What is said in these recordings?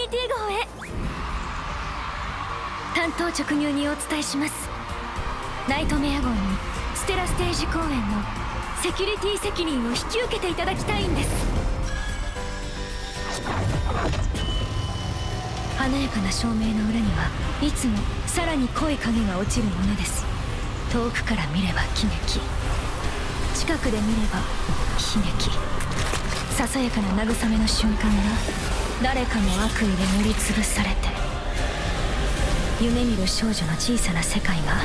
ティ号へ。担当直入にお伝えします。ナイトメア号にステラステージ公演のセキュリティ責任を引き受けていただきたいんです。華やかな照明の裏にはいつもさらに濃い影が落ちるものです。遠くから見れば喜劇、近くで見れば悲劇。ささやかな慰めの瞬間が誰かの悪意で塗りつぶされて、夢見る少女の小さな世界が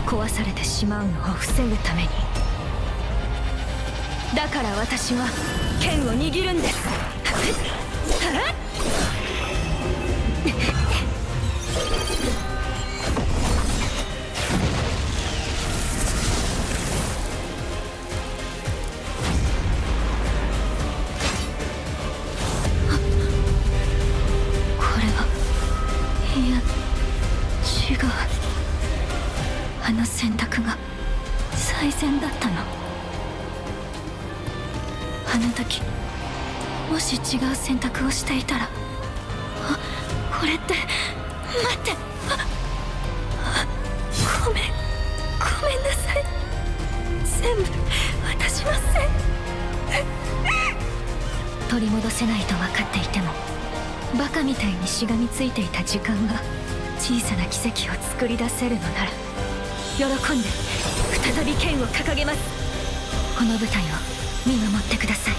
壊されてしまうのを防ぐために。だから私は剣を握るんです。あの選択が最善だったの。あの時もし違う選択をしていたら。これって、待って、ごめんなさい。全部私のせい。取り戻せないと分かっていてもバカみたいにしがみついていた時間が小さな奇跡を作り出せるのなら喜んで再び剣を掲げます。この舞台を見守ってください。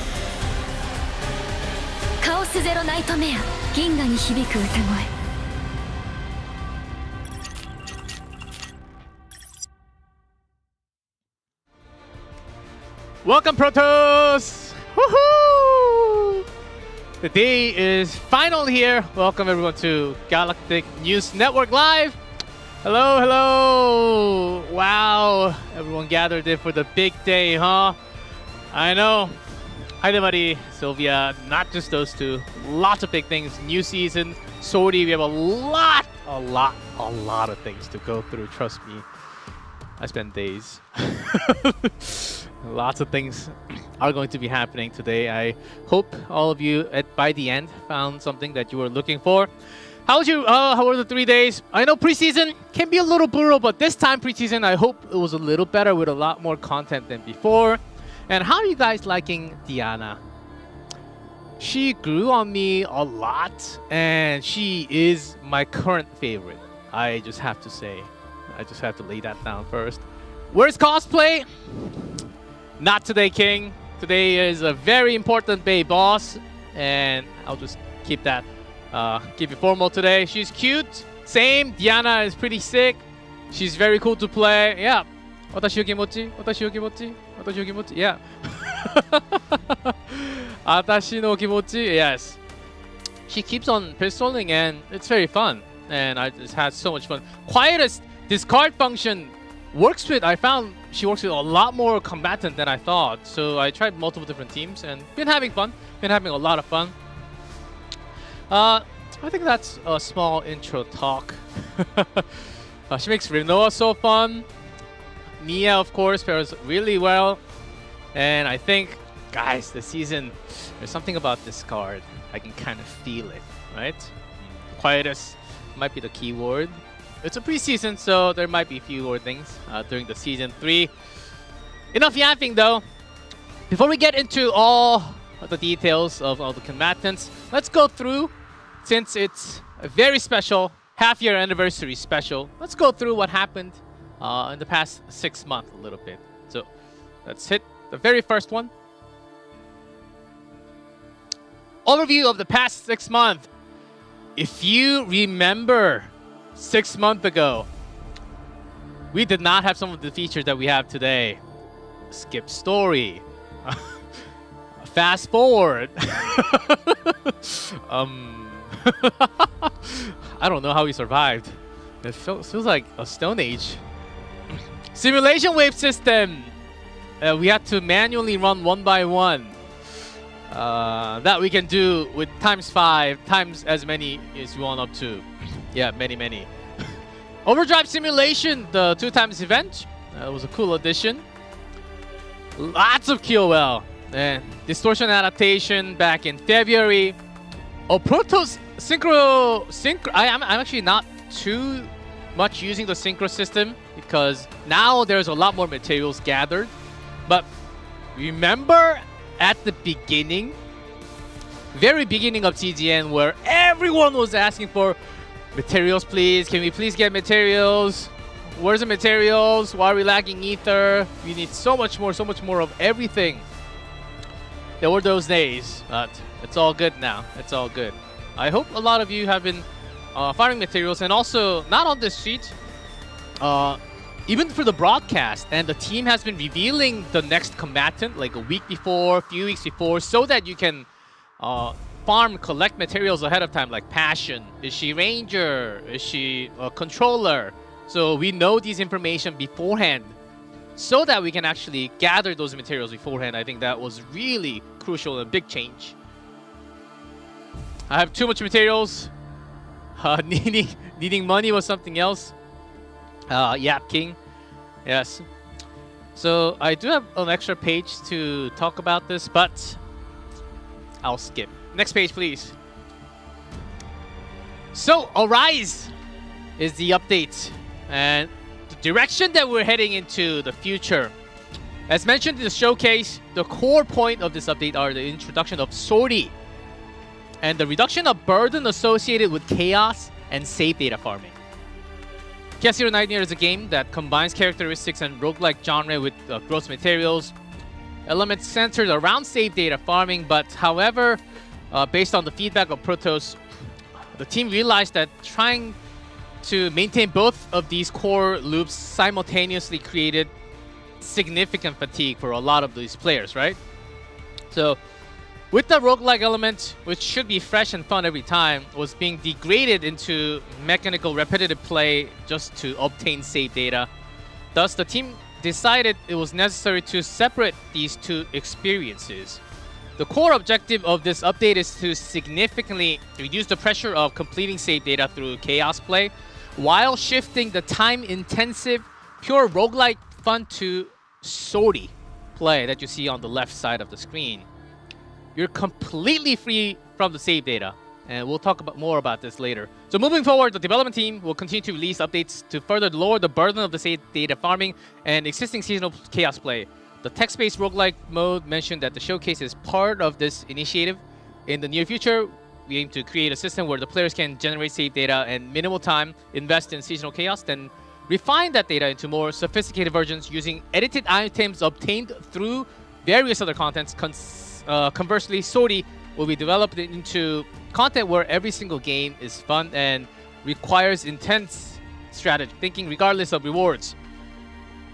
カオスゼロナイトメア、銀河に響く歌声。Welcome, Protos! Woohoo! The day is final here. Welcome everyone to Galactic News Network Live. Hello, hello! Wow, everyone gathered in for the big day, huh? I know. Heidemarie, Sylvia, not just those two. Lots of big things. New season, Sortie. We have a lot of things to go through. Trust me. I spent days. Lots of things are going to be happening today. I hope all of you by the end found something that you were looking for. How were the 3 days? I know preseason can be a little brutal, but this time preseason I hope it was a little better with a lot more content than before. And how are you guys liking Diana? She grew on me a lot, and she is my current favorite. I just have to say. I just have to lay that down first. Where's cosplay? Not today, King. Today is a very important Bay boss, and I'll just keep that. Keep it formal today. She's cute. Same. Diana is pretty sick. She's very cool to play. Yeah. 私の気持ち? 私の気持ち? 私の気持ち? Yeah. 私の気持ち? Yes. She keeps on pistoling, and it's very fun. And I just had so much fun. Quietest discard function works with. I found she works with a lot more combatant than I thought. So I tried multiple different teams and been having fun. Been having a lot of fun. I think that's a small intro talk. She makes Rinoa so fun. Nia, of course, pairs really well. And I think, guys, this season, there's something about this card. I can kind of feel it, right? Quietest might be the key word. It's a preseason, so there might be fewer things during the season 3. Enough yapping, though. Before we get into all the details of all the combatants, let's go through, since it's a very special half-year anniversary special, let's go through what happened in the past 6 months a little bit. So let's hit the very first one. Overview of the past 6 months. If you remember 6 months ago, we did not have some of the features that we have today. Skip story. Fast forward. I don't know how we survived. It feels like a Stone Age. Simulation wave system. We had to manually run one by one. That we can do with ×5, times as many as you want up to. Yeah, many. Overdrive simulation, the 2x event. It was a cool addition. Lots of QOL. And distortion adaptation back in February. Oh, Protoss I'm actually not too much using the synchro system because now there's a lot more materials gathered. But remember at the beginning, very beginning of TGN, where everyone was asking for materials, please. Can we please get materials? Where's the materials? Why are we lacking ether? We need so much more of everything. There were those days, but it's all good now. It's all good. I hope a lot of you have been finding materials, and also not on this sheet, even for the broadcast, and the team has been revealing the next combatant like a week before, a few weeks before, so that you can collect materials ahead of time, like Passion. Is she Ranger? Is she a Controller? So we know these information beforehand so that we can actually gather those materials beforehand. I think that was really crucial and a big change. I have too much materials. Needing money was something else. Yap King. Yes. So I do have an extra page to talk about this, but I'll skip. Next page, please. So Arise is the update and the direction that we're heading into the future. As mentioned in the showcase, the core point of this update are the introduction of Sortie and the reduction of burden associated with chaos and save data farming. Chaos Hero Nightmare is a game that combines characteristics and roguelike genre with gross materials, elements centered around save data farming, but however, based on the feedback of Protoss, the team realized that trying to maintain both of these core loops simultaneously created significant fatigue for a lot of these players, right? So with the roguelike element, which should be fresh and fun every time, was being degraded into mechanical repetitive play just to obtain save data. Thus, the team decided it was necessary to separate these two experiences. The core objective of this update is to significantly reduce the pressure of completing save data through chaos play, while shifting the time-intensive, pure roguelike fun to sorty play that you see on the left side of the screen. You're completely free from the save data, and we'll talk more about this later. So moving forward, the development team will continue to release updates to further lower the burden of the save data farming and existing seasonal chaos play. The text-based roguelike mode mentioned that the showcase is part of this initiative. In the near future, we aim to create a system where the players can generate save data and minimal time invest in seasonal chaos, then refine that data into more sophisticated versions using edited items obtained through various other contents. Conversely, Sortie will be developed into content where every single game is fun and requires intense strategic thinking regardless of rewards.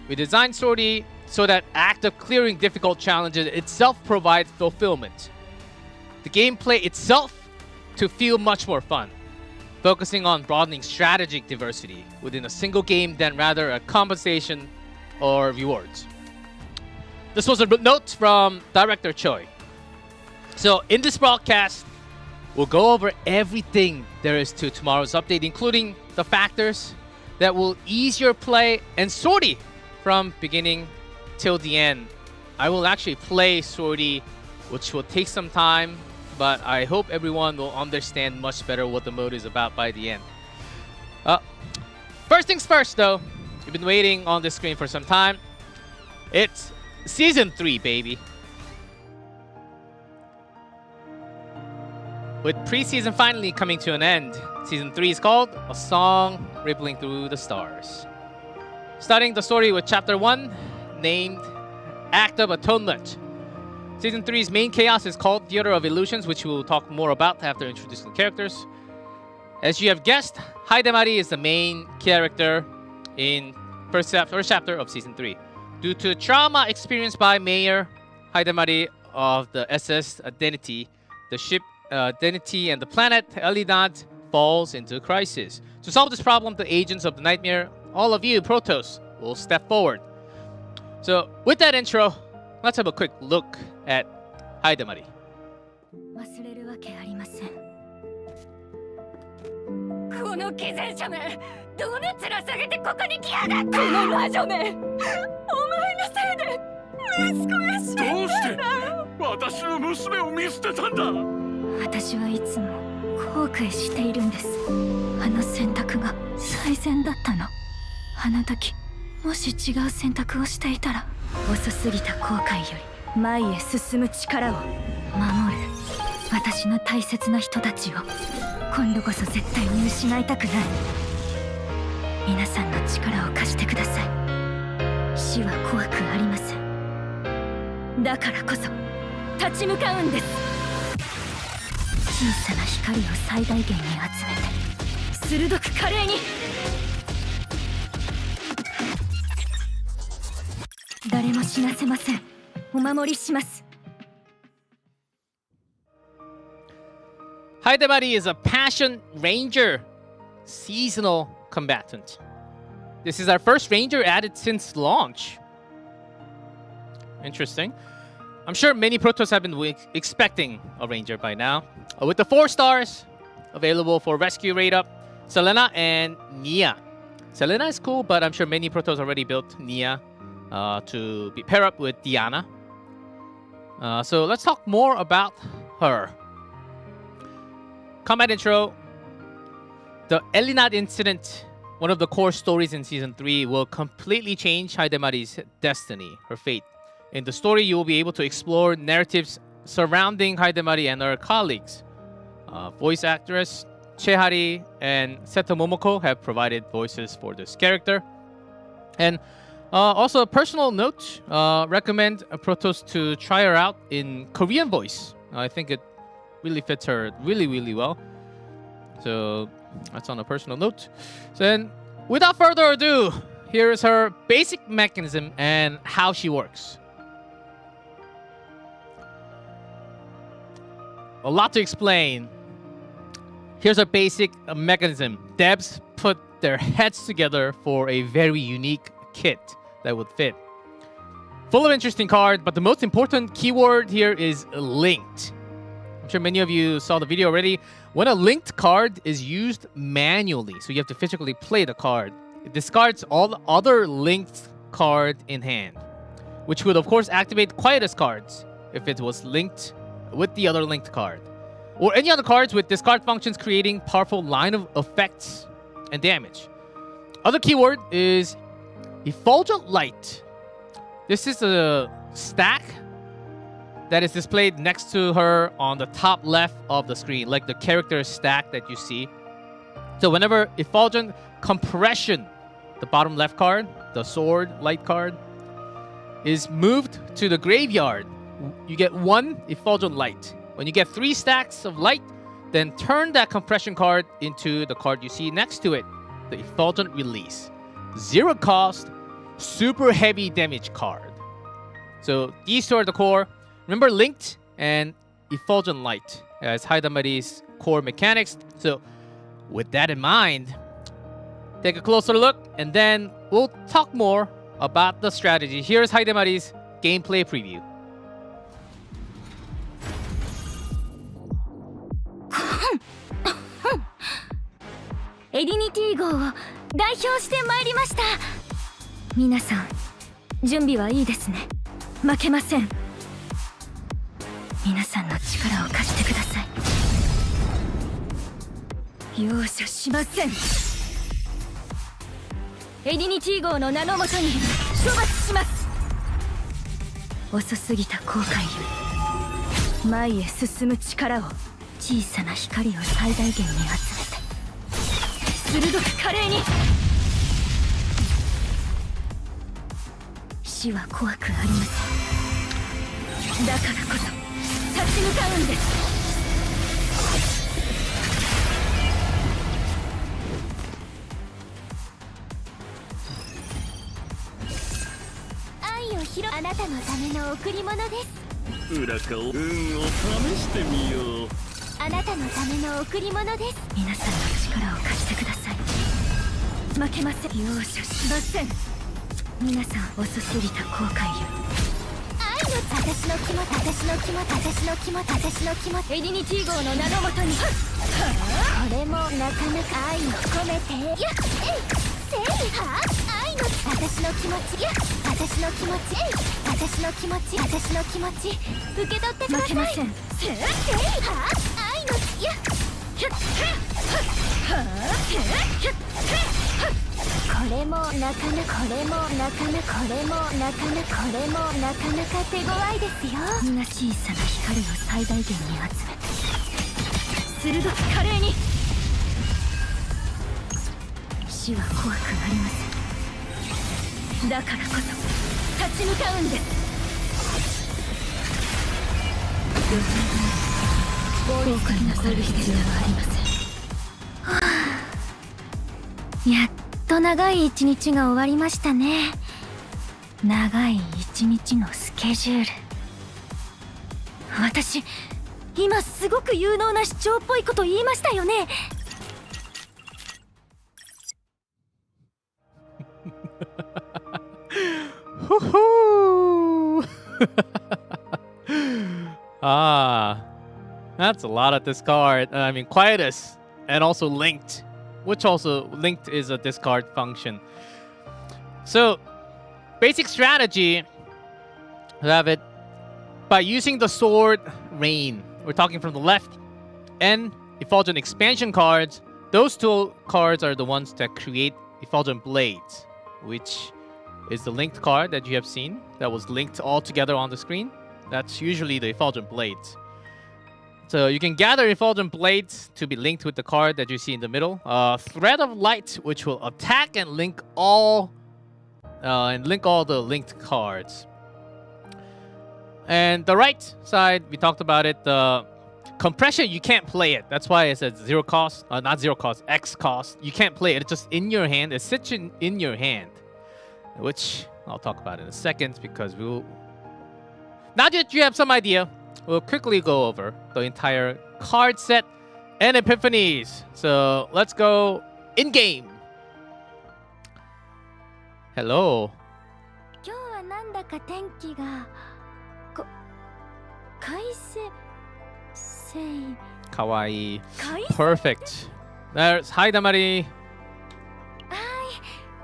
We designed Sortie so that act of clearing difficult challenges itself provides fulfillment. The gameplay itself to feel much more fun, focusing on broadening strategic diversity within a single game than rather a compensation or rewards. This was a note from Director Choi. So in this broadcast, we'll go over everything there is to tomorrow's update, including the factors that will ease your play and Sortie from beginning till the end. I will actually play Sortie, which will take some time, but I hope everyone will understand much better what the mode is about by the end. First things first, though. You've been waiting on this screen for some time. It's Season 3, baby. With pre-season finally coming to an end, Season 3 is called A Song Rippling Through the Stars. Starting the story with Chapter 1, named Act of Atonement. Season 3's main chaos is called Theater of Illusions, which we'll talk more about after introducing the characters. As you have guessed, Heidemarie is the main character in first chapter of Season 3. Due to trauma experienced by Mayor Heidemarie of the SS Identity, the ship Identity and the planet Elinad falls into crisis. To solve this problem, the agents of the Nightmare, all of you, Protoss, will step forward. So, with that intro, let's have a quick look at Heidemarie. 忘れるわけありません。この偽善者め、どの面下げてここに来やがった。この魔女め、お前のせいで息子が死んだんだ。どうして私の娘を見捨てたんだ。私はいつも後悔しているんです。あの選択が最善だったの。あの時もし違う選択をしていたら、遅すぎた後悔より前へ進む力を守る。私の大切な人たちを今度こそ絶対に失いたくない。皆さんの力を貸してください。死は怖くありません。だからこそ立ち向かうんです。小さな光を最大限に集めて鋭く華麗に。誰も死なせません。お守りします。Heidemarie is a Passion Ranger seasonal combatant. This is our first Ranger added since launch. Interesting. I'm sure many Protoss have been expecting a Ranger by now. With the 4 stars available for Rescue Raid Up, Selena and Nia. Selena is cool, but I'm sure many Protoss already built Nia to pair up with Diana. So let's talk more about her. Combat intro. The Elinat incident, one of the core stories in Season 3, will completely change Heidemarie's destiny, her fate. In the story, you will be able to explore narratives surrounding Heidemarie and her colleagues. Voice actress Chehari and Seto Momoko have provided voices for this character. And also a personal note, recommend Protoss to try her out in Korean voice. I think it really fits her really well. So that's on a personal note. So then, without further ado, here is her basic mechanism and how she works. A lot to explain. Here's a basic mechanism. Devs put their heads together for a very unique kit that would fit. Full of interesting cards, but the most important keyword here is linked. I'm sure many of you saw the video already. When a linked card is used manually, so you have to physically play the card, it discards all the other linked cards in hand, which would of course activate Quietus cards if it was linked with the other linked card, or any other cards with discard functions creating powerful line of effects and damage. Other keyword is Effulgent Light. This is a stack that is displayed next to her on the top left of the screen, like the character stack that you see. So whenever Effulgent Compression, the bottom left card, the sword light card, is moved to the graveyard, you get 1 Effulgent Light. When you get 3 stacks of light, then turn that compression card into the card you see next to it, the Effulgent Release. 0 cost, super heavy damage card. So these two are the core. Remember linked and Effulgent Light as Heidemarie's core mechanics. So with that in mind, take a closer look and then we'll talk more about the strategy. Here's Heidemarie's gameplay preview. エディニティ号を代表してまいりました。皆さん準備はいいですね。負けません。皆さんの力を貸してください。容赦しません。エディニティ号の名のもとに処罰します。遅すぎた後悔より前へ進む力を、小さな光を最大限に集めて鋭く華麗に。死は怖くありません。だからこそ立ち向かうんです。愛を広、あなたのための贈り物です。裏顔運を試してみよう。あなたのための贈り物です。皆さんの力を貸してください。負けません。容赦しません。皆さん遅すぎた後悔よ。愛の私の気持ち、私の気持ち、私の気持ち、私の気持ち。エディニティ号の名のもとに。これもなかなか愛を込めて。やっ、せいは愛の私の気持ち。や私の気持ち。私の気持ち、私の気持ち。受け取ってください。負けません。せいは愛の、やれもなかなかこれもなかなかこれもなかなかこれもなかなか手強いですよ。虚しいさな光を最大限に集めて鋭く華麗に。死は怖くありません。だからこそ立ち向かうんです。豪華になさる必要はありません。はあ、やっと長い一日が終わりましたね。長い一日のスケジュール。私今すごく有能な主張っぽいこと言いましたよね。That's a lot of discard. I mean, quietus and also linked, which also linked is a discard function. So, basic strategy, have it by using the sword rain. We're talking from the left and effulgent expansion cards. Those two cards are the ones that create effulgent blades, which is the linked card that you have seen that was linked all together on the screen. That's usually the effulgent blades. So you can gather effulgent blades to be linked with the card that you see in the middle. Thread of Light, which will attack and link all the linked cards. And the right side, we talked about it. The compression, you can't play it. That's why it says zero cost, not zero cost, X cost. You can't play it. It's just in your hand. It sits in your hand, which I'll talk about in a second because we'll. Now that you have some idea, we'll quickly go over the entire card set and epiphanies. So let's go in game. Hello. 今日はなんだか天気が快晴 Kawaii. 快晴 Perfect. There's Heidemarie.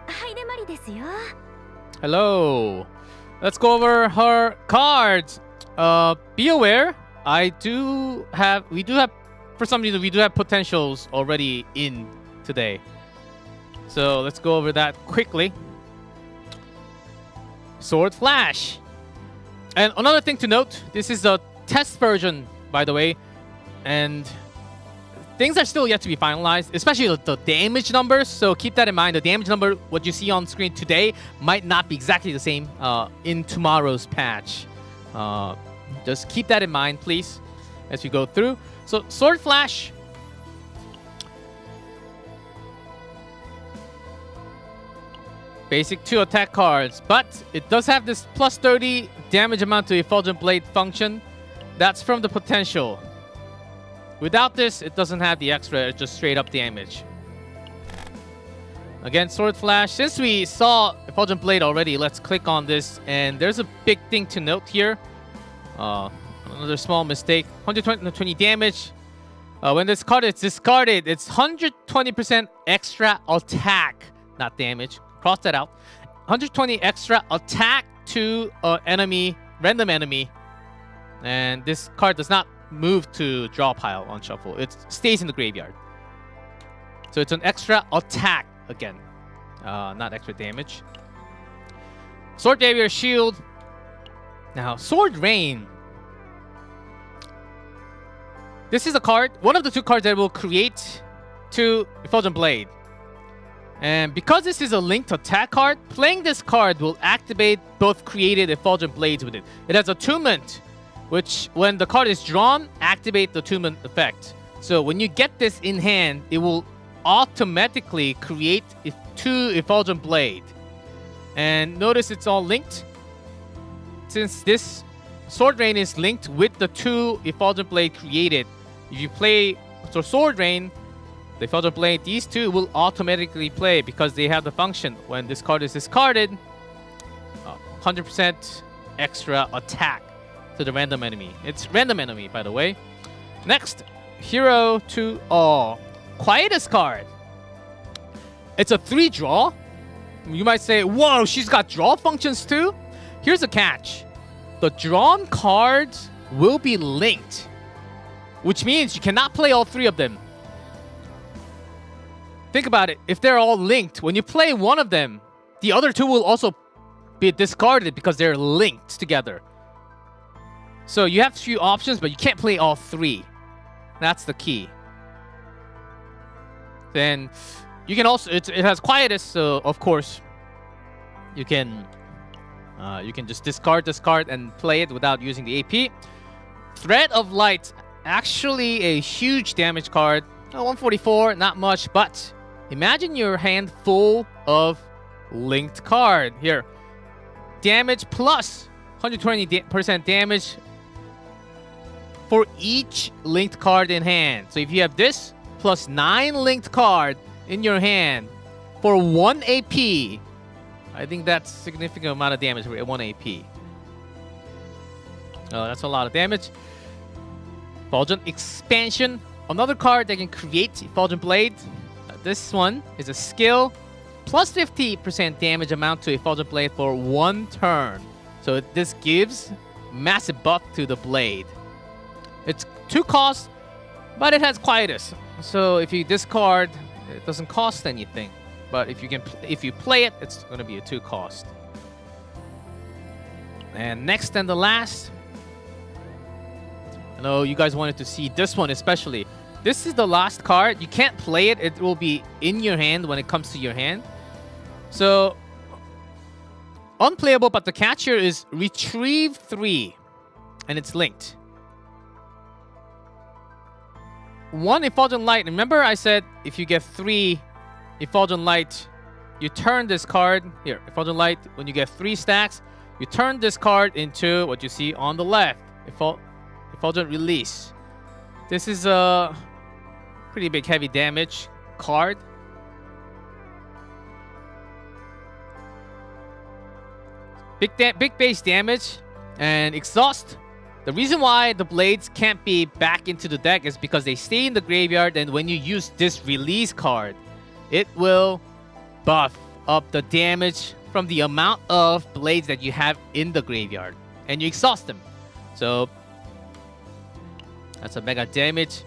ハイデマリですよ。 Hello. Let's go over her cards. Be aware, we do have, for some reason, we do have potentials already in today. So let's go over that quickly. Sword Flash. And another thing to note, this is a test version, by the way, and things are still yet to be finalized, especially the damage numbers. So keep that in mind. The damage number, what you see on screen today, might not be exactly the same in tomorrow's patch. Just keep that in mind, please, as we go through. So, Sword Flash. Basic 2 attack cards, but it does have this plus 30 damage amount to Effulgent Blade function. That's from the potential. Without this, it doesn't have the extra, it's just straight up damage. Again, Sword Flash. Since we saw Effulgent Blade already, let's click on this. And there's a big thing to note here. Another small mistake. 120 damage. When this card is discarded, it's 120% extra attack, not damage. Cross that out. 120 extra attack to an enemy, random enemy. And this card does not move to draw pile on shuffle. It stays in the graveyard. So it's an extra attack again. Not extra damage. Sword Barrier Shield. Now, Sword Rain. This is a card, one of the two cards that will create 2 Effulgent Blade. And because this is a linked attack card, playing this card will activate both created Effulgent Blades with it. It has attunement, which when the card is drawn, activate the attunement effect. So when you get this in hand, it will automatically create 2 Effulgent Blade. And notice it's all linked. Since this Sword Rain is linked with the 2 Effulgent Blade created, if you play Sword Rain, the Effulgent Blade, these 2 will automatically play because they have the function. When this card is discarded, 100% extra attack to the random enemy. It's random enemy, by the way. Next, Hero to All. Quietus card. It's a 3 draw. You might say, whoa, she's got draw functions too? Here's the catch. The drawn cards will be linked, which means you cannot play all 3 of them. think about it. If they're all linked, when you play one of them, the other two will also be discarded because they're linked together. So you have few options, but you can't play all three. That's the key. Then you can also it has quietest, so of course you can just discard and play it without using the AP. Thread of Light, actually a huge damage card. 144, not much, but imagine your hand full of linked card. Here, damage plus 120% damage for each linked card in hand. So if you have this plus 9 linked card in your hand for 1 AP, I think that's a significant amount of damage for 1 AP. Oh, that's a lot of damage. Effulgent Expansion, another card that can create Effulgent Blade. This one is a skill plus 50% damage amount to Effulgent Blade for 1 turn. So this gives massive buff to the blade. It's 2 costs, but it has Quietus. So if you discard, it doesn't cost anything. But if you play it, it's going to be a 2 cost. And next and the last, I know you guys wanted to see this one especially. This is the last card. You can't play it. It will be in your hand when it comes to your hand. So unplayable, but the catch here is Retrieve 3, and it's linked. 1 Effulgent Light. Remember I said if you get 3 Effulgent Light, you turn this card. Here, Effulgent Light, when you get 3 stacks, you turn this card into what you see on the left. Effulgent Release. This is a pretty big heavy damage card. Big base damage and exhaust. The reason why the blades can't be back into the deck is because they stay in the graveyard, and when you use this release card, it will buff up the damage from the amount of blades that you have in the graveyard, and you exhaust them. So that's a mega damage.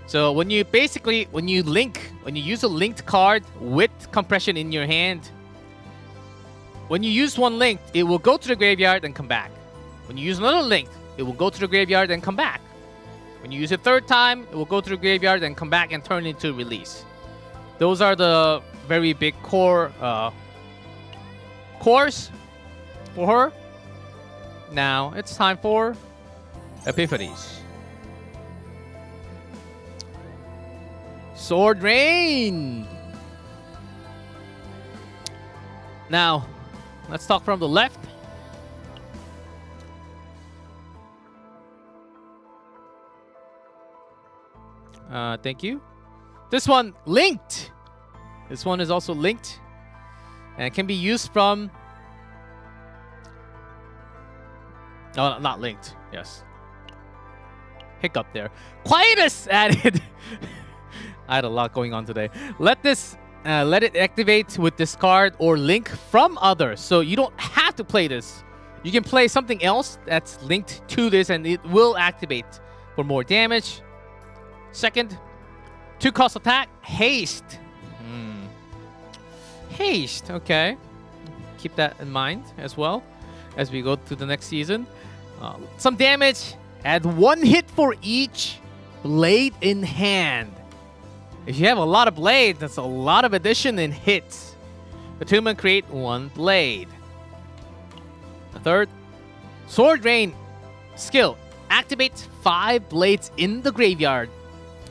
So when you use a linked card with compression in your hand, when you use one linked, it will go to the graveyard and come back. When you use another linked, it will go to the graveyard and come back. When you use it 3rd time, it will go to the graveyard and come back and turn into release. Those are the very big cores for her. Now it's time for Epiphanies. Sword Rain. Now, let's talk from the left. Thank you. This one linked. This one is also linked and can be used from. Oh, not linked. Yes. Hiccup there. Quietus added. I had a lot going on today. Let it activate with discard or link from others. So you don't have to play this. You can play something else that's linked to this, and it will activate for more damage. Second, 2 cost attack, haste. Haste, okay. Keep that in mind as well as we go to the next season. Some damage, add 1 hit for each blade in hand. If you have a lot of blades, that's a lot of addition in hits. Attunement, create 1 blade. The third, Sword Rain skill, activate 5 blades in the graveyard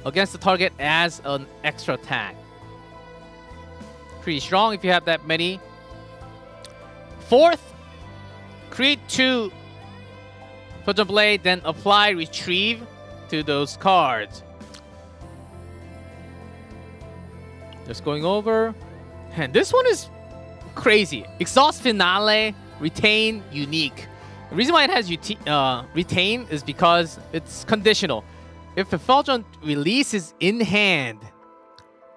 against the target as an extra attack. Pretty strong if you have that many. Fourth, create 2 Effulgent Blade, then apply Retrieve to those cards. Just going over. And this one is crazy. Exhaust Finale, Retain, Unique. The reason why it has Retain is because it's conditional. If Effulgent Release is in hand,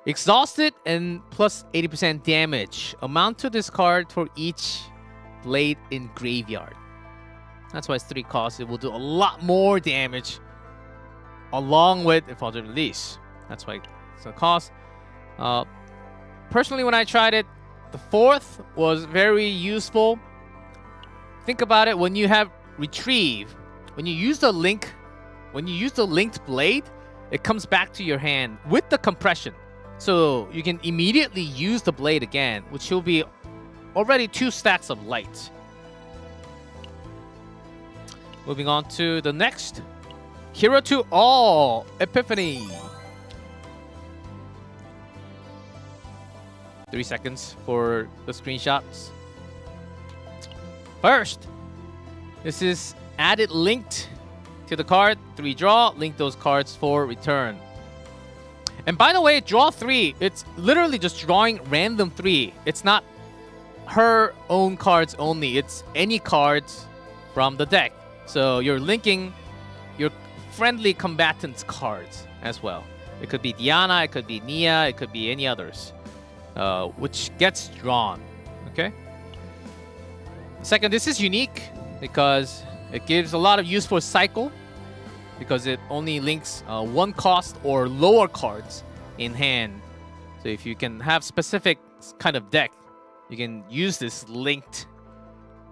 exhaust it and plus 80% damage. Amount to discard for each blade in graveyard. That's why it's 3 costs. It will do a lot more damage along with Effulgent Release. That's why it's a cost. personally, when I tried it, the fourth was very useful. Think about it, when you have retrieve, when you use the linked blade, it comes back to your hand with the compression. So you can immediately use the blade again, which will be already 2 stacks of light. Moving on to the next. Hero to all, Epiphany. 3 seconds for the screenshots. First, this is added linked to the card. 3 draw, link those cards for return. And by the way, draw 3, it's literally just drawing random 3. It's not her own cards only, it's any cards from the deck. So you're linking your friendly combatants cards as well. It could be Diana, it could be Nia, it could be any others, which gets drawn. Okay. Second, this is unique because it gives a lot of use for cycle, because it only links 1 cost or lower cards in hand. So if you can have specific kind of deck, you can use this linked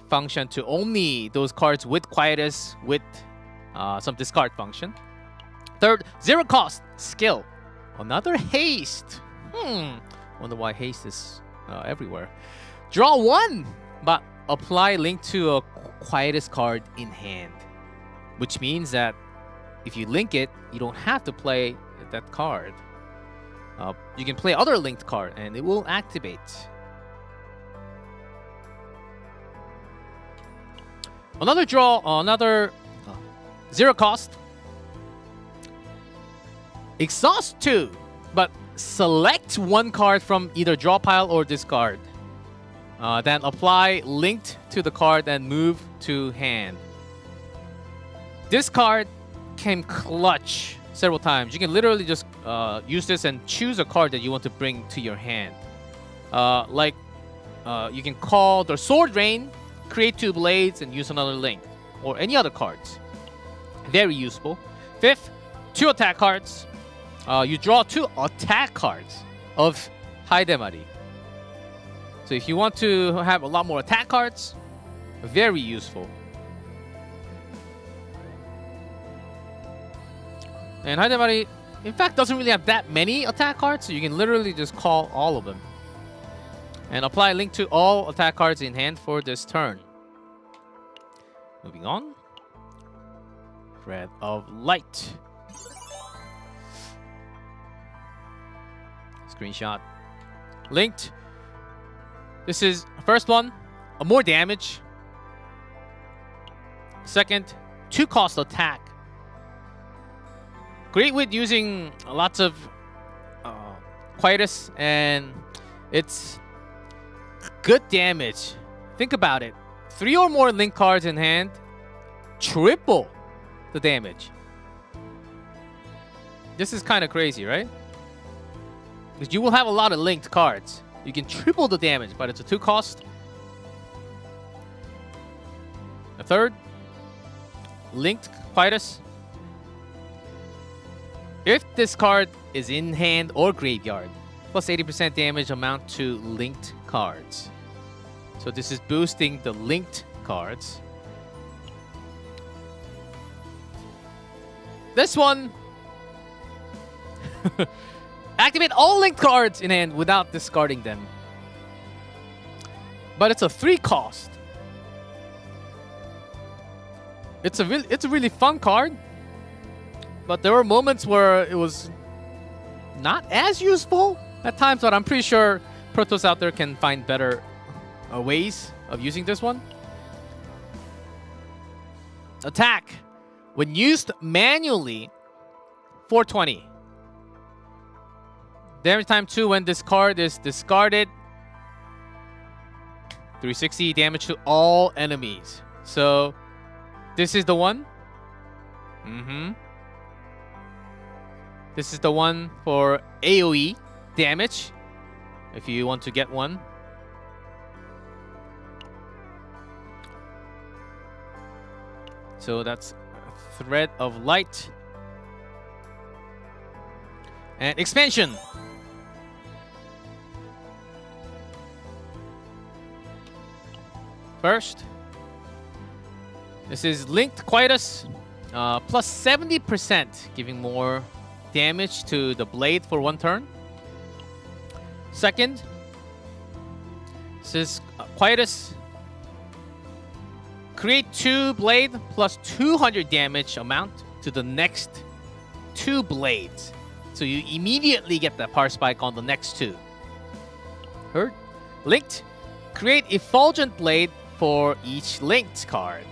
function to only those cards with Quietus, with some discard function. Third, 0 cost skill. Another haste. Wonder why haste is everywhere. Draw 1, but apply link to a Quietus card in hand, which means that if you link it, you don't have to play that card. You can play other linked card and it will activate. Another draw, another 0 cost. Exhaust 2, but select 1 card from either draw pile or discard. Then apply linked to the card and move to hand. This card came clutch several times. You can literally just use this and choose a card that you want to bring to your hand. You can call the Sword Rain, create 2 blades, and use another link, or any other cards. Very useful. Fifth, 2 attack cards. You draw 2 attack cards of Heidemarie. So if you want to have a lot more attack cards, very useful. And Heidemarie, in fact, doesn't really have that many attack cards, so you can literally just call all of them. And apply link to all attack cards in hand for this turn. Moving on. Thread of Light. Screenshot. Linked. This is first one, more damage. Second, 2 cost attack. Great with using lots of Quietus, and it's good damage. Think about it. 3 or more link cards in hand, triple the damage. This is kind of crazy, right? Because you will have a lot of linked cards. You can triple the damage, but it's a 2 cost. A third, linked Quietus. If this card is in hand or graveyard, plus 80% damage amount to linked cards. So this is boosting the linked cards. This one, activate all linked cards in hand without discarding them. But it's a 3 cost. It's a really fun card. But there were moments where it was not as useful at times, but I'm pretty sure Protos out there can find better ways of using this one. Attack. When used manually, 420. Damage time 2 when this card is discarded. 360 damage to all enemies. So, this is the one. This is the one for AoE damage, if you want to get one. So that's Thread of Light. And expansion. first. This is Linked Quietus, plus 70%, giving more damage to the blade for 1 turn. Second, this is Quietus. Create 2 blade plus 200 damage amount to the next 2 blades. So you immediately get the power spike on the next 2. Third, Linked. Create Effulgent Blade for each linked card.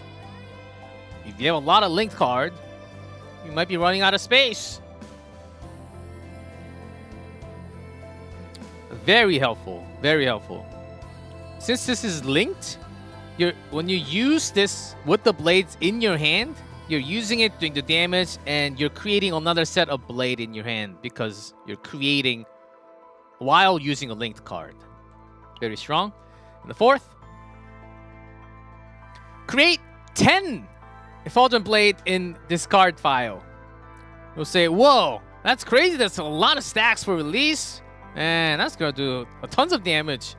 If you have a lot of linked card, you might be running out of space. Very helpful. Very helpful. Since this is linked, when you use this with the blades in your hand, you're using it doing the damage, and you're creating another set of blade in your hand because you're creating while using a linked card. Very strong. And the fourth, create 10 Effulgent Blade in discard file. You'll say, whoa, that's crazy. That's a lot of stacks for release. And that's going to do tons of damage.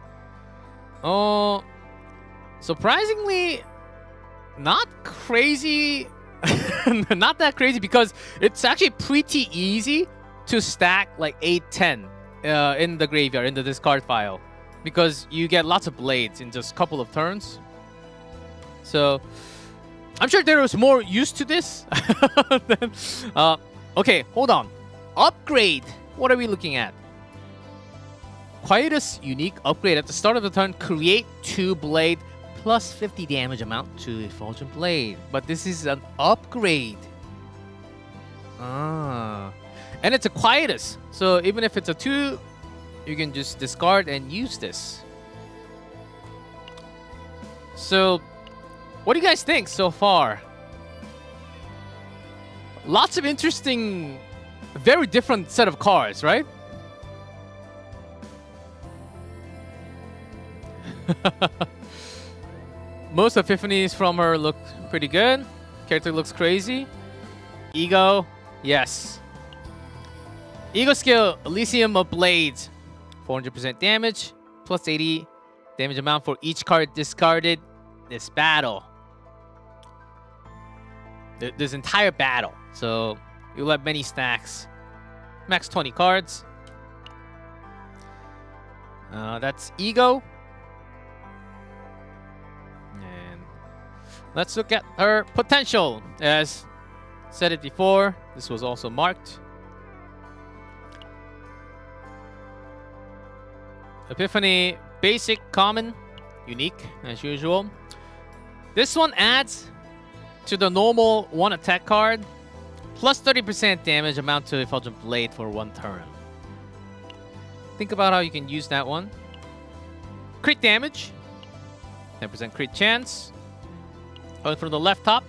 Oh, surprisingly, not crazy. Not that crazy, because it's actually pretty easy to stack like 8, 10 in the graveyard, in the discard file. Because you get lots of blades in just a couple of turns. So, I'm sure there was more use to this. Okay, hold on. Upgrade. What are we looking at? Quietus unique upgrade. At the start of the turn, create 2 blade plus 50 damage amount to Effulgent Blade. But this is an upgrade. And it's a Quietus. So even if it's a 2, you can just discard and use this. So, what do you guys think so far? Lots of interesting, very different set of cards, right? Most epiphanies from her look pretty good. Character looks crazy. Ego, yes. Ego skill, Elysium of Blades. 400% damage, plus 80 damage amount for each card discarded this battle. This entire battle. So you'll have many stacks. Max 20 cards. That's Ego. And let's look at her potential. As said it before, this was also marked. Epiphany, basic, common, unique, as usual. This one adds to the normal 1 attack card, plus 30% damage amount to Effulgent Blade for 1 turn. Think about how you can use that one. Crit damage, 10% crit chance. Going from the left top,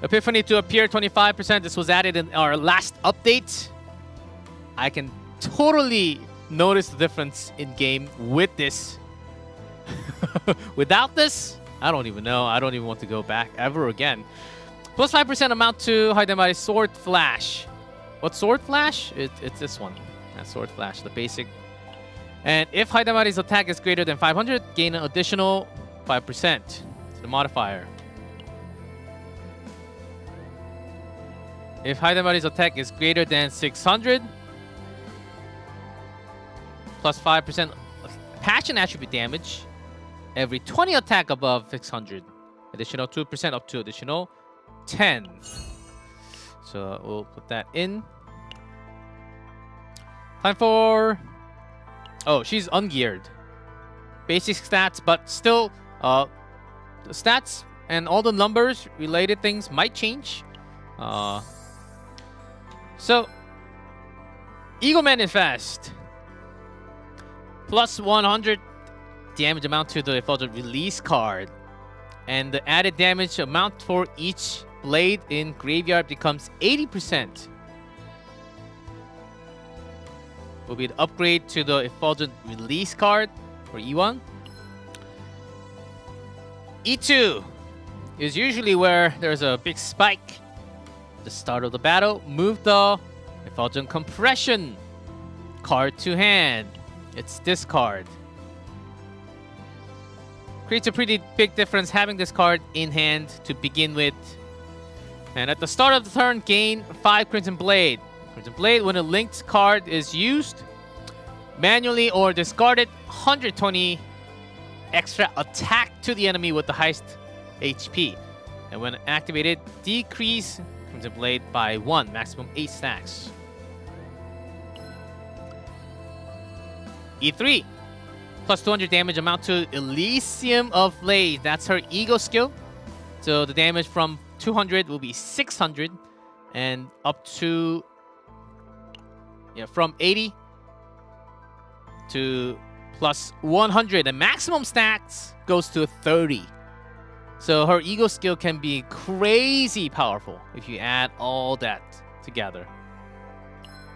Epiphany to appear 25%. This was added in our last update. I can totally notice the difference in game with this. Without this, I don't even know. I don't even want to go back ever again. Plus 5% amount to Heidemarie Sword Flash. What Sword Flash? It's this one. That's Sword Flash, the basic. And if Heidemarie's attack is greater than 500, gain an additional 5%. It's the modifier. If Heidemarie's attack is greater than 600, plus 5% passion attribute damage every 20 attack above 600. Additional 2% up to additional 10. So we'll put that in. Time for... Oh, she's ungeared. Basic stats, but still the stats and all the numbers related things might change. So Ego Manifest. Plus 100 damage amount to the Effulgent Release card. And the added damage amount for each blade in graveyard becomes 80%. Will be an upgrade to the Effulgent Release card for E1. E2 is usually where there's a big spike. At the start of the battle, move the Effulgent Compression card to hand. It's this card. Creates a pretty big difference having this card in hand to begin with. And at the start of the turn, gain 5 Crimson Blade. Crimson Blade, when a linked card is used, manually or discarded, 120 extra attack to the enemy with the highest HP. And when activated, decrease Crimson Blade by 1, maximum 8 stacks. E3. Plus 200 damage amount to Elysium of Blade. That's her ego skill. So the damage from 200 will be 600. And up to... yeah, from 80 to plus 100. The maximum stacks goes to 30. So her ego skill can be crazy powerful if you add all that together.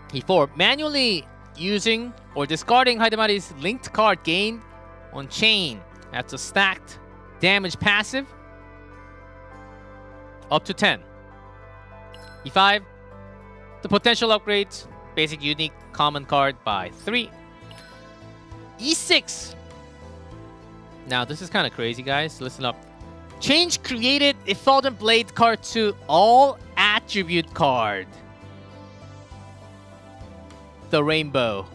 E4. Manually using or discarding Heidemarie's linked card gained on chain. That's a stacked damage passive. Up to 10. E5. The potential upgrades. Basic, unique, common card by 3. E6. Now this is kind of crazy, guys. Listen up. Change created Effulgent Blade card to all attribute card. The Rainbow.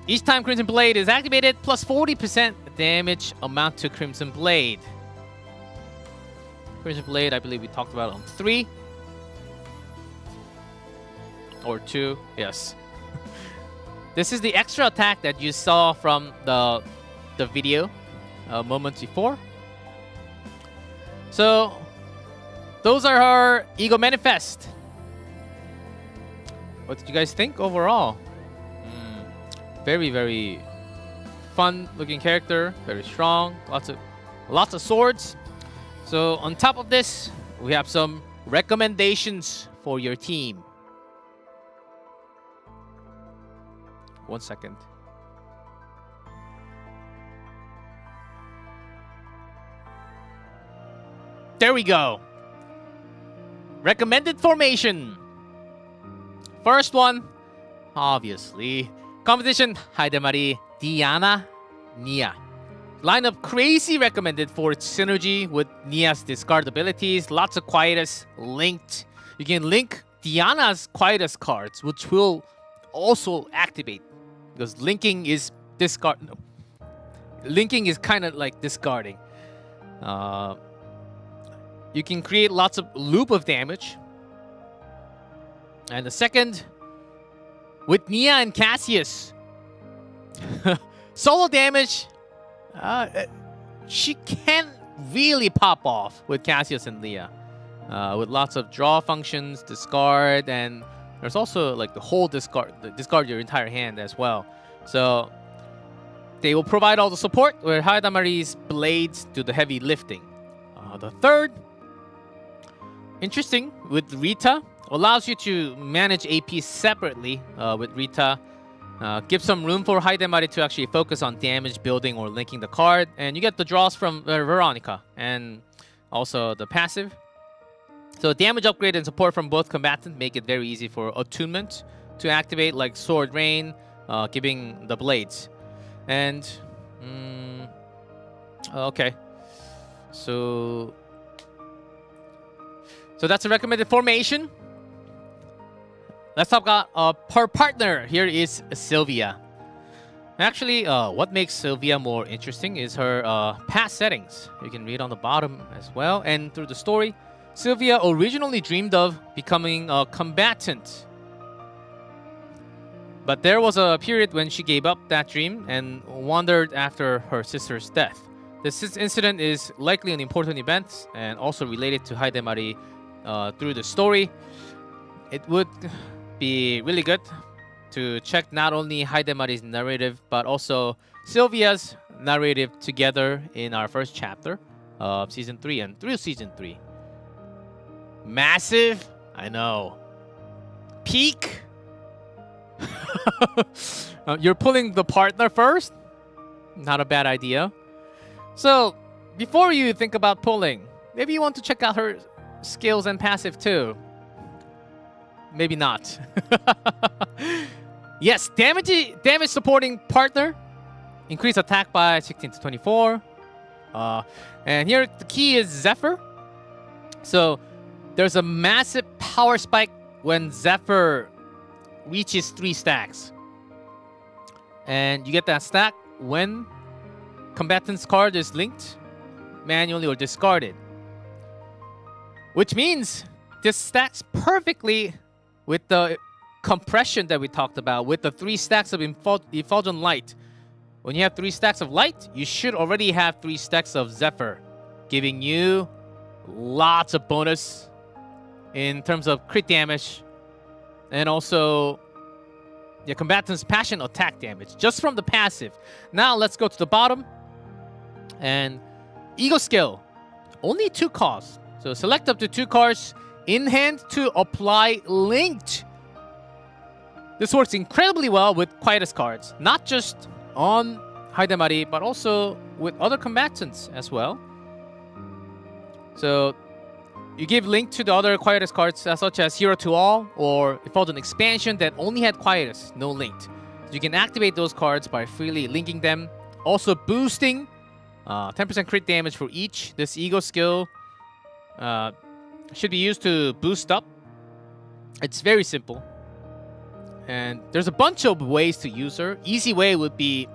Each time Crimson Blade is activated, plus 40% damage amount to Crimson Blade. Crimson Blade, I believe we talked about on 3. Or 2, yes. This is the extra attack that you saw from the video moments before. So, those are her Ego Manifest. What did you guys think overall? Very, very fun looking character. Very strong. Lots of swords. So on top of this, we have some recommendations for your team. 1 second. There we go. Recommended formation. First one, obviously. Competition, Heidemarie, Diana, Nia. Lineup crazy recommended for its synergy with Nia's discard abilities. Lots of Quietus linked. You can link Diana's Quietus cards, which will also activate. Because linking is discard. No. Linking is kind of like discarding. You can create lots of loop of damage. And the second, with Nia and Cassius, solo damage, she can't really pop off with Cassius and Leah. With lots of draw functions, discard, and there's also like the whole discard your entire hand as well. So they will provide all the support where Heidemarie's blades do the heavy lifting. The third, interesting, with Rita, allows you to manage AP separately with Rita. Give some room for Heidemarie to actually focus on damage building or linking the card. And you get the draws from Veronica and also the passive. So damage upgrade and support from both combatants make it very easy for attunement to activate, like Sword Rain, giving the blades. And okay, so that's a recommended formation. Let's talk about her partner. Here is Sylvia. Actually, what makes Sylvia more interesting is her past settings. You can read on the bottom as well. And through the story, Sylvia originally dreamed of becoming a combatant. But there was a period when she gave up that dream and wandered after her sister's death. This incident is likely an important event and also related to Heidemarie through the story. It would be really good to check not only Heidemarie's narrative but also Sylvia's narrative together in our first chapter of Season 3 and through Season 3. Massive, I know. Peak. You're pulling the partner first? Not a bad idea. So, before you think about pulling, maybe you want to check out her skills and passive too. Maybe not. Yes, damage supporting partner. increase attack by 16 to 24. And here the key is Zephyr. So there's a massive power spike when Zephyr reaches 3 stacks. And you get that stack when Combatant's card is linked manually or discarded. Which means this stacks perfectly with the compression that we talked about, with the 3 stacks of Effulgent Light. When you have 3 stacks of Light, you should already have 3 stacks of Zephyr, giving you lots of bonus in terms of crit damage and also the Combatant's Passion attack damage just from the passive. Now let's go to the bottom. And Ego Skill, only 2 costs. So select up to 2 cards in hand to apply linked. This works incredibly well with Quietus cards, not just on Heidemarie, but also with other combatants as well. So you give link to the other Quietus cards such as Hero to All or Effulgent Expansion that only had Quietus, no linked. So you can activate those cards by freely linking them. Also boosting 10% crit damage for each. This Ego Skill should be used to boost up. It's very simple. And there's a bunch of ways to use her. Easy way would be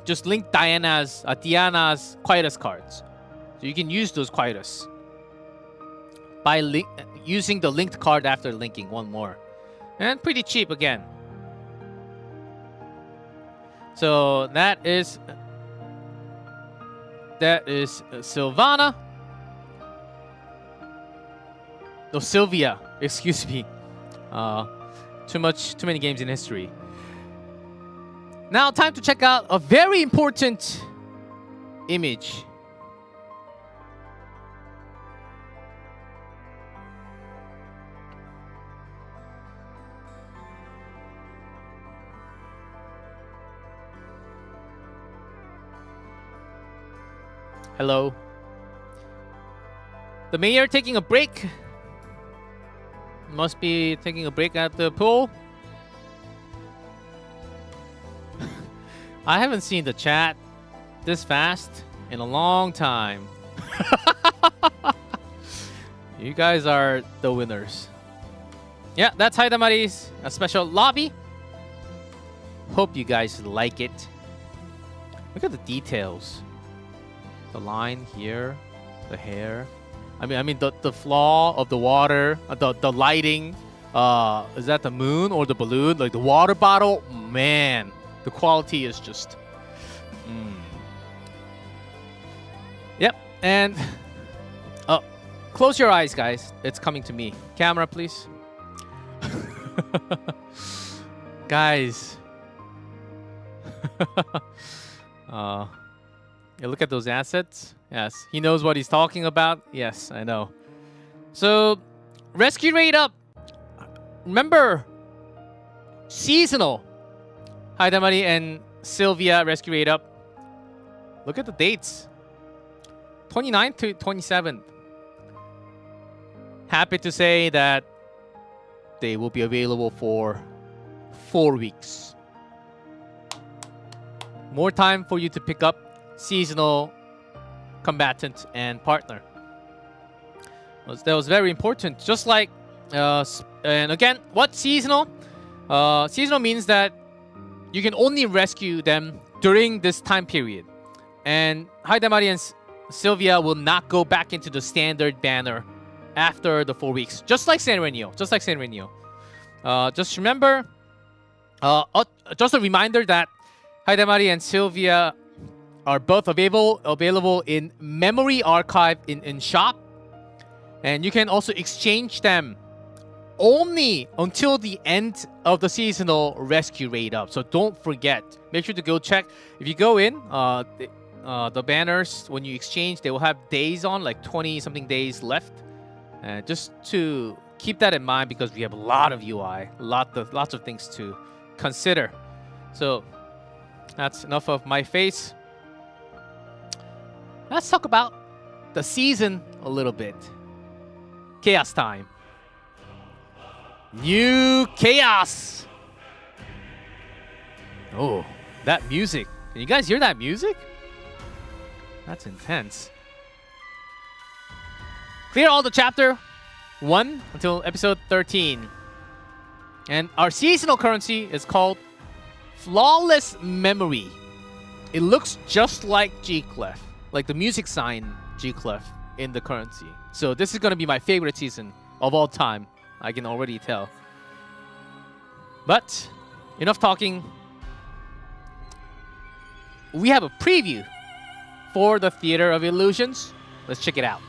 just link Diana's Quietus cards. So you can use those Quietus by using the linked card after linking one more. And pretty cheap again. So that is Sylvana. No, Sylvia, excuse me. Too many games in history. Now time to check out a very important image. Hello. The mayor taking a break. Must be taking a break at the pool. I haven't seen the chat this fast in a long time. You guys are the winners. Yeah, that's Heidemarie's special lobby. Hope you guys like it. Look at the details. The line here, the hair. I mean the flaw of the water, the lighting. Is that the moon or the balloon? Like the water bottle, man. The quality is just. Yep, and close your eyes, guys. It's coming to me. Camera, please. Guys. Yeah, look at those assets. Yes, he knows what he's talking about. Yes, I know. So, rescue rate up. Remember, seasonal. Heidemarie and Sylvia rescue rate up. Look at the dates. 29th to 27th. Happy to say that they will be available for 4 weeks. More time for you to pick up seasonal combatant and partner. That was very important. Just like, and again, what seasonal? Seasonal means that you can only rescue them during this time period. And Heidemarie and Sylvia will not go back into the standard banner after the 4 weeks. Just like Sanrenio. Just remember, just a reminder that Heidemarie and Sylvia are both available in Memory Archive in shop. And you can also exchange them only until the end of the seasonal rescue rate up. So don't forget. Make sure to go check. If you go in, the banners, when you exchange, they will have days on, like 20-something days left. Just to keep that in mind because we have a lot of UI, lots of things to consider. So that's enough of my face. Let's talk about the season a little bit. Chaos time. New chaos. Oh, that music. Can you guys hear that music? That's intense. Clear all the chapter 1 until episode 13. And our seasonal currency is called Flawless Memory. It looks just like G-Clef, like the music sign G-Clef in the currency. So this is going to be my favorite season of all time. I can already tell. But enough talking. We have a preview for the Theater of Illusions. Let's check it out.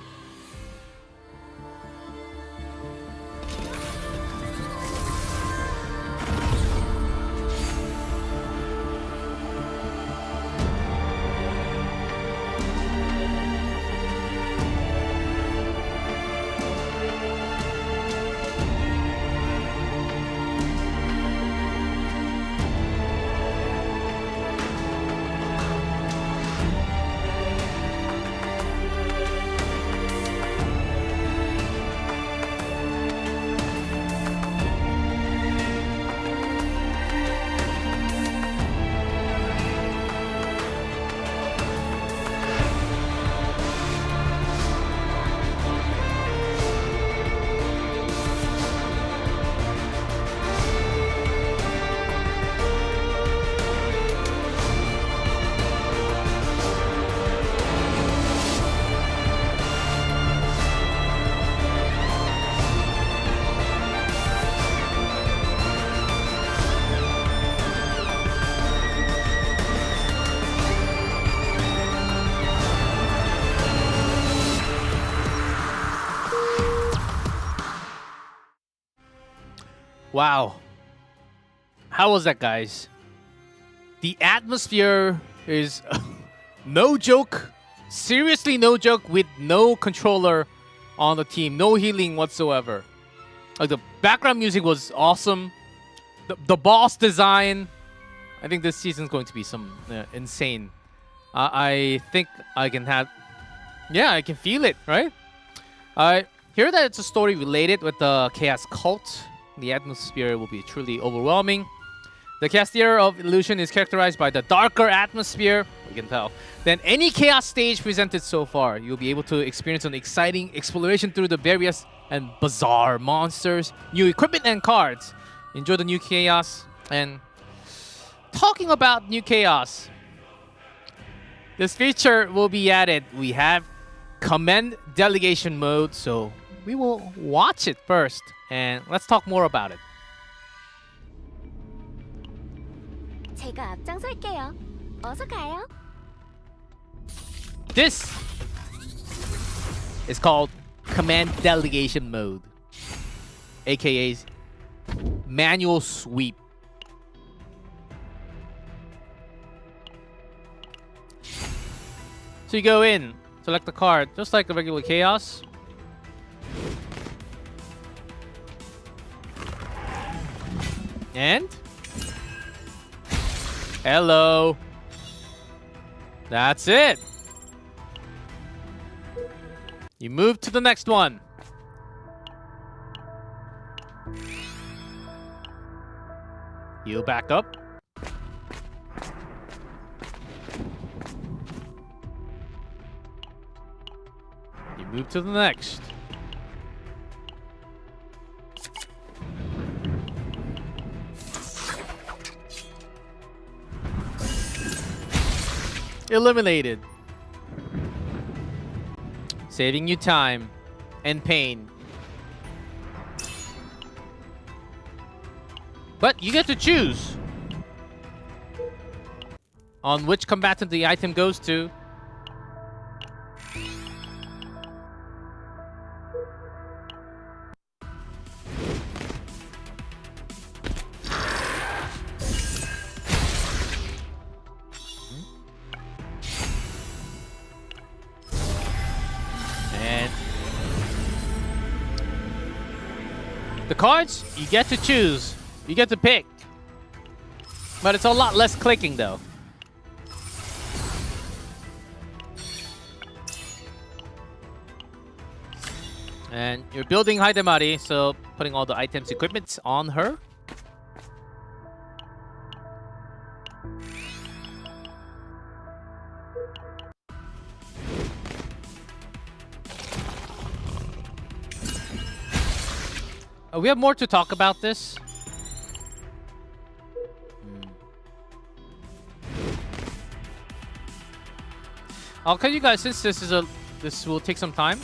Wow. How was that, guys? The atmosphere is no joke. Seriously, no joke, with no controller on the team. No healing whatsoever. Like, the background music was awesome. The boss design. I think this season's going to be some insane. I think I can have... Yeah, I can feel it, right? I hear that it's a story related with the Chaos Cult. The atmosphere will be truly overwhelming. The Chaos Theater of Illusion is characterized by the darker atmosphere, we can tell, than any Chaos stage presented so far. You'll be able to experience an exciting exploration through the various and bizarre monsters, new equipment and cards. Enjoy the new Chaos. And talking about new Chaos, this feature will be added. We have Command Delegation mode, so we will watch it first. And let's talk more about it. 제가 앞장설게요. 어서 가요. This is called Command Delegation mode, aka Manual Sweep. So you go in, select the card, just like the regular Chaos. And hello. That's it. You move to the next one. Heal back up. You move to the next. Eliminated. Saving you time and pain. But you get to choose on which combatant the item goes to. The cards, you get to choose. You get to pick. But it's a lot less clicking, though. And you're building Heidemarie, so putting all the items, equipment on her. We have more to talk about this. I'll tell you guys, since this will take some time.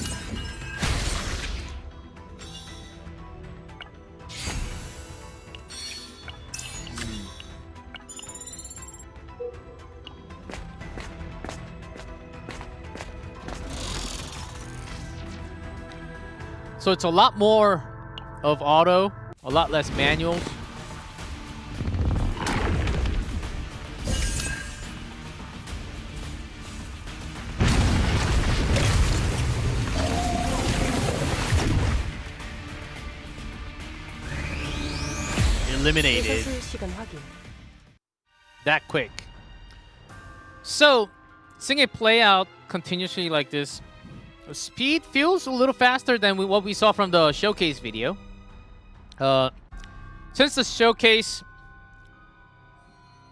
So it's a lot more of auto, a lot less manuals. Eliminated. That quick. So, seeing it play out continuously like this, speed feels a little faster than what we saw from the showcase video. Since the showcase,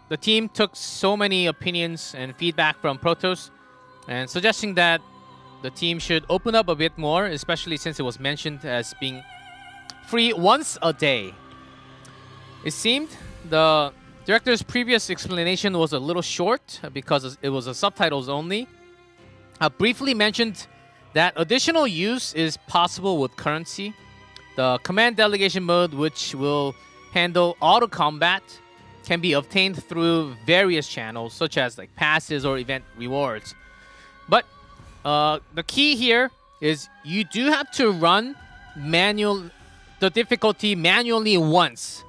the team took so many opinions and feedback from Protoss and suggesting that the team should open up a bit more, especially since it was mentioned as being free once a day. It seemed the director's previous explanation was a little short because it was a subtitles only. Briefly mentioned that additional use is possible with currency. The command delegation mode, which will handle auto combat, can be obtained through various channels, such as like passes or event rewards. But the key here is you do have to run the difficulty manually once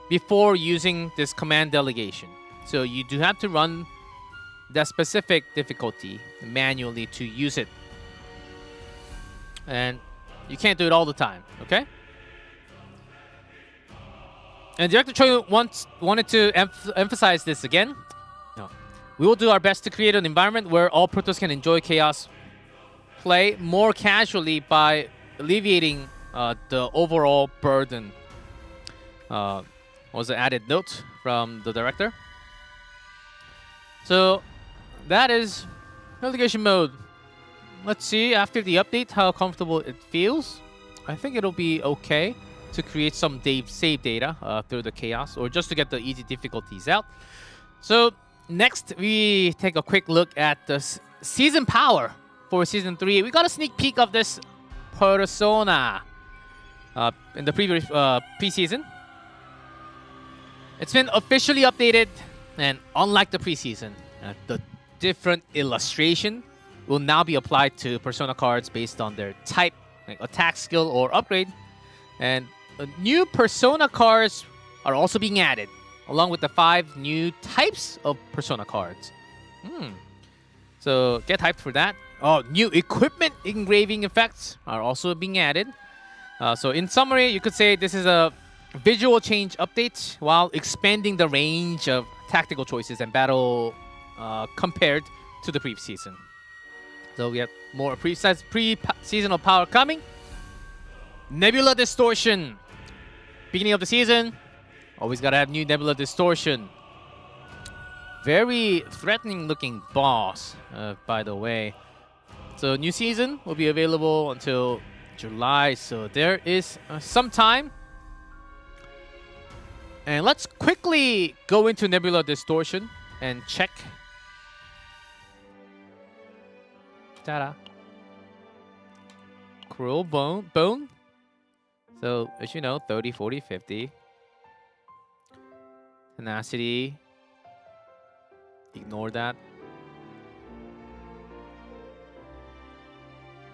before using this command delegation. So you do have to run that specific difficulty manually to use it. And you can't do it all the time, okay? And Director Choi wanted to emphasize this again. No. We will do our best to create an environment where all Protoss can enjoy Chaos play more casually by alleviating the overall burden. Was an added note from the director. So that is relegation mode. Let's see after the update how comfortable it feels. I think it'll be okay to create some save data through the chaos, or just to get the easy difficulties out. So next we take a quick look at the season power for season 3. We got a sneak peek of this persona in the previous preseason. It's been officially updated, and unlike the preseason, the different illustration will now be applied to persona cards based on their type, like attack skill or upgrade. And new persona cards are also being added, along with the 5 new types of persona cards. So get hyped for that. Oh, new equipment engraving effects are also being added. So in summary, you could say this is a visual change update while expanding the range of tactical choices and battle compared to the previous season. So we have more pre-seasonal power coming. Nebula Distortion. Beginning of the season, always gotta have new Nebula Distortion. Very threatening looking boss, by the way. So new season will be available until July, so there is some time. And let's quickly go into Nebula Distortion and check. Ta-da. Cruel Bone. So, as you know, 30, 40, 50. Tenacity. Ignore that.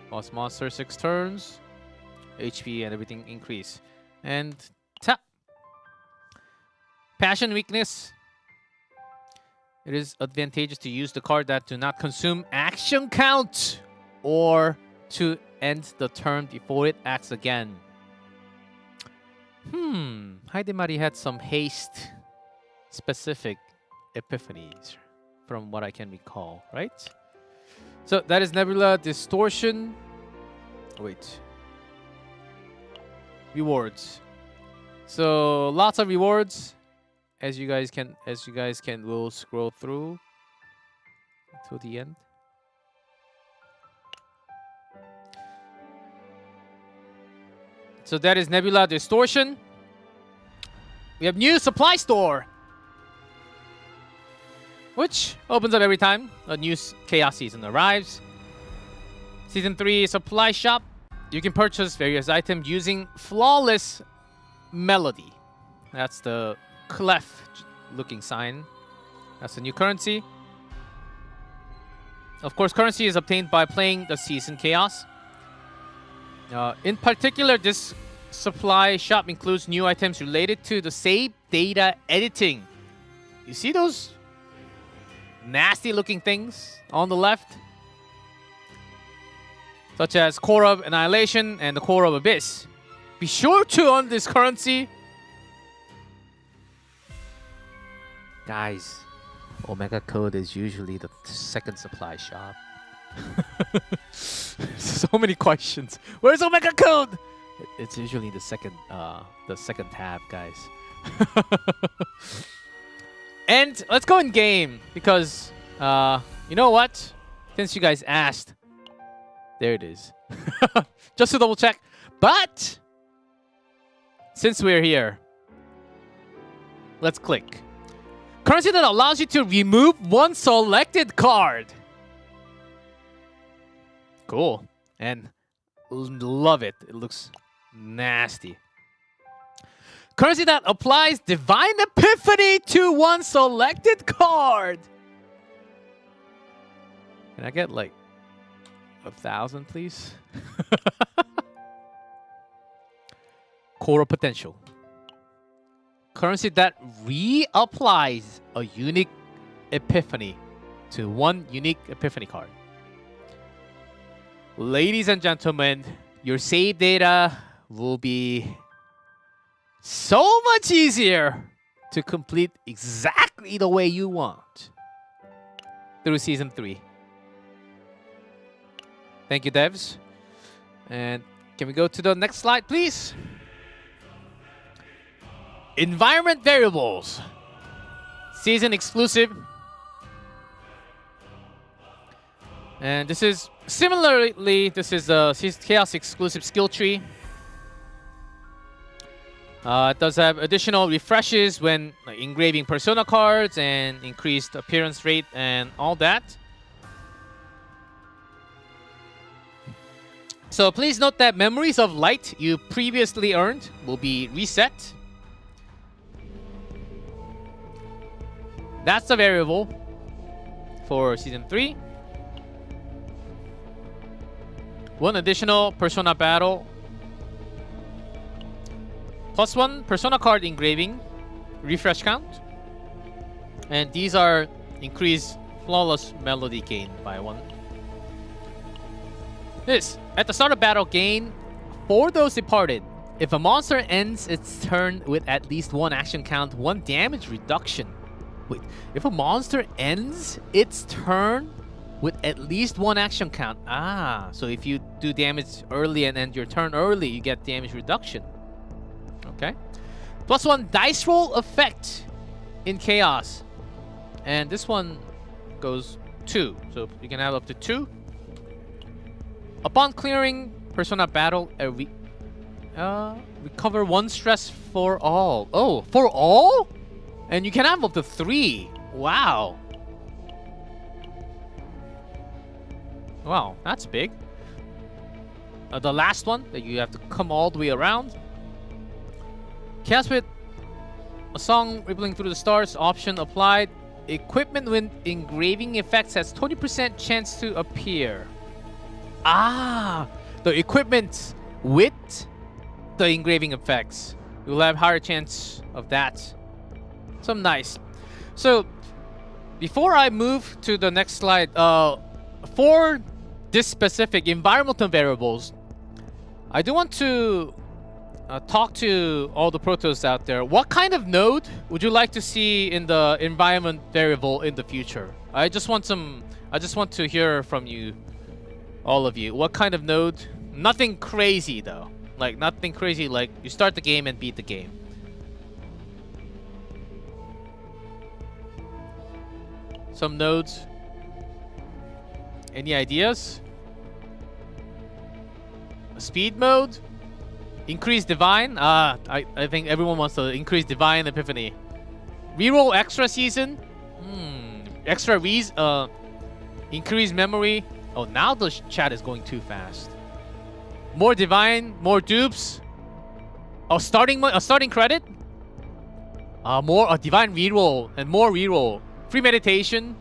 Boss monster 6 turns. HP and everything increase. And tap. Passion weakness. It is advantageous to use the card that do not consume action count or to end the turn before it acts again. Heidemarie had some haste specific epiphanies from what I can recall, right? So that is Nebula Distortion. Wait. Rewards. So lots of rewards. As you guys can, we'll scroll through to the end. So that is Nebula Distortion. We have new supply store, which opens up every time a new Chaos season arrives. Season 3 supply shop. You can purchase various items using flawless melody. That's the clef looking sign. That's the new currency. Of course, currency is obtained by playing the season Chaos. In particular, this supply shop includes new items related to the save data editing. You see those nasty looking things on the left? Such as Core of Annihilation and the Core of Abyss. Be sure to own this currency. Guys, Omega Code is usually the second supply shop. So many questions. Where's Omega Code? It's usually the second tab, guys. And let's go in game because you know what? Since you guys asked, there it is. Just to double check. But since we're here, let's click. Currency that allows you to remove one selected card. Cool. And love it. It looks nasty. Currency that applies Divine Epiphany to one selected card. Can I get like 1,000, please? Core Potential. Currency that reapplies a unique Epiphany to one unique Epiphany card. Ladies and gentlemen, your save data will be so much easier to complete exactly the way you want through Season 3. Thank you, devs. And can we go to the next slide, please? Environment variables. Season exclusive. And this is similarly, this is a Chaos exclusive skill tree. It does have additional refreshes when engraving persona cards and increased appearance rate and all that. So please note that memories of light you previously earned will be reset. That's the variable for Season 3. One additional Persona battle. +1 Persona card engraving. Refresh count. And these are increased flawless melody gain by 1. This, at the start of battle, gain for those departed. If a monster ends its turn with at least 1 action count, 1 damage reduction. Wait, if a monster ends its turn with at least 1 action count. Ah, so if you do damage early and end your turn early, you get damage reduction. Okay. +1 dice roll effect in Chaos. And this one goes 2. So you can have up to 2. Upon clearing Persona battle, recover 1 stress for all. Oh, for all? And you can have up to 3. Wow. Wow, that's big. The last one that you have to come all the way around. Chaos with a song rippling through the stars option applied. Equipment with engraving effects has 20% chance to appear. Ah, the equipment with the engraving effects. You'll have higher chance of that. Some nice. So before I move to the next slide, for this specific environmental variables, I do want to talk to all the Protoss out there. What kind of node would you like to see in the environment variable in the future? I just want to hear from you, all of you. What kind of node? Nothing crazy though. Like nothing crazy like you start the game and beat the game. Some nodes. Any ideas? Speed mode? Increase divine. I think everyone wants to increase divine epiphany. Reroll extra season. Extra increase memory. Oh, now the chat is going too fast. More divine, more dupes. Oh, starting credit. More divine reroll and more reroll. Free meditation.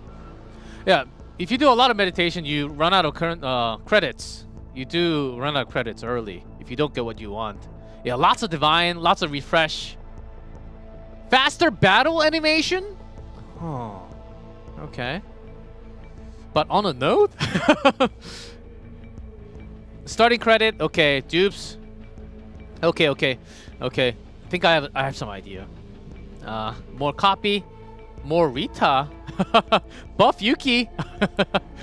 Yeah, if you do a lot of meditation, you run out of current credits. You do run out of credits early if you don't get what you want. Yeah, lots of divine, lots of refresh. Faster battle animation. Oh, okay. But on a note, starting credit. Okay, dupes. Okay. I think I have some idea. More copy, more Rita, buff Yuki.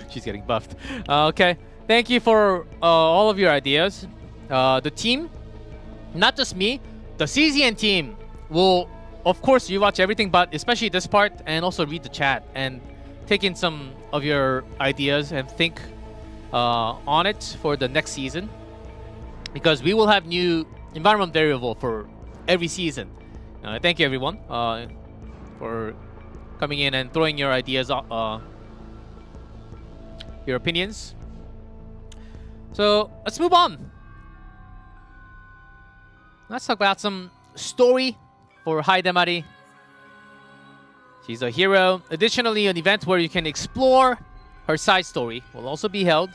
She's getting buffed. Okay, thank you for all of your ideas. The team, not just me, the CZN team will, of course, rewatch everything, but especially this part, and also read the chat and take in some of your ideas and think on it for the next season, because we will have new environment variable for every season. Thank you everyone for coming in and throwing your ideas, your opinions. So let's move on. Let's talk about some story for Heidemarie. She's a hero. Additionally, an event where you can explore her side story will also be held.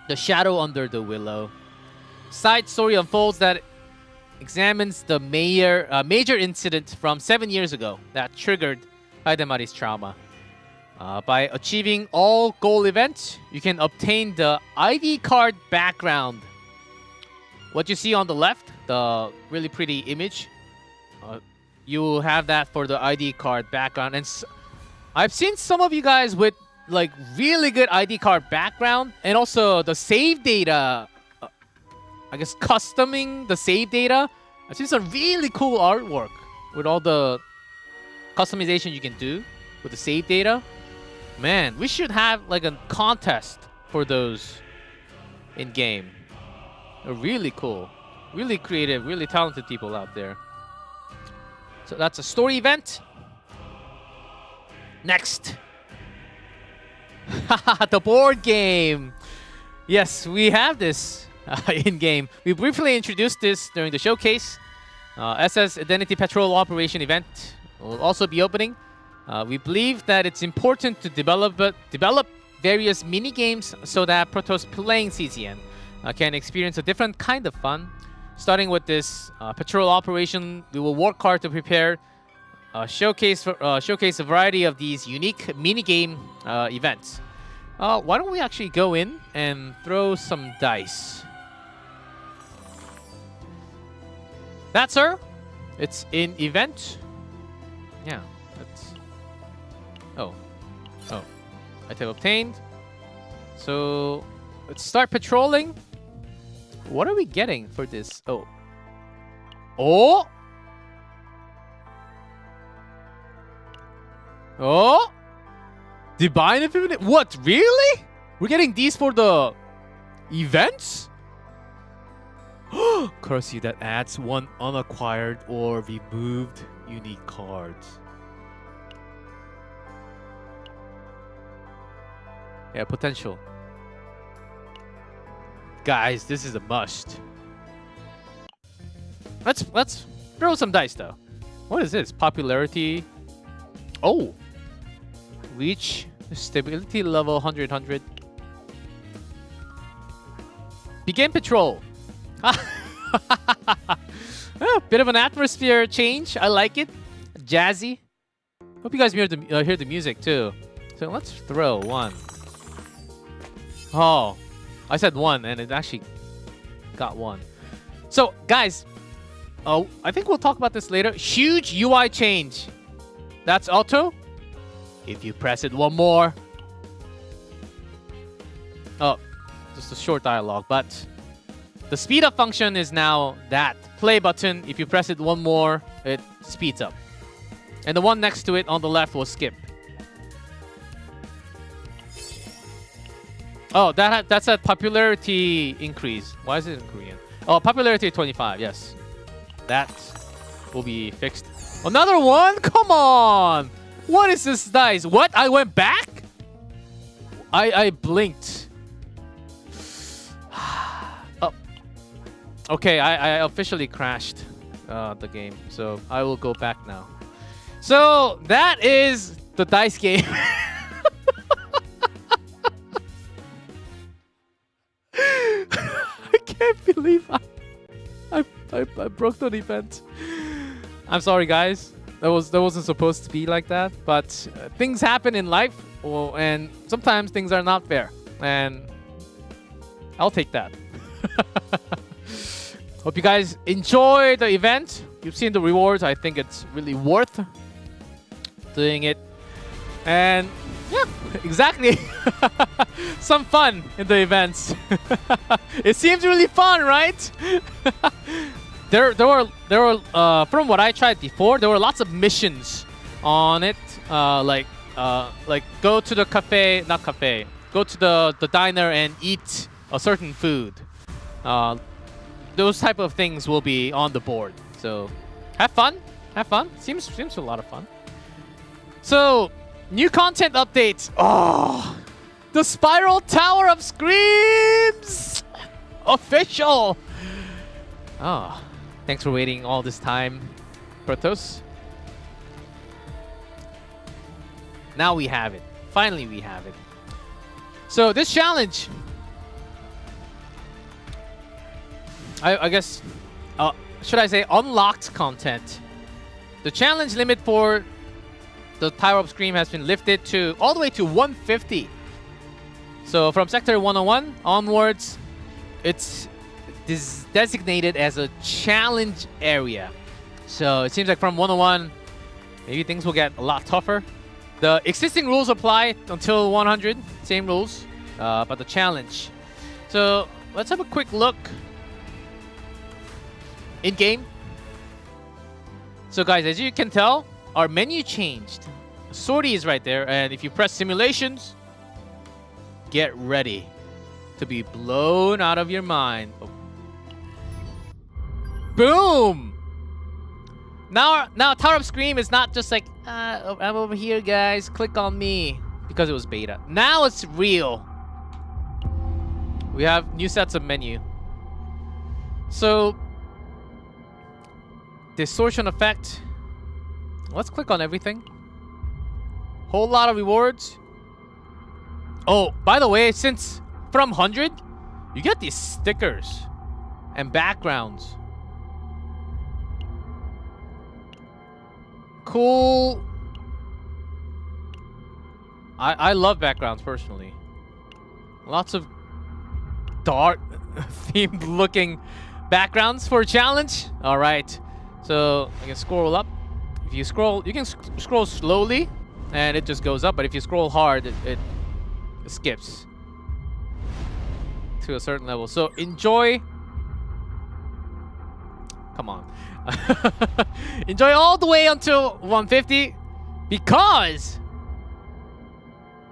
The Shadow Under the Willow. Side story unfolds that examines the major incident from 7 years ago that triggered Heidemarie's trauma. By achieving all goal events, you can obtain the ID card background. What you see on the left, the really pretty image, you will have that for the ID card background. And I've seen some of you guys with like really good ID card background, and also the save data. I guess customing the save data. I've seen some really cool artwork with all the customization you can do with the save data. Man, we should have like a contest for those in game. They're really cool, really creative, really talented people out there. So that's a story event. Next. The board game. Yes, we have this in-game. We briefly introduced this during the showcase. SS Identity Patrol Operation event will also be opening. We believe that it's important to develop various mini-games so that Protoss playing CZN can experience a different kind of fun. Starting with this patrol operation, we will work hard to prepare showcase a variety of these unique mini-game events. Why don't we actually go in and throw some dice? That's her. It's in event. Yeah, that's... Oh. Item obtained. So, let's start patrolling. What are we getting for this? Oh! Divine Epiphany? What? Really? We're getting these for the events? Currency that adds one unacquired or removed unique cards. Yeah, potential. Guys, this is a must. Let's throw some dice though. What is this? Popularity. Oh. Reach stability level 100. Begin patrol. Bit of an atmosphere change. I like it. Jazzy. Hope you guys hear the music too. So let's throw one. Oh, I said one and it actually got one. So guys, I think we'll talk about this later. Huge UI change. That's auto. If you press it one more. Oh, just a short dialogue, but the speed up function is now that play button. If you press it one more, it speeds up. And the one next to it on the left will skip. Oh, that's a popularity increase. Why is it in Korean? Oh, popularity 25. Yes, that will be fixed. Another one? Come on! What is this dice? What? I went back? I blinked. Oh. Okay, I officially crashed the game, so I will go back now. So that is the dice game. I can't believe I broke the event. I'm sorry, guys. That wasn't supposed to be like that. But things happen in life, and sometimes things are not fair, and I'll take that. Hope you guys enjoy the event. You've seen the rewards. I think it's really worth doing it. And yeah, exactly. Some fun in the events. It seems really fun, right? There were from what I tried before, there were lots of missions on it. Like go to the cafe, not cafe. Go to the diner and eat a certain food. Those type of things will be on the board. So have fun. Have fun. Seems a lot of fun. So new content updates. Oh, the Spiral Tower of Screams official. Oh, thanks for waiting all this time, Protos. Now we have it. Finally, we have it. So this challenge, I guess, should I say unlocked content? The challenge limit for the Tower of Scream has been lifted to all the way to 150. So from Sector 101 onwards, it's designated as a challenge area. So it seems like from 101, maybe things will get a lot tougher. The existing rules apply until 100, same rules, but the challenge. So let's have a quick look in game. So guys, as you can tell, our menu changed. Sortie is right there, and if you press simulations, get ready to be blown out of your mind. Oh. Boom! Now Tower of Scream is not just like, I'm over here, guys, click on me, because it was beta. Now it's real. We have new sets of menu. So, distortion effect. Let's click on everything. Whole lot of rewards. Oh, by the way, since from 100, you get these stickers and backgrounds. Cool. I love backgrounds personally. Lots of dark themed looking backgrounds for a challenge. All right. So I can scroll up. If you scroll, you can scroll slowly and it just goes up. But if you scroll hard, it skips to a certain level. So enjoy. Come on. Enjoy all the way until 150 because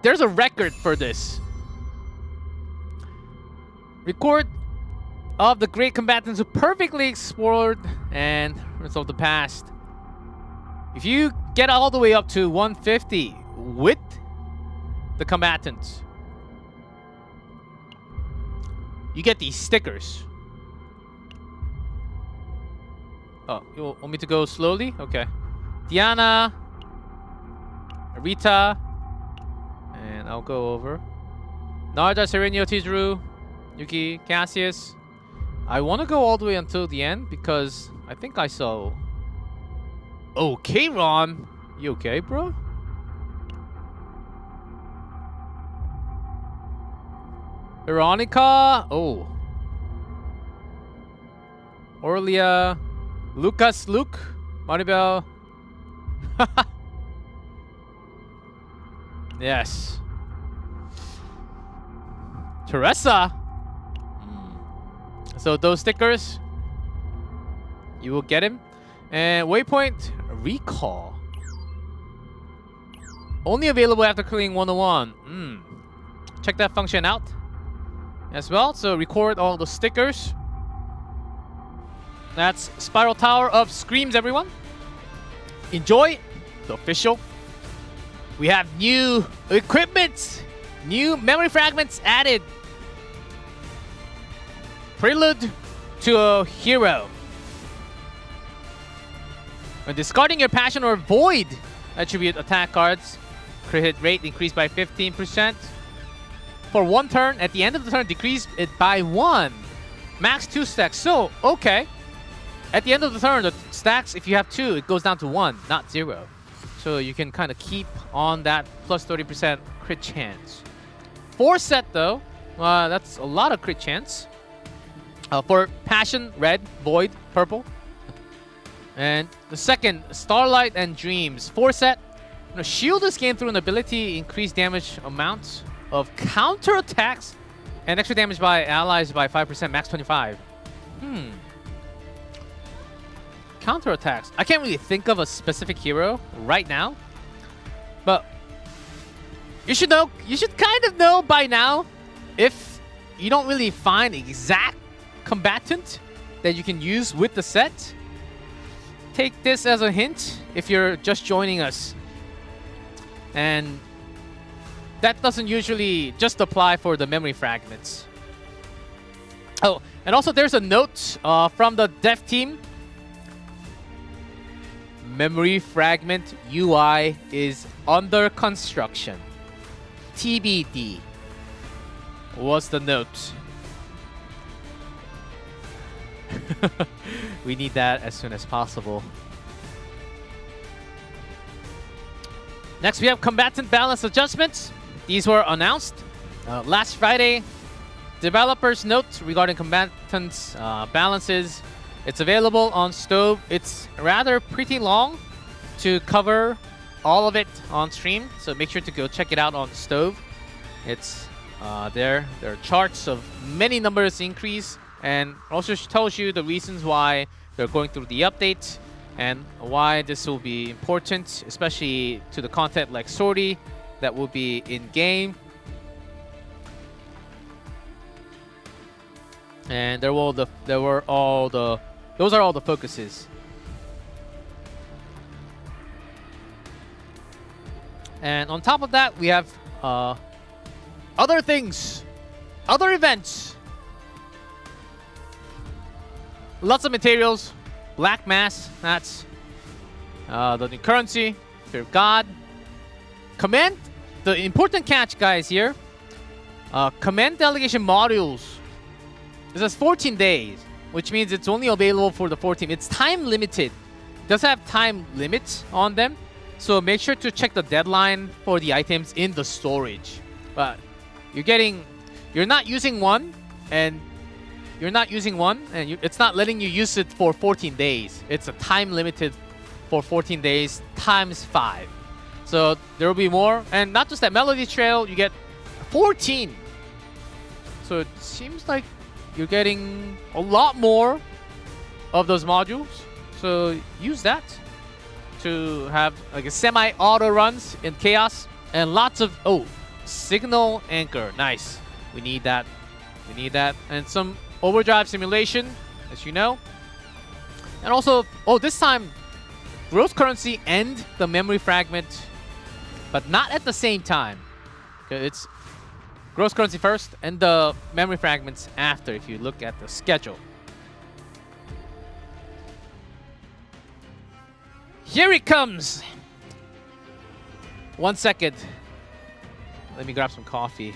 there's a record for this. Record of the great combatants who perfectly explored and of the past. If you get all the way up to 150 with the combatants, you get these stickers. Oh, you want me to go slowly? Okay. Diana, Rita, and I'll go over. Narda, Serenio, Chizuru, Yuki, Cassius. I want to go all the way until the end because I think I saw... Okay, Ron. You okay, bro? Veronica. Oh. Orlia. Lucas, Luke. Maribel. Yes. Teresa. So those stickers, you will get him. And waypoint recall. Only available after clearing 101. Check that function out as well. So record all the stickers. That's Spiral Tower of Screams, everyone. Enjoy the official. We have new equipment, new memory fragments added. Prelude to a hero. When discarding your passion or void attribute attack cards, crit hit rate increased by 15%. For 1 turn, at the end of the turn, decrease it by 1. Max 2 stacks. So, okay. At the end of the turn, the stacks, if you have 2, it goes down to 1, not 0. So you can kind of keep on that plus 30% crit chance. 4 set though, that's a lot of crit chance. For Passion, red, Void, purple. And the second, Starlight and Dreams. 4 set. Shield this game through an ability, increase damage amount of counter attacks and extra damage by allies by 5%, max 25. Counter attacks. I can't really think of a specific hero right now, but you should know. You should kind of know by now if you don't really find exact combatant that you can use with the set. Take this as a hint if you're just joining us. And that doesn't usually just apply for the memory fragments. Oh, and also there's a note from the dev team. Memory fragment UI is under construction. TBD was the note. We need that as soon as possible. Next, we have combatant balance adjustments. These were announced last Friday. Developers note regarding combatants balances. It's available on Stove. It's rather pretty long to cover all of it on stream, so make sure to go check it out on Stove. It's there. There are charts of many numbers increase, and also tells you the reasons why they're going through the update and why this will be important, especially to the content like Sortie that will be in game. And those are all the focuses. And on top of that, we have other things, other events. Lots of materials. Black Mass, that's the new currency. Fear of God. Command, the important catch, guys, here. Command delegation modules. It says 14 days, which means it's only available for the 14. It's time limited. It does have time limits on them, so make sure to check the deadline for the items in the storage. But you're not using one, and it's not letting you use it for 14 days. It's a time limited for 14 days times 5. So there will be more, and not just that Melody Trail, you get 14. So it seems like you're getting a lot more of those modules. So use that to have like a semi-auto runs in Chaos, and lots of Signal Anchor. Nice. We need that. We need that, and some Overdrive simulation, as you know. And also, this time, gross currency and the memory fragment, but not at the same time. Okay, it's gross currency first and the memory fragments after, if you look at the schedule. Here it comes! 1 second. Let me grab some coffee.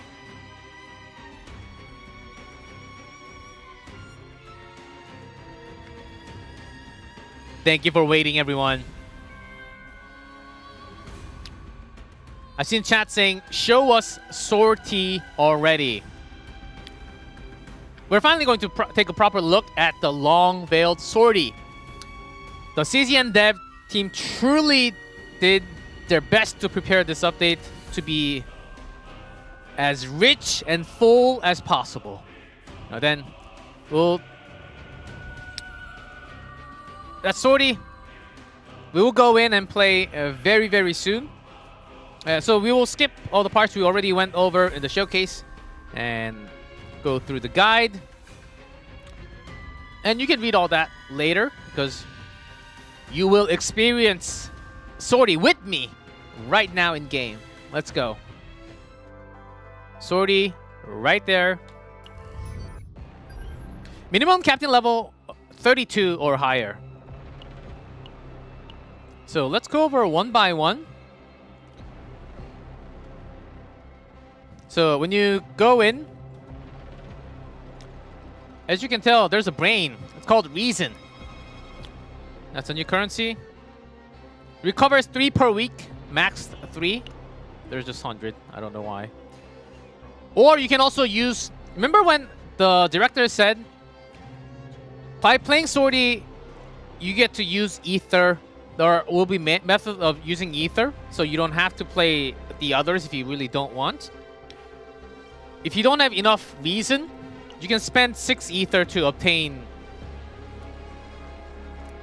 Thank you for waiting, everyone. I've seen chat saying, show us Sortie already. We're finally going to take a proper look at the long-veiled Sortie. The CZN dev team truly did their best to prepare this update to be as rich and full as possible. Now then, that's Sortie. We will go in and play very, very soon. So we will skip all the parts we already went over in the showcase and go through the guide. And you can read all that later because you will experience Sortie with me right now in game. Let's go. Sortie right there. Minimum captain level 32 or higher. So let's go over one by one. So when you go in, as you can tell, there's a brain. It's called Reason. That's a new currency. Recovers 3 per week. Max 3. There's just 100. I don't know why. Or you can also use... Remember when the director said, by playing Sortie, you get to use Ether. There will be method of using Ether, so you don't have to play the others if you really don't want. If you don't have enough reason, you can spend 6 Ether to obtain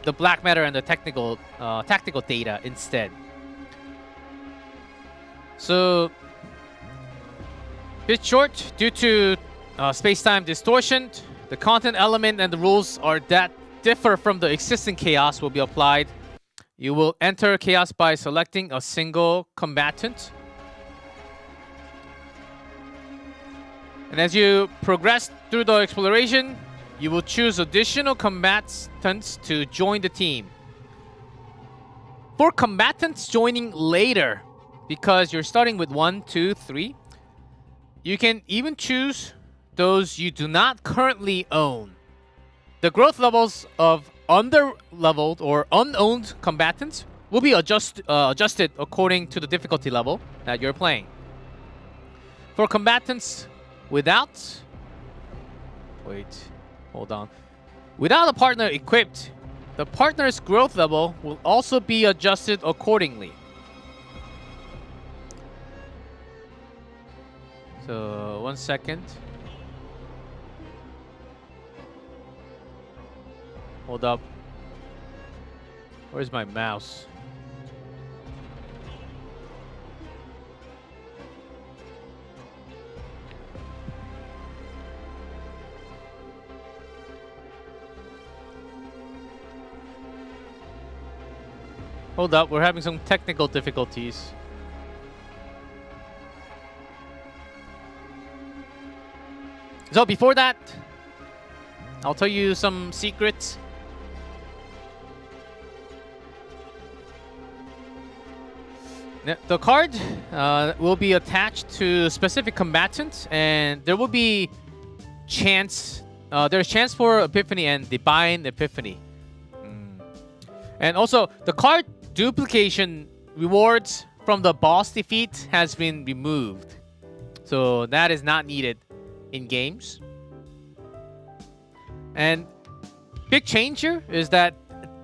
the black matter and the tactical data instead. So, bit short due to space-time distortion. The content element and the rules are that differ from the existing chaos will be applied. You will enter chaos by selecting a single combatant. And as you progress through the exploration, you will choose additional combatants to join the team. For combatants joining later, because you're starting with 1, 2, 3, you can even choose those you do not currently own. The growth levels of under-leveled or unowned combatants will be adjusted according to the difficulty level that you're playing. For combatants without... Wait, hold on. Without a partner equipped, the partner's growth level will also be adjusted accordingly. So, 1 second. Hold up. Where's my mouse? Hold up, we're having some technical difficulties. So before that, I'll tell you some secrets. The card will be attached to specific combatants, and there will be chance. There's chance for Epiphany and Divine Epiphany. And also, the card duplication rewards from the boss defeat has been removed. So that is not needed in games. And big change here is that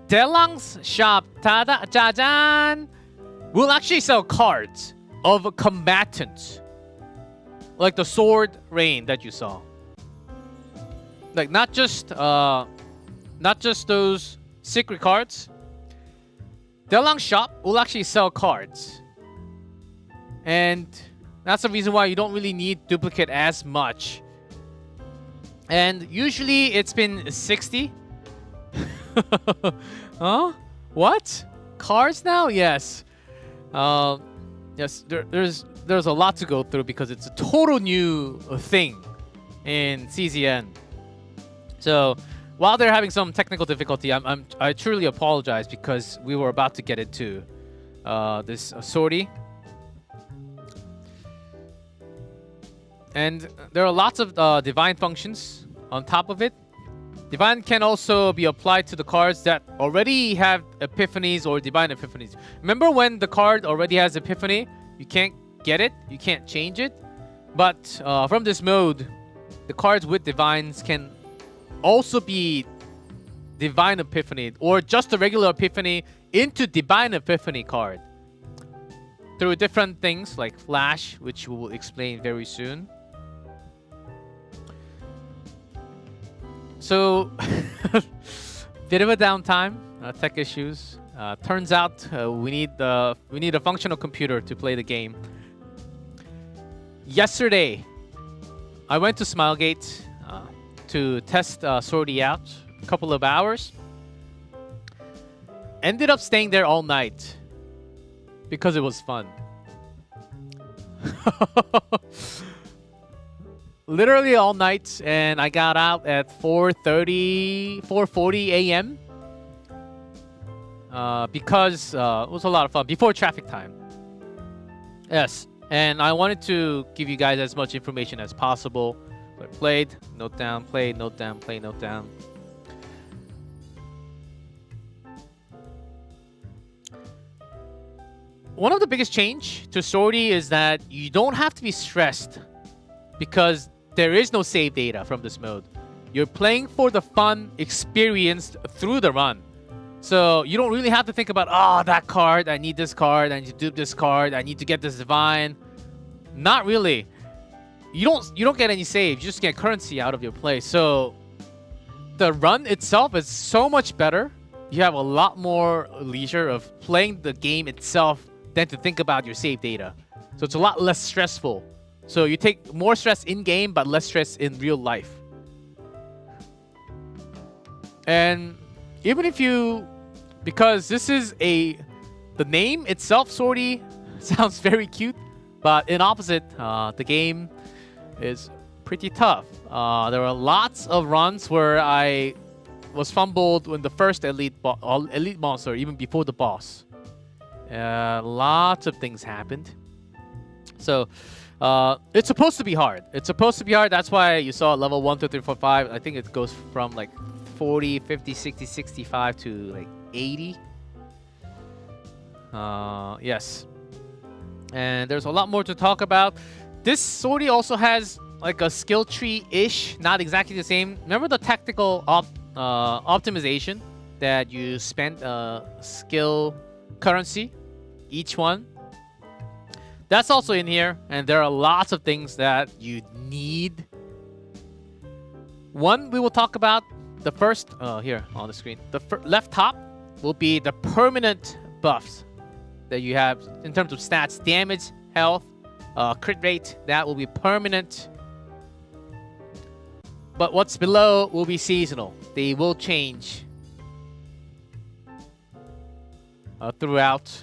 Delang's shop, tada, jajan, will actually sell cards of combatants. Like the sword rain that you saw. Like not just those secret cards. Delang's shop will actually sell cards. And that's the reason why you don't really need duplicate as much. And usually it's been 60. Huh? What? Cards now? Yes. Yes, there's a lot to go through because it's a total new thing in CZN. So while they're having some technical difficulty, I truly apologize because we were about to get into this sortie. And there are lots of divine functions on top of it. Divine can also be applied to the cards that already have epiphanies or divine epiphanies. Remember when the card already has epiphany, you can't get it, you can't change it. But from this mode, the cards with divines can also be divine epiphany or just a regular epiphany into divine epiphany card through different things like flash, which we will explain very soon. So bit of a downtime, tech issues. Turns out we need a functional computer to play the game. Yesterday I went to Smilegate to test Sortie out couple of hours. Ended up staying there all night because it was fun. Literally all night, and I got out at 4:40 a.m. Because it was a lot of fun before traffic time. Yes, and I wanted to give you guys as much information as possible. So I played, note down, play, note down, play, note down. One of the biggest change to Sortie is that you don't have to be stressed because there is no save data from this mode. You're playing for the fun experienced through the run. So you don't really have to think about, oh, that card, I need this card, I need to do this card, I need to get this divine. Not really. You don't get any saves, you just get currency out of your play. So the run itself is so much better. You have a lot more leisure of playing the game itself than to think about your save data. So it's a lot less stressful. So you take more stress in-game, but less stress in real life. And even if you... Because this is the name itself, Sortie, sounds very cute. But in opposite, the game is pretty tough. There were lots of runs where I was fumbled when the first elite monster, even before the boss. Lots of things happened. So... it's supposed to be hard. It's supposed to be hard. That's why you saw level 1, 2, 3, 4, 5. I think it goes from like 40, 50, 60, 65 to like 80. Yes. And there's a lot more to talk about. This Sortie also has like a skill tree-ish. Not exactly the same. Remember the tactical optimization that you spent skill currency? Each one. That's also in here, and there are lots of things that you need. One we will talk about. The first, here on the screen. The left top will be the permanent buffs that you have in terms of stats, damage, health, crit rate. That will be permanent. But what's below will be seasonal. They will change throughout.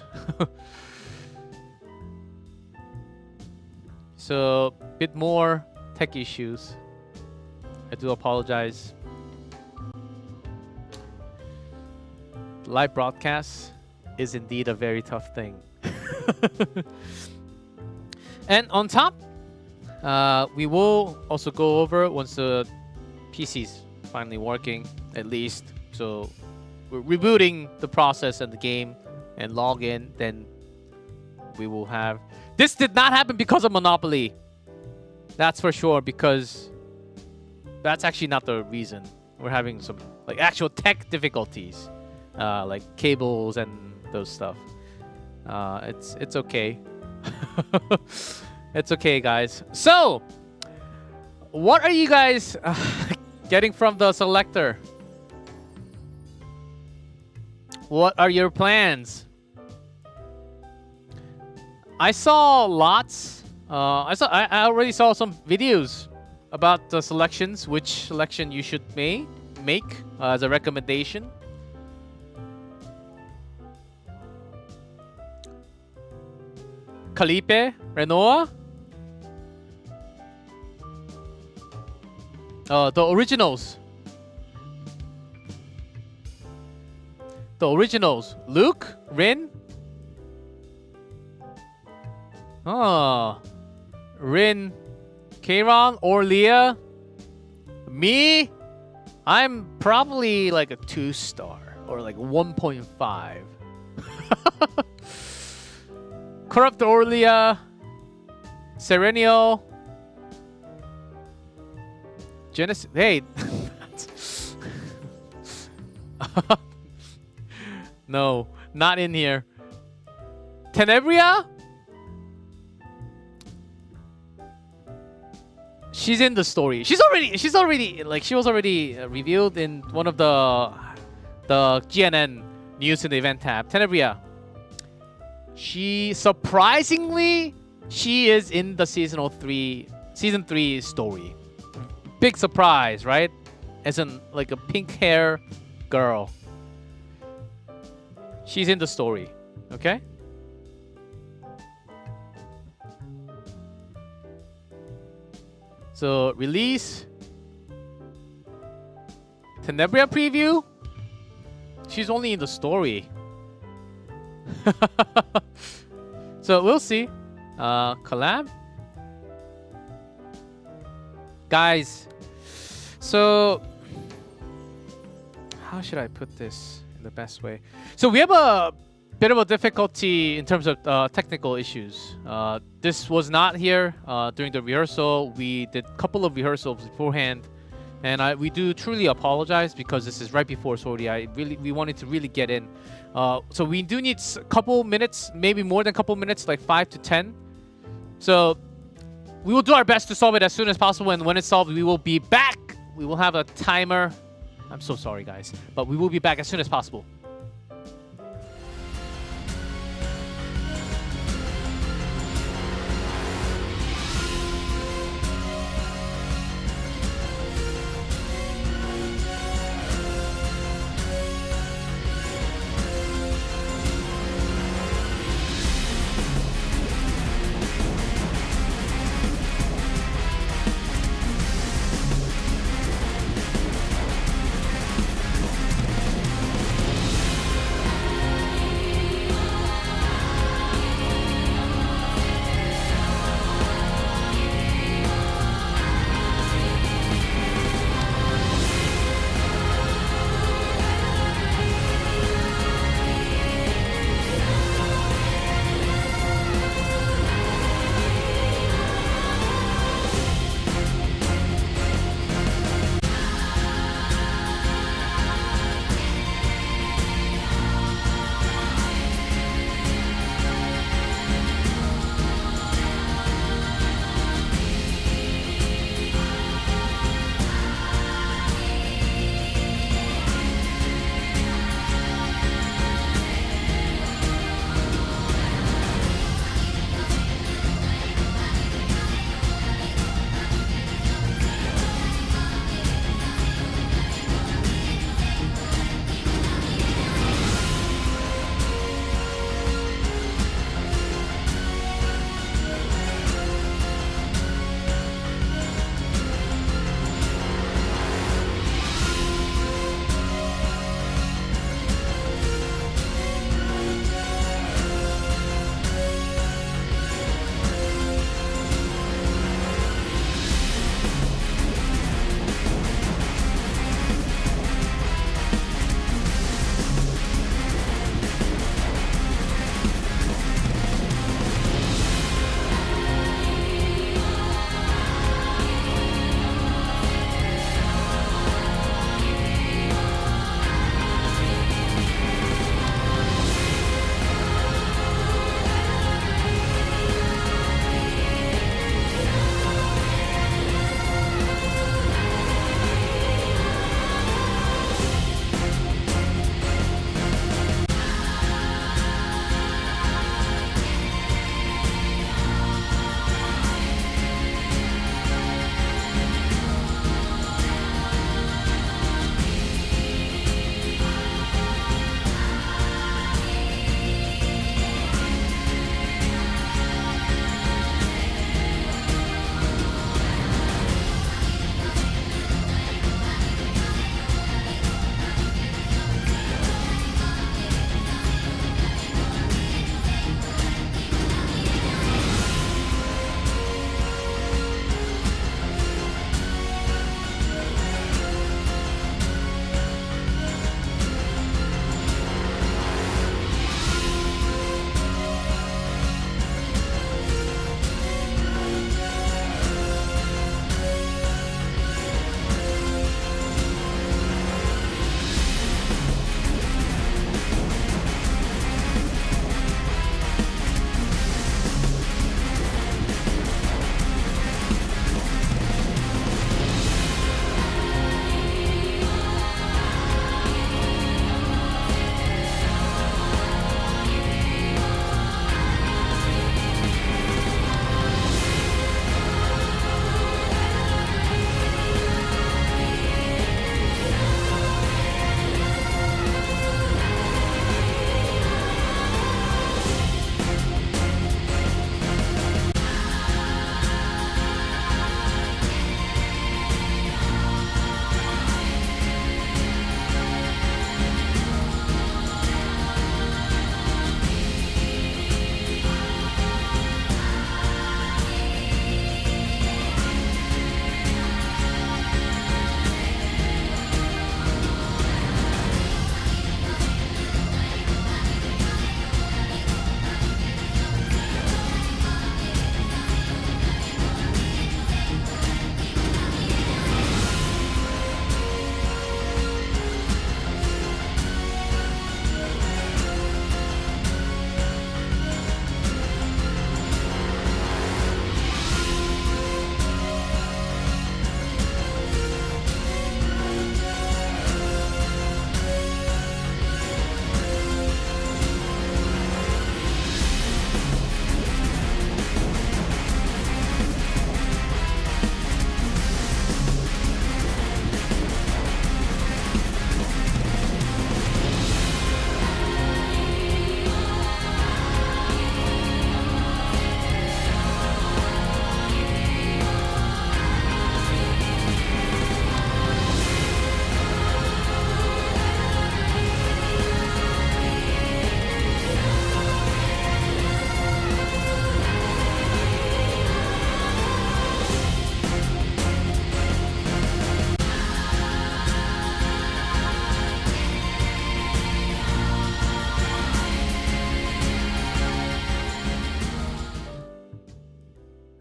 So, a bit more tech issues. I do apologize. Live broadcast is indeed a very tough thing. And on top, we will also go over once the PC's finally working, at least. So, we're rebooting the process and the game and log in, then we will have... This did not happen because of Monopoly. That's for sure, because that's actually not the reason. We're having some like actual tech difficulties, like cables and those stuff. It's okay. It's okay, guys. So, what are you guys getting from the selector? What are your plans? I saw lots. I already saw some videos about the selections, which selection you should make as a recommendation. Calipe, Renoa. The originals. The originals. Luke, Rin. Oh, Rin, Kayron, or Leah. Me, I'm probably like a 2-star or like 1.5. Corrupt Orlia, Serenio, Genesis. Hey, no, not in here. Tenebria. She's in the story. She was already revealed in one of the GNN news in the event tab. Tenebria. Surprisingly, she is in the season 3 story. Big surprise, right? as in like a pink hair girl. She's in the story, okay? So release Tenebria preview. She's only in the story. So we'll see. Collab, guys. So how should I put this in the best way? So we have a bit of a difficulty in terms of technical issues. This was not here during the rehearsal. We did a couple of rehearsals beforehand, and we do truly apologize because this is right before Sortie. We wanted to really get in. So we do need a couple minutes, maybe more than a couple minutes, like 5 to 10. So we will do our best to solve it as soon as possible, and when it's solved, we will be back. We will have a timer. I'm so sorry, guys, but we will be back as soon as possible.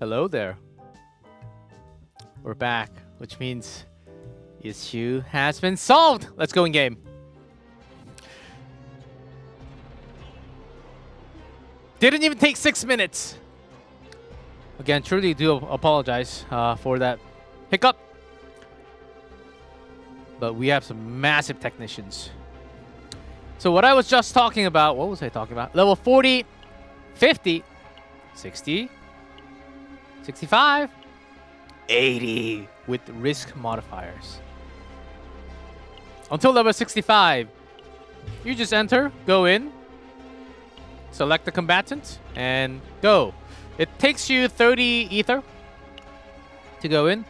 Hello there. We're back, which means issue has been solved. Let's go in game. Didn't even take 6 minutes. Again, truly do apologize for that hiccup. But we have some massive technicians. So what I was just talking about, what was I talking about? Level 40, 50, 60, 65, 80 with risk modifiers. Until level 65, you just enter, go in, select the combatant, and go. It takes you 30 ether to go in,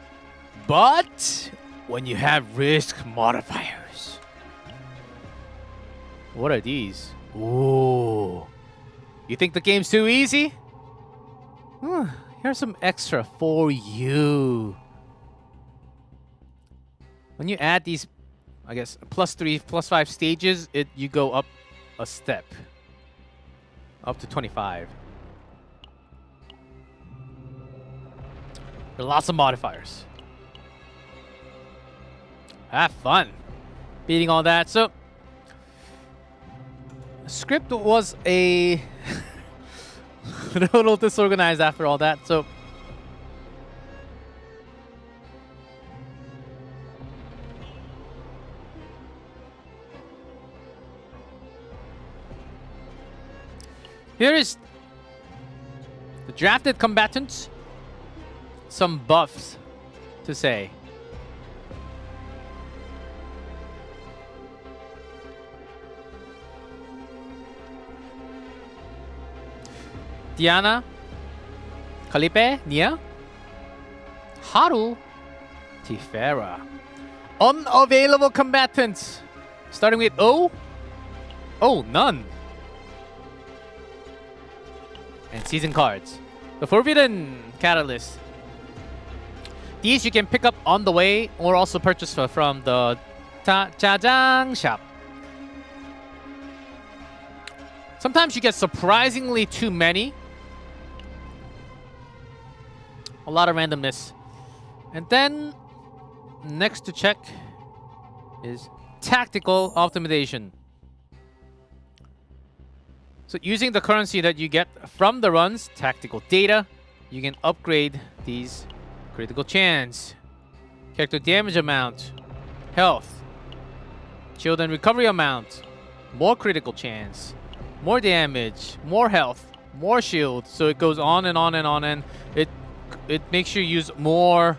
but when you have risk modifiers, what are these? Ooh. You think the game's too easy? Here's some extra for you. When you add these, I guess, +3, +5 stages, you go up a step. Up to 25. There are lots of modifiers. Have fun beating all that. So, script was a little disorganized after all that. So, here is the drafted combatants. Some buffs to say. Diana, Calipe, Nia, Haru, Tifera. Unavailable combatants. Starting with O. Oh, none. And season cards. The Forbidden Catalyst. These you can pick up on the way or also purchase from the Jajang shop. Sometimes you get surprisingly too many. A lot of randomness. And then next to check is tactical optimization. So using the currency that you get from the runs, tactical data, you can upgrade these critical chance, character damage amount, health, shield and recovery amount, more critical chance, more damage, more health, more shield. So it goes on and on and on, and it makes you use more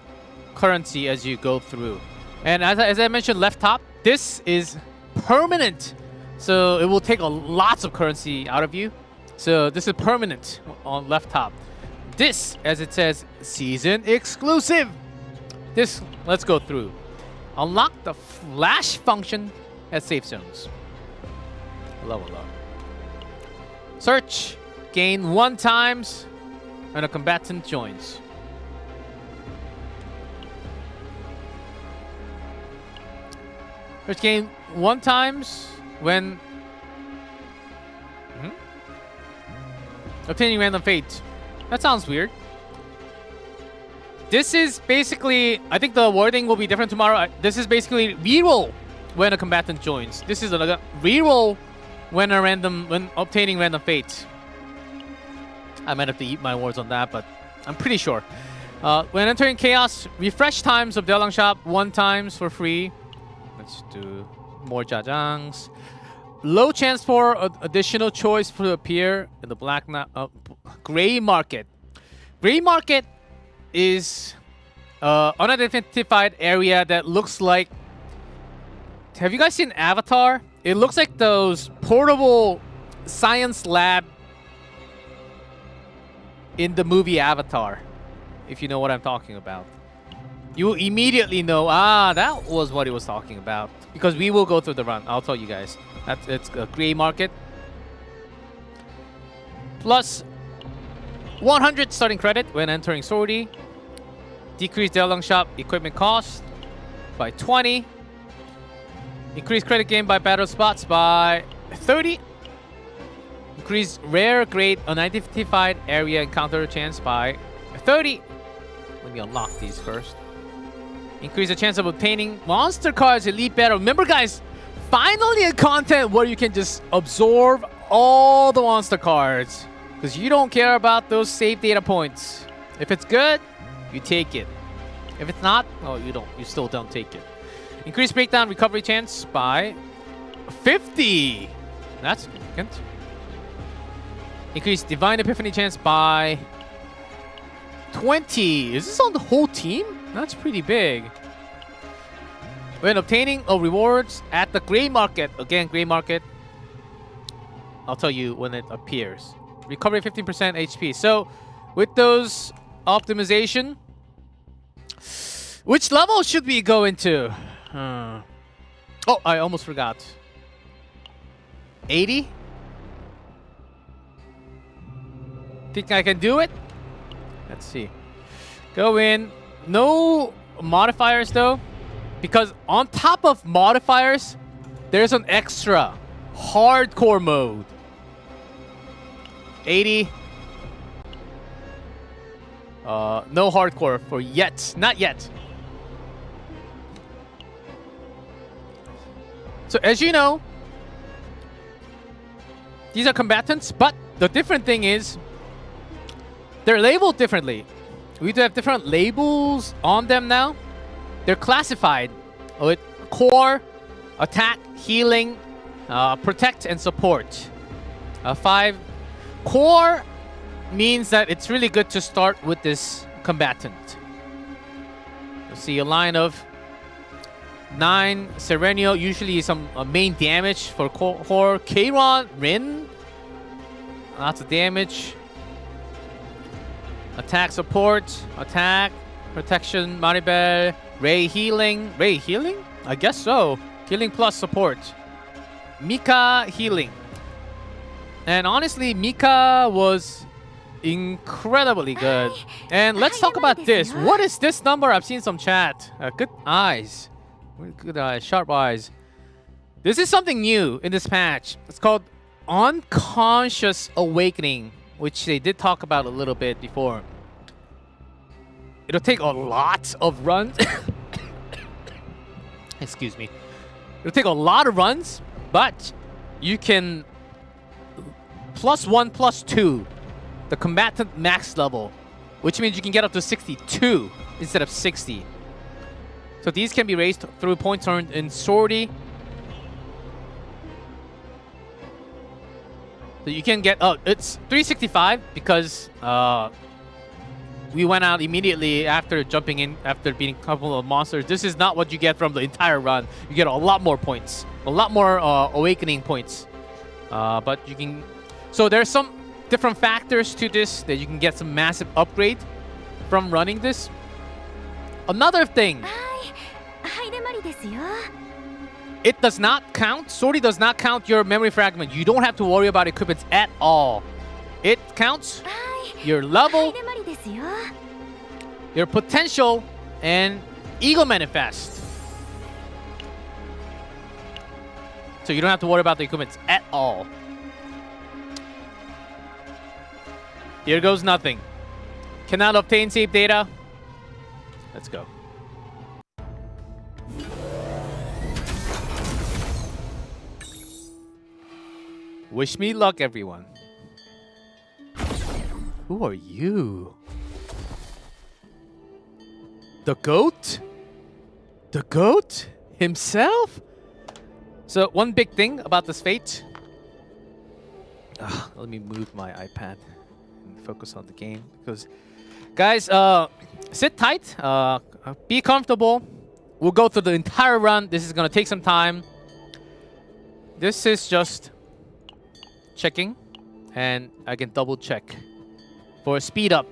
currency as you go through. And as I mentioned, left top, this is permanent. So it will take lots of currency out of you. So this is permanent on left top. This, as it says, season exclusive. This, let's go through. Unlock the flash function at safe zones. Level up. Search. Gain 1 times when a combatant joins. Search gain 1 times when obtaining random fate. That sounds weird. This is basically, I think the wording will be different tomorrow. This is basically reroll when a combatant joins. This is a reroll when obtaining random fate. I might have to eat my words on that, but I'm pretty sure. When entering chaos, refresh times of Delang Shop 1 times for free. Let's do more jajangs. Low chance for additional choice to appear in the gray market. Gray market is unidentified area that looks like... Have you guys seen Avatar? It looks like those portable science lab in the movie Avatar, if you know what I'm talking about. You will immediately know, that was what he was talking about. Because we will go through the run. I'll tell you guys. It's a gray market. Plus 100 starting credit when entering Sortie. Decrease Delang Shop equipment cost by 20. Increase credit gain by battle spots by 30. Increase rare grade unidentified area encounter chance by 30. Let me unlock these first. Increase the chance of obtaining monster cards elite battle. Remember, guys, finally a content where you can just absorb all the monster cards because you don't care about those save data points. If it's good, you take it. If it's not, oh, you don't. You still don't take it. Increase breakdown recovery chance by 50. That's significant. Increase divine epiphany chance by 20. Is this on the whole team? That's pretty big. When obtaining rewards at the gray market, again, gray market, I'll tell you when it appears. Recovery 15% HP. So, with those optimization, which level should we go into? Oh, I almost forgot. 80? Think I can do it? Let's see. Go in. No modifiers though, because on top of modifiers, there's an extra hardcore mode. 80. No hardcore for yet. Not yet. So as you know, these are combatants, but the different thing is they're labeled differently. We do have different labels on them now. They're classified with core, attack, healing, protect, and support. 5. Core means that it's really good to start with this combatant. You'll see a line of 9 Serenio, usually some main damage for core. Keiron, Rin, lots of damage. Attack support, attack, protection, Maribel, Ray healing. Ray healing? I guess so. Healing plus support. Mika healing. And honestly, Mika was incredibly good. And let's talk about this. What is this number? I've seen some chat. Good eyes. Good eyes. Sharp eyes. This is something new in this patch. It's called Unconscious Awakening, which they did talk about a little bit before. It'll take a lot of runs. Excuse me. It'll take a lot of runs, but you can +1, +2 the combatant max level, which means you can get up to 62 instead of 60. So these can be raised through points earned in Sortie. So you can get, it's 365 because we went out immediately after jumping in, after beating a couple of monsters. This is not what you get from the entire run. You get a lot more points, a lot more awakening points. But you can, so there's some different factors to this that you can get some massive upgrade from running this. Another thing, Heidemarie desu yo. it does not count. Sortie does not count your memory fragment. You don't have to worry about equipments at all. It counts your level, Heidemarie desu yo. your potential, and ego manifest. So you don't have to worry about the equipments at all. Here goes nothing. Cannot obtain save data. Let's go. Wish me luck, everyone. Who are you? The goat? The goat himself? So one big thing about this fate. Let me move my iPad and focus on the game, because guys, sit tight, be comfortable. We'll go through the entire run. This is gonna take some time. This is just checking, and I can double check for a speed up.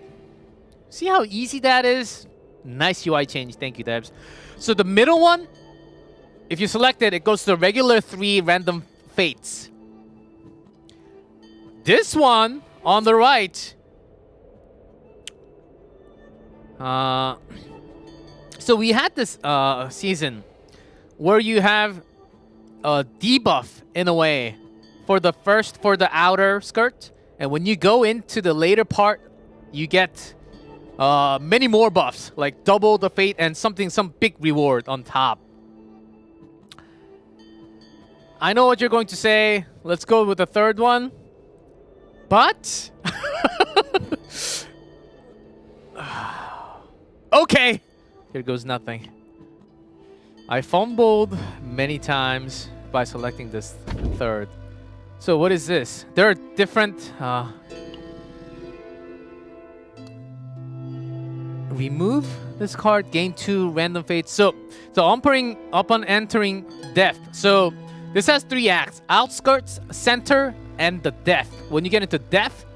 See how easy that is? Nice UI change. Thank you, devs. So the middle one, if you select it, it goes to the regular 3 random fates. This one on the right. So we had this season where you have a debuff in a way for the outer skirt, and when you go into the later part, you get many more buffs, like double the fate and some big reward on top. I know what you're going to say. Let's go with the third one. But okay, here goes nothing. I fumbled many times by selecting this third. So what is this? There are different remove this card, gain 2 random fates. So upon entering depth. So this has 3 acts: outskirts, center, and the depth. When you get into depth,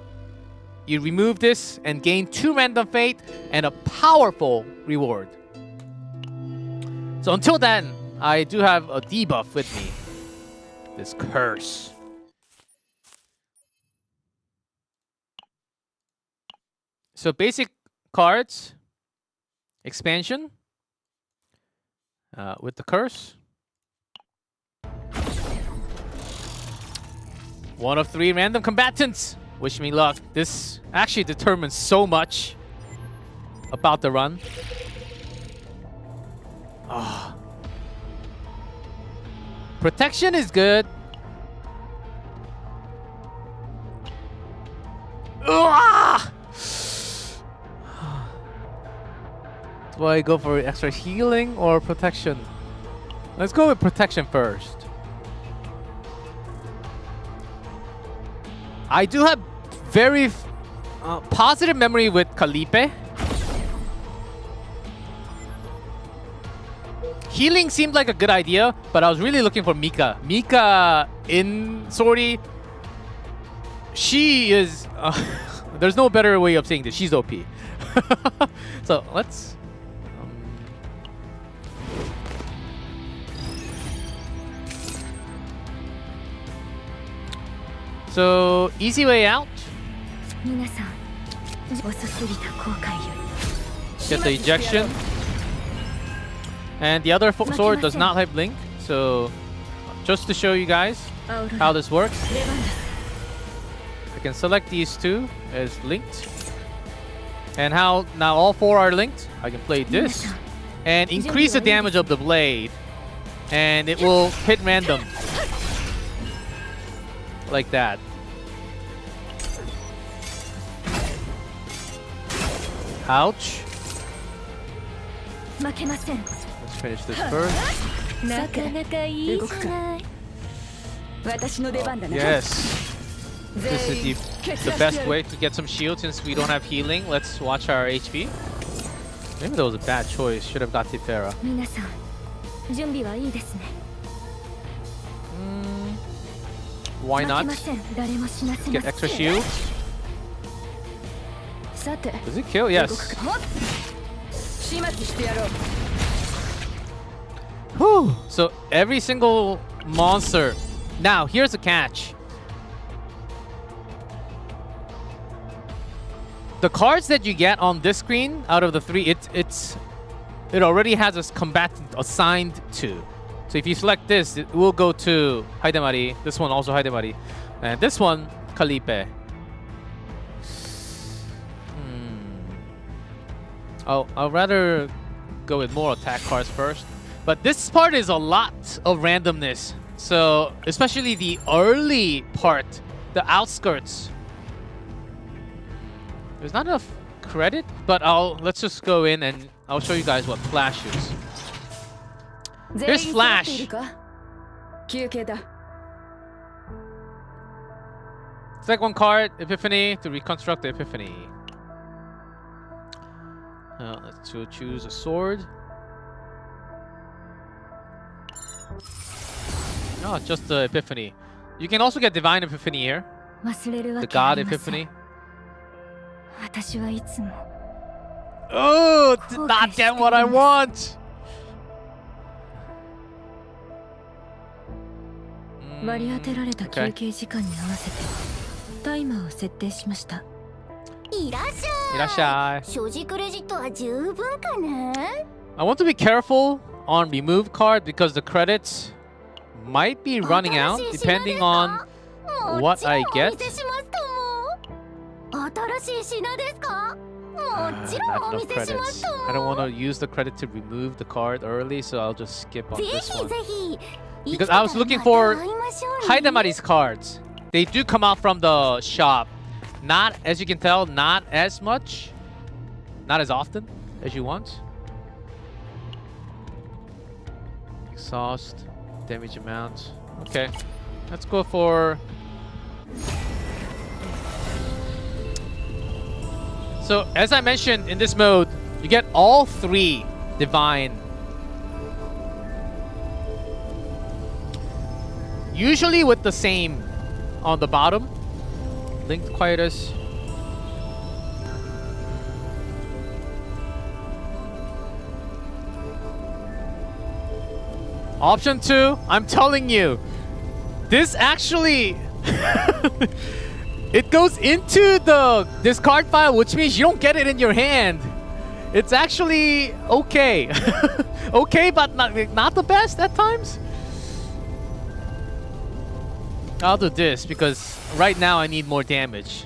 you remove this and gain 2 random fate and a powerful reward. So until then, I do have a debuff with me. This curse. So basic cards, expansion with the curse. 1 of 3 random combatants. Wish me luck. This actually determines so much about the run. Protection is good. Do I go for extra healing or protection? Let's go with protection first. I do have very positive memory with Calipe. Healing seemed like a good idea, but I was really looking for Mika. Mika in Sortie, she is... there's no better way of saying this. She's OP. So let's... So, easy way out. Get the ejection. And the other sword does not have Blink. So, just to show you guys how this works, I can select these 2 as linked. And how now all 4 are linked. I can play this and increase the damage of the blade. And it will hit random. Like that. Ouch. Let's finish this first. Yes. This is the best way to get some shield since we don't have healing. Let's watch our HP. Maybe that was a bad choice. Should have got Tifera. Why not? Get extra shield. Does it kill? Yes. Whew. So every single monster. Now here's the catch. The cards that you get on this screen out of the 3, it already has a combatant assigned to. So if you select this, it will go to Heidemarie. This one also Heidemarie, and this one Calipe. I'll rather go with more attack cards first. But this part is a lot of randomness. So especially the early part, the outskirts. There's not enough credit, but let's just go in and I'll show you guys what Flash is. Here's Flash. Select 1 card, Epiphany, to reconstruct the Epiphany. Let's choose a sword. Oh, just the Epiphany. You can also get Divine Epiphany here. The God Epiphany. Oh, did not get what I want! Okay. いらっしゃい。所持クレジットは十分かな? I want to be careful on remove card because the credits might be running out depending on what I get. もちろんお Not enough 見せします credits. と I don't want to use the credit to remove the card early, so I'll just skip on ぜ this ひ one. ぜひ Because I was looking for 生きてたらまた会いましょうね Heidemari's cards. They do come out from the shop. Not, as you can tell, not as much. Not as often as you want. Exhaust. Damage amount. Okay. Let's go for... So, as I mentioned, in this mode, you get all 3 divine. Usually with the same on the bottom. Linked Quietus. Option 2, I'm telling you, this actually it goes into the discard pile, which means you don't get it in your hand. It's actually okay. Okay, but not the best at times. I'll do this because right now I need more damage.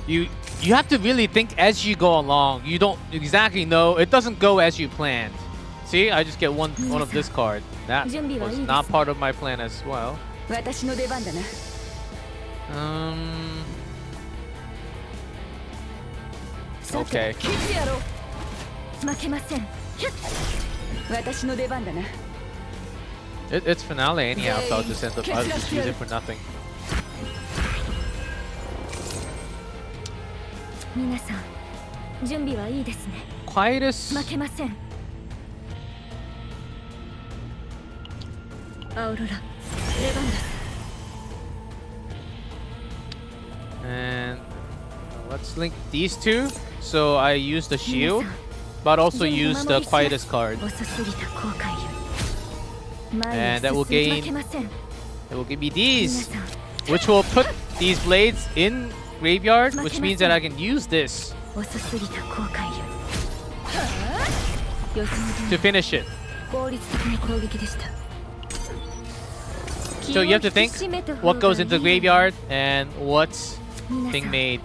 You have to really think as you go along. You don't exactly know. It doesn't go as you planned. See, I just get one of this card. That was not part of my plan as well. 私の出番だな Okay. ケツやろ負けません私の出番だな It's finale anyhow, so I'll just I'll just use it for nothing. 皆さん準備はいいですね Quietus. 負けませんアウロラ出番だ And let's link these two. So I use the shield, but also use the Quietus card. 遅すぎた後悔よ And that will 前へ gain- 進み負けません It will give me 皆 these, さん which will put these blades in graveyard, which means that I can use this 遅すぎた後悔よ予想 to 通り finish it. 効率的な攻撃でした So you have to think what goes into the graveyard and what's 皆さ being ん made.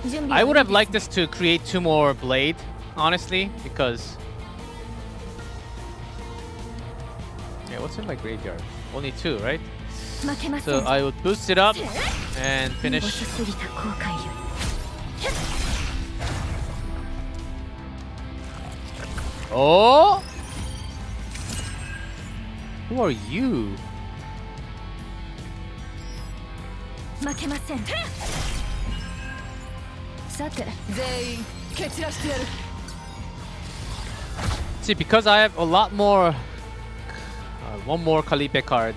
準備 I はいい would have です liked this to create 2 more blade, honestly, because yeah, what's in my graveyard? Only 2, right? 負けません So I would boost it up and 遅 finish. すぎた後悔よ Oh! Who are you? 負けませんさて全員蹴散らしてやる See, because I have a lot more, one more Calipe card.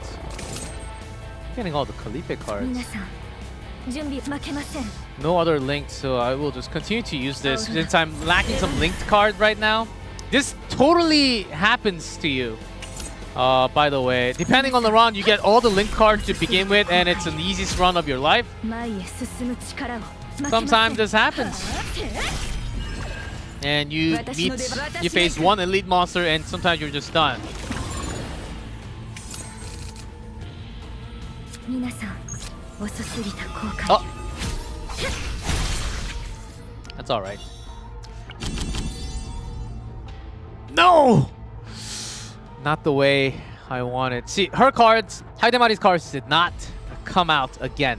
Getting all the Calipe 皆 cards. さん準備負けません No other linked, so I will just continue to use this since I'm lacking some linked card right now. This totally happens to you. By the way, depending on the run, you get all the linked cards to begin with, and it's an easiest run of your life. 前へ進む力を負けません Sometimes this happens, and you face one elite monster, and sometimes you're just done. 皆さん遅すぎた後悔 Oh, that's all right. No, not the way I wanted. See, her cards, Heidemari's cards, did not come out again.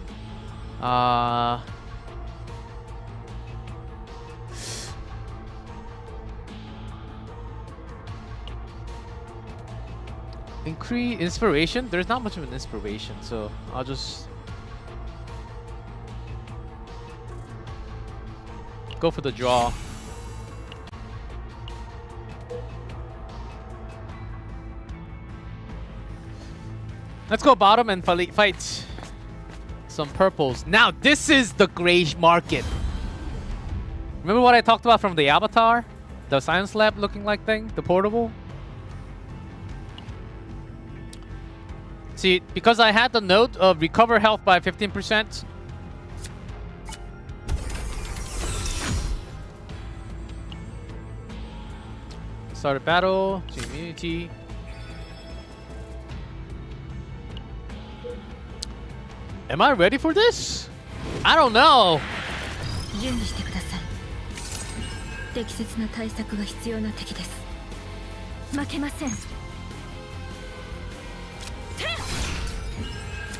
Increase inspiration. There's not much of an inspiration, so I'll just go for the draw. Let's go bottom and fight some purples. Now this is the gray market. Remember what I talked about from the avatar? The science lab looking like thing? The portable? See, because I had the note of recover health by 15%. Start a battle, to immunity. Am I ready for this? I don't know. 準備してください。適切な対策が必要な敵です。負けません。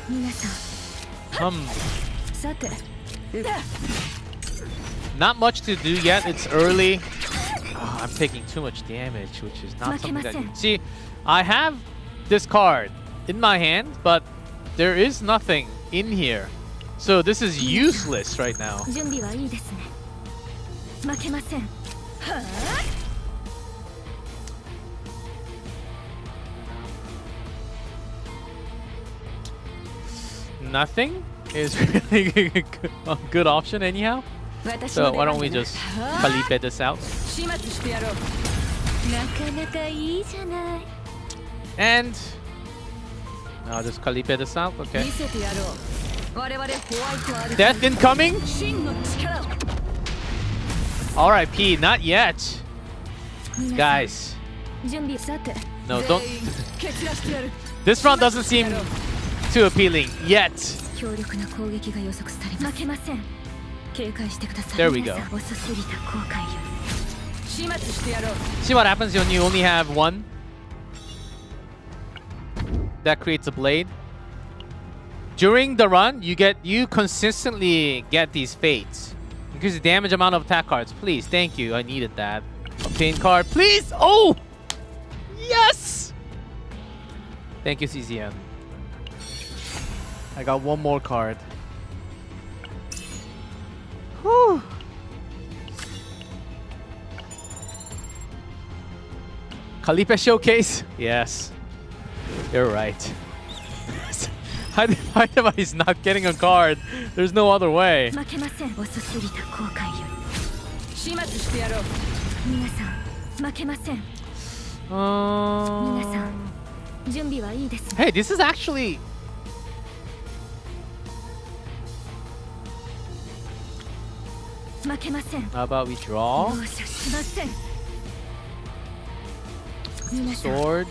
皆さん、さて、 Not much to do yet. It's early. Oh, I'm taking too much damage, which is not something that you see. I have this card in my hand, but there is nothing in here. So this is useless right now. 準備はいいですね。負けません。 Nothing is really a good option anyhow. So why don't we just Felipe this out? 始末してやろう。なかなかいいじゃない。 And I'll just Felipe this out. Okay. 見せてやろう。我々ホワイトアルファ Death incoming. 真の力を。 RIP. Not yet, guys. 準備さて。 No, don't. 蹴散らしてやる。 This round doesn't seem too appealing yet. 強力な攻撃が予測されます。負けません。警戒してください。 There we go. 遅すぎた後悔よ。始末してやろう。 See what happens when you only have one? That creates a blade. During the run, you consistently get these fates. Increase the damage amount of attack cards. Please, thank you. I needed that. Obtain card, please. Oh, yes. Thank you, CZN. I got one more card. Whew. Khalifa Showcase? Yes. You're right. Heidemarie is not getting a card. There's no other way. 負けません。遅すぎた後悔よ。始末してやろう。皆さん、負けません。皆さん、準備はいいですね。 Hey, this is actually... 負けません。 How about we draw? 容赦しません。皆さん、 Sword.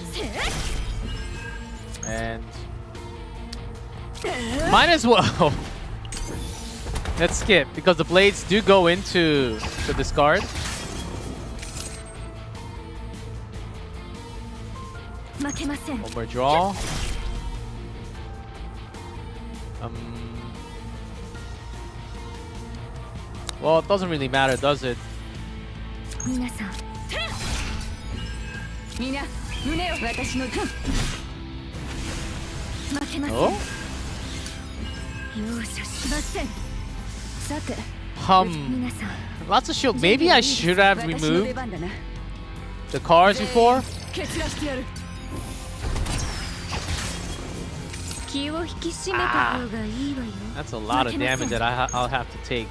And... Might as well. Let's skip because the blades do go into the discard. 負けません。 One more draw. Well, it doesn't really matter, does it? 皆さん、みんな胸を私の負けません。 Oh? 容赦しません。さて、 皆さん、 Lots of shield. Maybe I should have 私の出 removed 番だな。 the cards before. 蹴散らしてやる。気を引き締めた方がいいわよ。 That's a lot of damage that I'll have to take.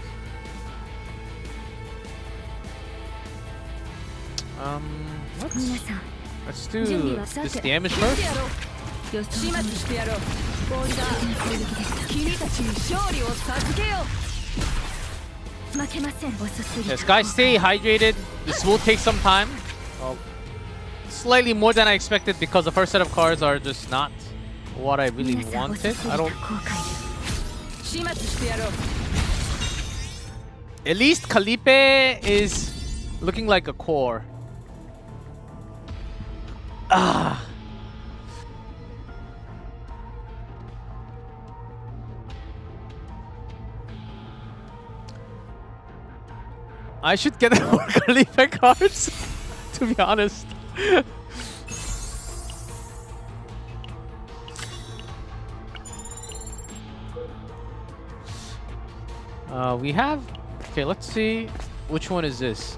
皆さん、 Let's do 準備はさ this て。 damage 蹴って first. やろう。始末してやろう。ボーダーの攻撃でした。君たちに勝利を授けよう。負けません。遅すぎた。 Yes, guys, stay hydrated. This will take some time. Well, slightly more than I expected because the first set of cards are just not what I really 皆さん、遅 wanted. すぎた I 後 don't. 悔よ。始末してやろう。 At least Felipe is looking like a core. Ah. I should get more Felipe cards, to be honest. We have... Okay, let's see. Which one is this?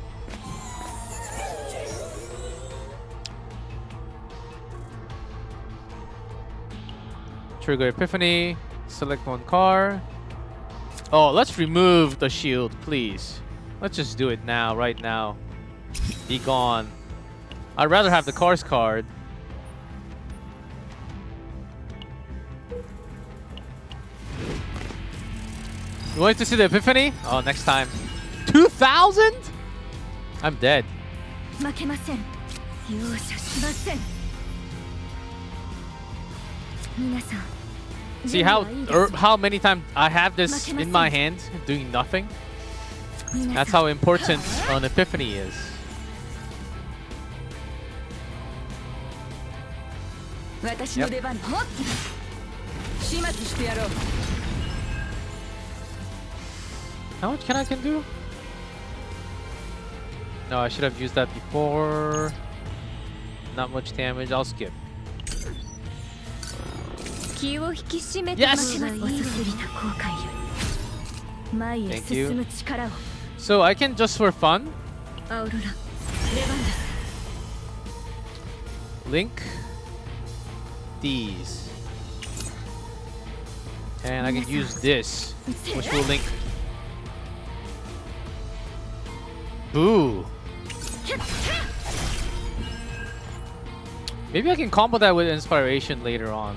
Trigger Epiphany. Select one card. Oh, let's remove the shield, please. Let's just do it now, right now. Be gone. I'd rather have the car's card. You wanted to see the Epiphany? Oh, next time. 2,000? I'm dead. 負けません。容赦しません。皆さん、See how many times I have this in my hand doing nothing? That's how important an epiphany is. Yep. How much can I do? No, I should have used that before. Not much damage. I'll skip. Yes! Thank you. So I can just for fun link these. And I can use this, which will link. Boo! Maybe I can combo that with inspiration later on.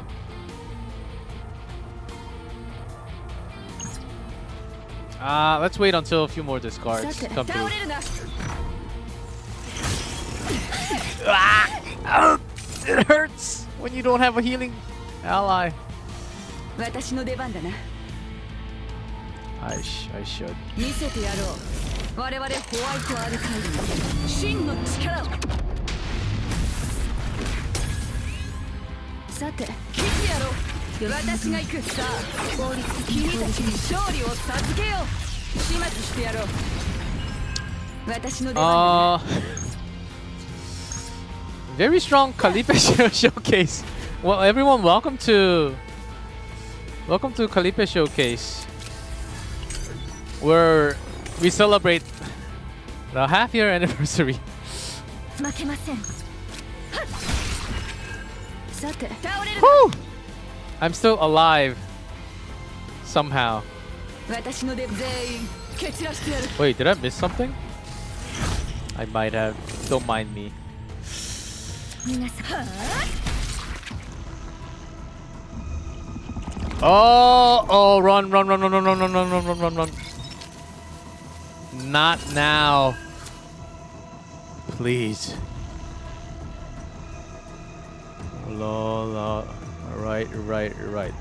Let's wait until a few more discards come through. It hurts when you don't have a healing ally. I should. Very strong Calipe showcase. Well, everyone, welcome to Calipe Showcase, where we celebrate the half-year anniversary. Whew! I'm still alive somehow. Wait, did I miss something? I might have. Don't mind me. Oh, run. Not now. Please. Right.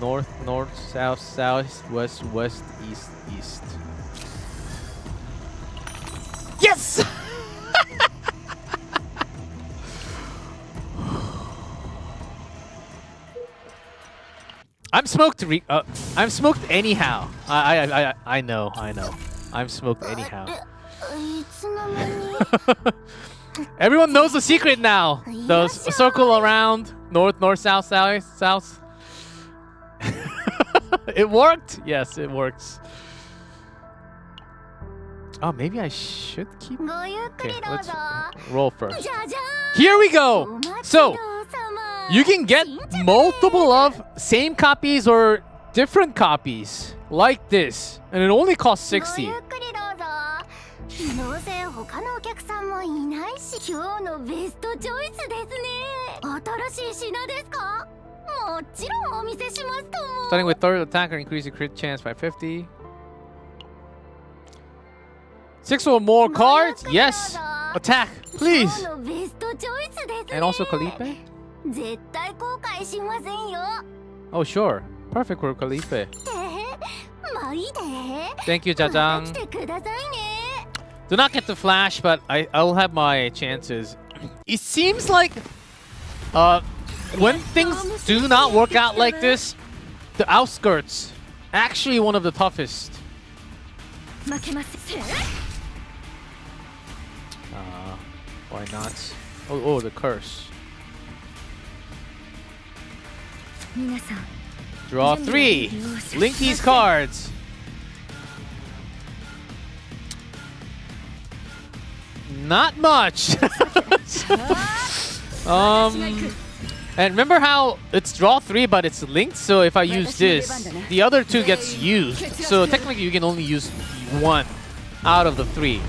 North, south, west, east. Yes! I'm smoked. I'm smoked anyhow. I know. I'm smoked anyhow. Everyone knows the secret now. The circle around north, south. It worked. Yes, it works. Oh, maybe I should keep. Okay, let's roll first. Here we go. So you can get multiple of same copies or different copies like this, and it only costs 60. Starting with third attacker, increase your crit chance by 50. 6 or more cards? Yes! Attack, please! And also Calipe? Oh, sure. Perfect for Calipe. Thank you, Jajang. Do not get the flash, but I'll have my chances. It seems like when things do not work out like this, the outskirts actually one of the toughest. Why not? Oh, the curse. Draw 3. Link these cards. Not much. And remember how it's draw 3 but it's linked, so if I use this, the other 2 gets used. So technically you can only use 1 out of the 3.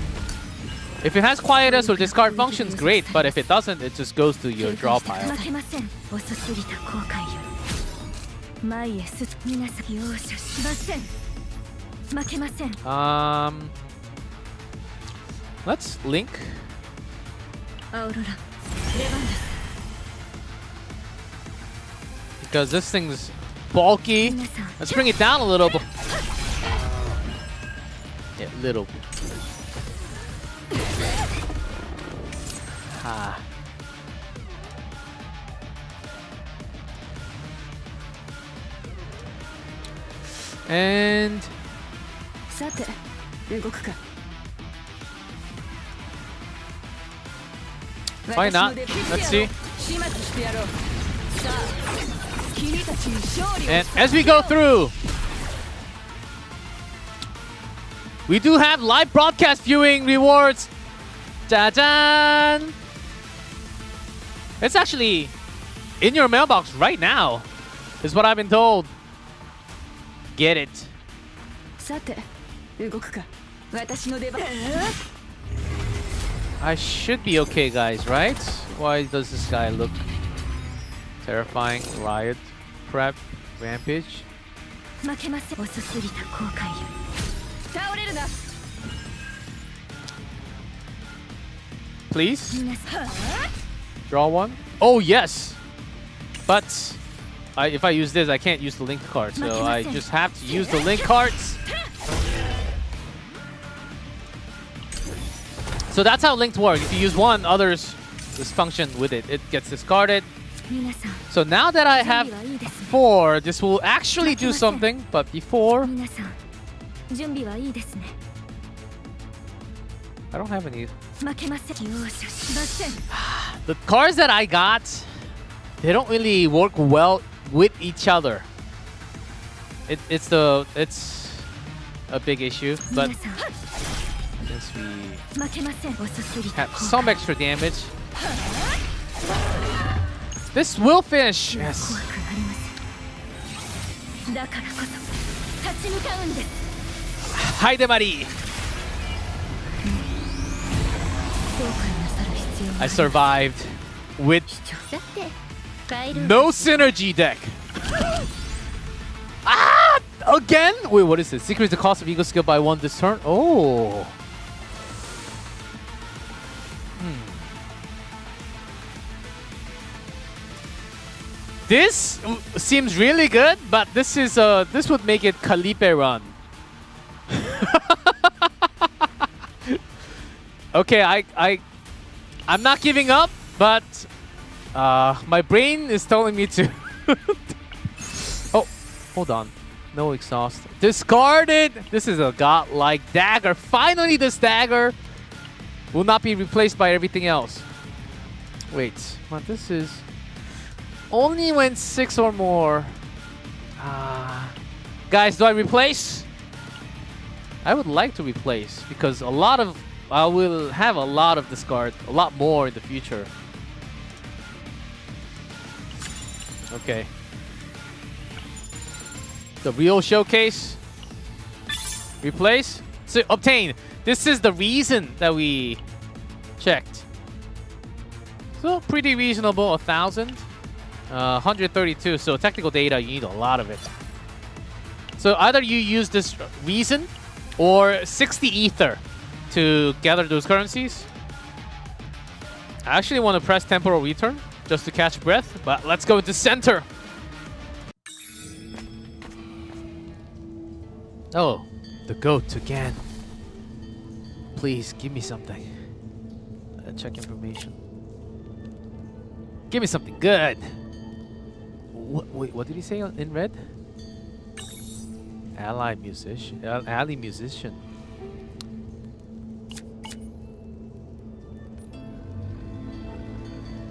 If it has quietus or discard functions, great, but if it doesn't, it just goes to your draw pile. Let's link. Because this thing's bulky. 皆さん Let's bring it down a little bit. Yeah, little bit. Ah. And さて動くか why not? Let's see. 始末してやろうさあ君たちに勝利を And as we go through, we do have live broadcast viewing rewards. Jajan! It's actually in your mailbox right now, is what I've been told. Get it. さて動くか私の出番 I should be okay, guys, right? Why does this guy look terrifying? Riot, prep, rampage. 負けません遅すぎた後悔よ倒れるな Please 皆さん draw one. Oh yes, but if I use this, I can't use the link card, so I just have to use the link cards. So that's how linked work. If you use one, others dysfunction with it. It gets discarded. 皆さん So now that I have 準備はいいですね four, this will actually do something. But before, 皆さん準備はいいですね I don't have any. 負けません容赦しません The cards that I got, they don't really work well with each other. It's a big issue, but 皆さん since we 負けません遅すぎた have some extra damage, this will finish. 怖 Yes. くありませんだからこそ立ち向かうんです Heidemarie. 後悔なさる必要は I survived with さて帰る no synergy deck. Ah! Again? Wait, what is this? Decrease the cost of eagle skill by 1 this turn? Oh. This seems really good, but this would make it Calipe run. Okay, I'm not giving up, but my brain is telling me to. Oh, hold on. No exhaust. Discarded! This is a godlike dagger. Finally, this dagger will not be replaced by everything else. Wait, but this is only when 6 or more. Guys, do I replace? I would like to replace because I will have a lot of discard, a lot more in the future. Okay. The real showcase. Replace. So obtain. This is the reason that we checked. So pretty reasonable. 1,000. 132. So technical data, you need a lot of it. So either you use this reason or 60 ether to gather those currencies. I actually want to press temporal return just to catch breath, but let's go into center. Oh, the goat again. Please give me something. Check information. Give me something good. Wait, what did he say in red? Ally musician. Ally musician.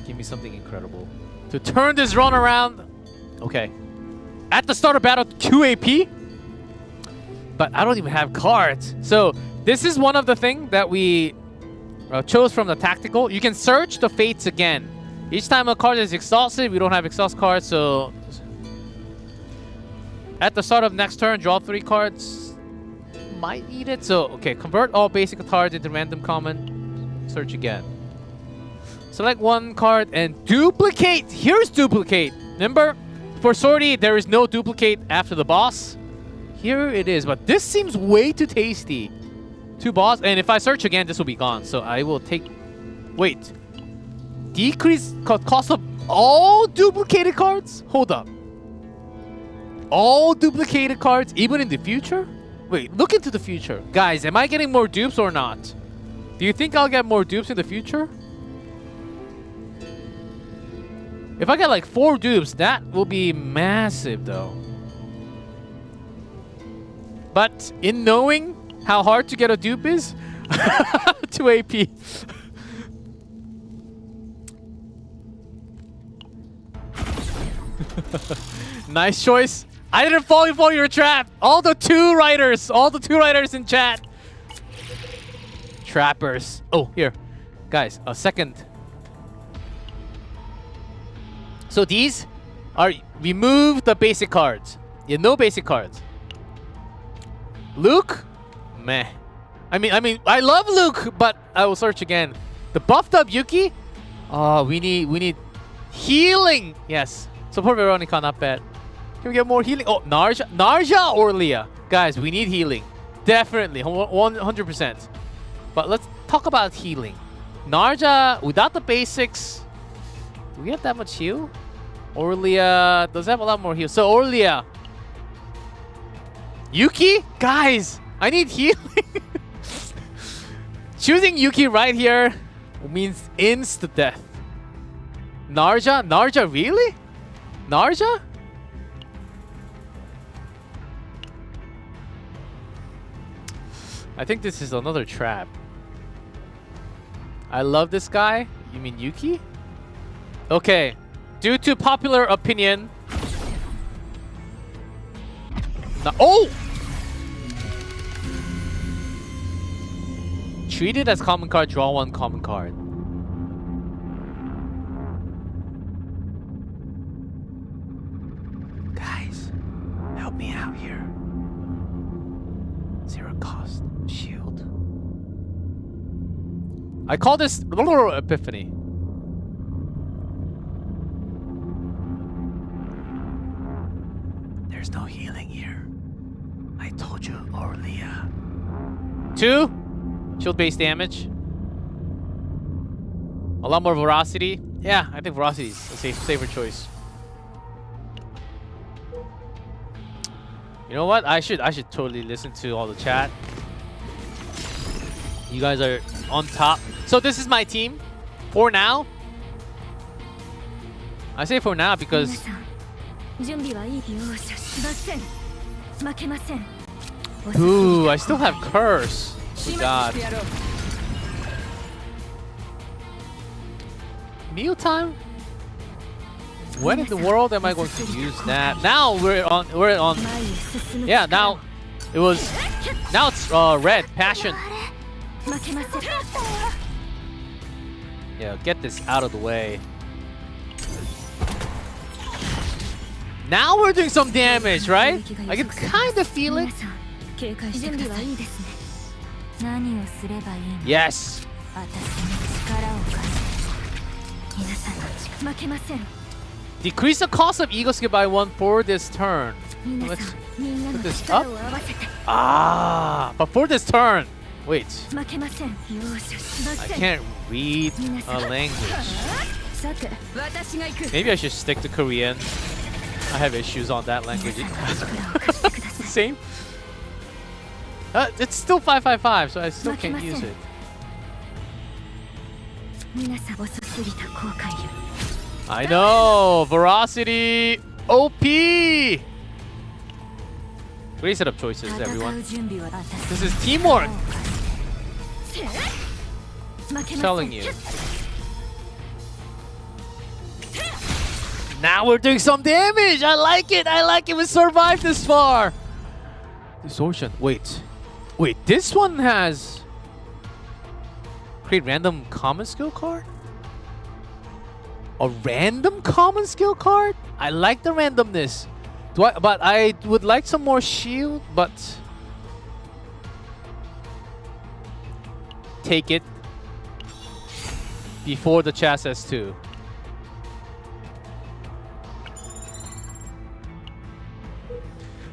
Give me something incredible to turn this run around. Okay. At the start of battle, 2 AP. But I don't even have cards. So this is one of the things that we chose from the tactical. You can search the fates again. Each time a card is exhausted, we don't have exhaust cards, so at the start of next turn, draw 3 cards. Might need it. So okay, convert all basic cards into random common. Search again. Select 1 card and duplicate. Here's duplicate. Remember, for Sortie, there is no duplicate after the boss. Here it is, but this seems way too tasty. 2 boss, and if I search again, this will be gone. So I will take. Wait. Decrease cost of all duplicated cards? Hold up. All duplicated cards, even in the future? Wait, look into the future. Guys, am I getting more dupes or not? Do you think I'll get more dupes in the future? If I get like 4 dupes, that will be massive though. But in knowing how hard to get a dupe is, 2 AP. Nice choice. I didn't fall for your trap. All the 2 writers in chat. Trappers. Oh, here. Guys, a second. So these are, remove the basic cards. Yeah, no basic cards. Luke? Meh. I mean, I love Luke, but I will search again. The buffed up Yuki? Oh, we need healing. Yes. Support Veronica, not bad. Can we get more healing? Oh, Narja or Leah? Guys, we need healing. Definitely, 100%. But let's talk about healing. Narja, without the basics, do we have that much heal? Orlia does have a lot more heal. So Orlia. Yuki? Guys, I need healing. Choosing Yuki right here means insta death. Narja? Narja, really? Narja? I think this is another trap. I love this guy. You mean Yuki? Okay. Due to popular opinion. Oh! Treat it as common card, draw 1 common card. Guys, help me out here. 0 cost. Shield. I call this epiphany. There's no healing here. I told you, Orlia. 2 shield base damage. A lot more velocity. Yeah, I think velocity is a safer choice. You know what? I should totally listen to all the chat. You guys are on top. So this is my team for now. I say for now because ooh, I still have curse. Oh God. Mealtime? When in the world am I going to use that? Now we're on yeah, now it's red passion. Yeah, get this out of the way. Now we're doing some damage, right? I can kind of feel it. Yes. Decrease the cost of ego skill by 1 for this turn. Let's put this up. Ah, but for this turn. Wait. I can't read a language. Maybe I should stick to Korean. I have issues on that language. Same. It's still 555, so I still can't use it. I know! Veracity! OP! Great set of choices, everyone. This is teamwork! I'm telling you. Now we're doing some damage! I like it! I like it! We survived this far! Distortion. Wait, this one has... Create random common skill card? A random common skill card? I like the randomness. But I would like some more shield, but... Take it. Before the chat says 2.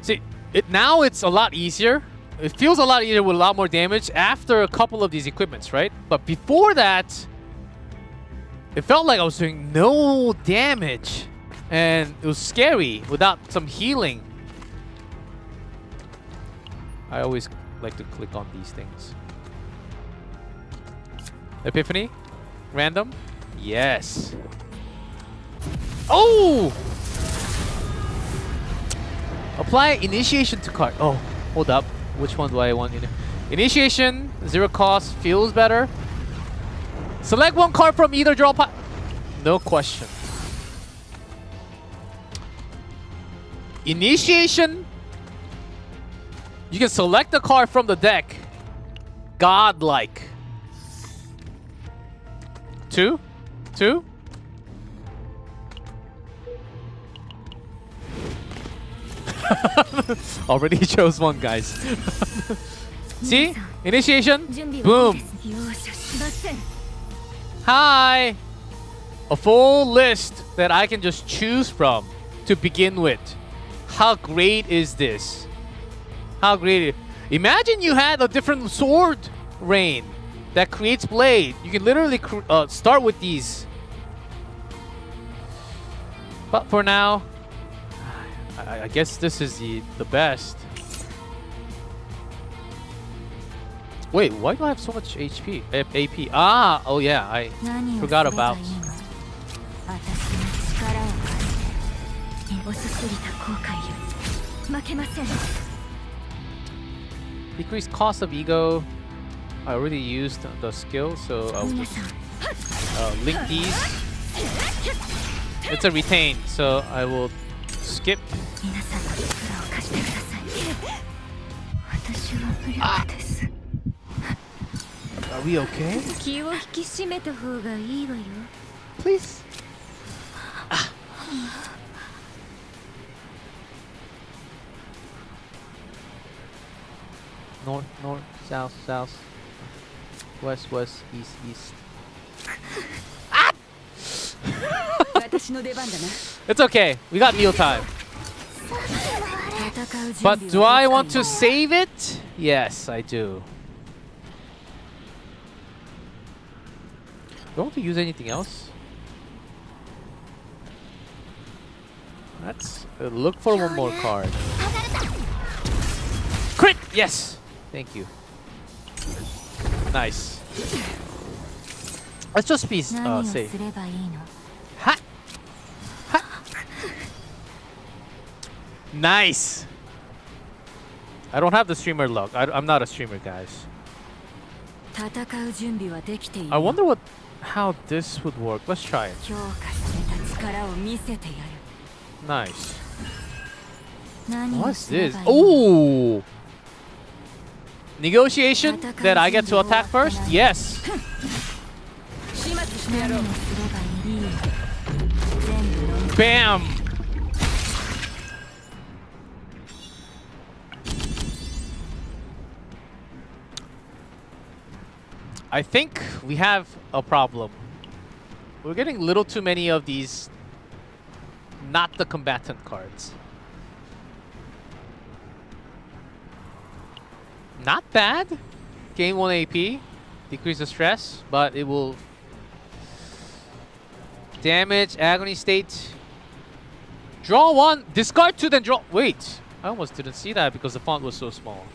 See, now it's a lot easier. It feels a lot easier with a lot more damage after a couple of these equipments, right? But before that, it felt like I was doing no damage. And it was scary without some healing. I always like to click on these things. Epiphany? Random? Yes. Oh! Apply initiation to card. Oh, hold up. Which one do I want? Initiation, 0 cost, feels better. Select one card from either draw pile. No question. Initiation. You can select a card from the deck. Godlike. 2? 2? Already chose one, guys. See? Initiation. Boom. Hi. A full list that I can just choose from to begin with. How great is this? How great. Imagine you had a different sword rain that creates blade. You can literally start with these. But for now, I guess this is the best. Wait, why do I have so much HP? AP. Ah, oh yeah, I forgot about. Decrease cost of ego. I already used the skill, so I'll just link these. It's a retain, so I will skip. Ah. Are we okay? Please. Ah. North, north, south, south, west, west, east, east. Ah! It's okay. We got meal time. But do I want to save it? Yes, I do. Do I want to use anything else? Let's look for one more card. Crit! Yes! Thank you. Nice. Let's just be safe. Ha! Ha! Nice! I don't have the streamer luck. I'm not a streamer, guys. I wonder how this would work. Let's try it. Nice. What's this? Oh! Negotiation that I get to attack first? Yes. Bam! I think we have a problem. We're getting a little too many of these not the combatant cards. Not bad. Gain 1 AP. Decrease the stress, but it will damage, agony state. Draw 1, discard 2, then draw. Wait, I almost didn't see that because the font was so small.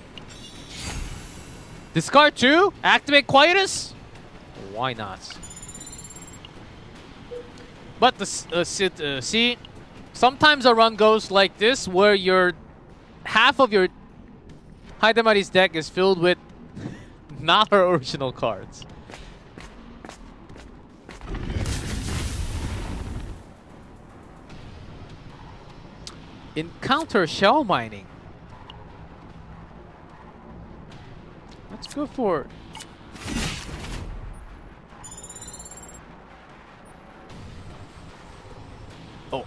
Discard 2, activate Quietus. Why not? But see, sometimes a run goes like this, where your half of your Heidemarie's deck is filled with not her original cards. Encounter shell mining. Let's go for. Oh.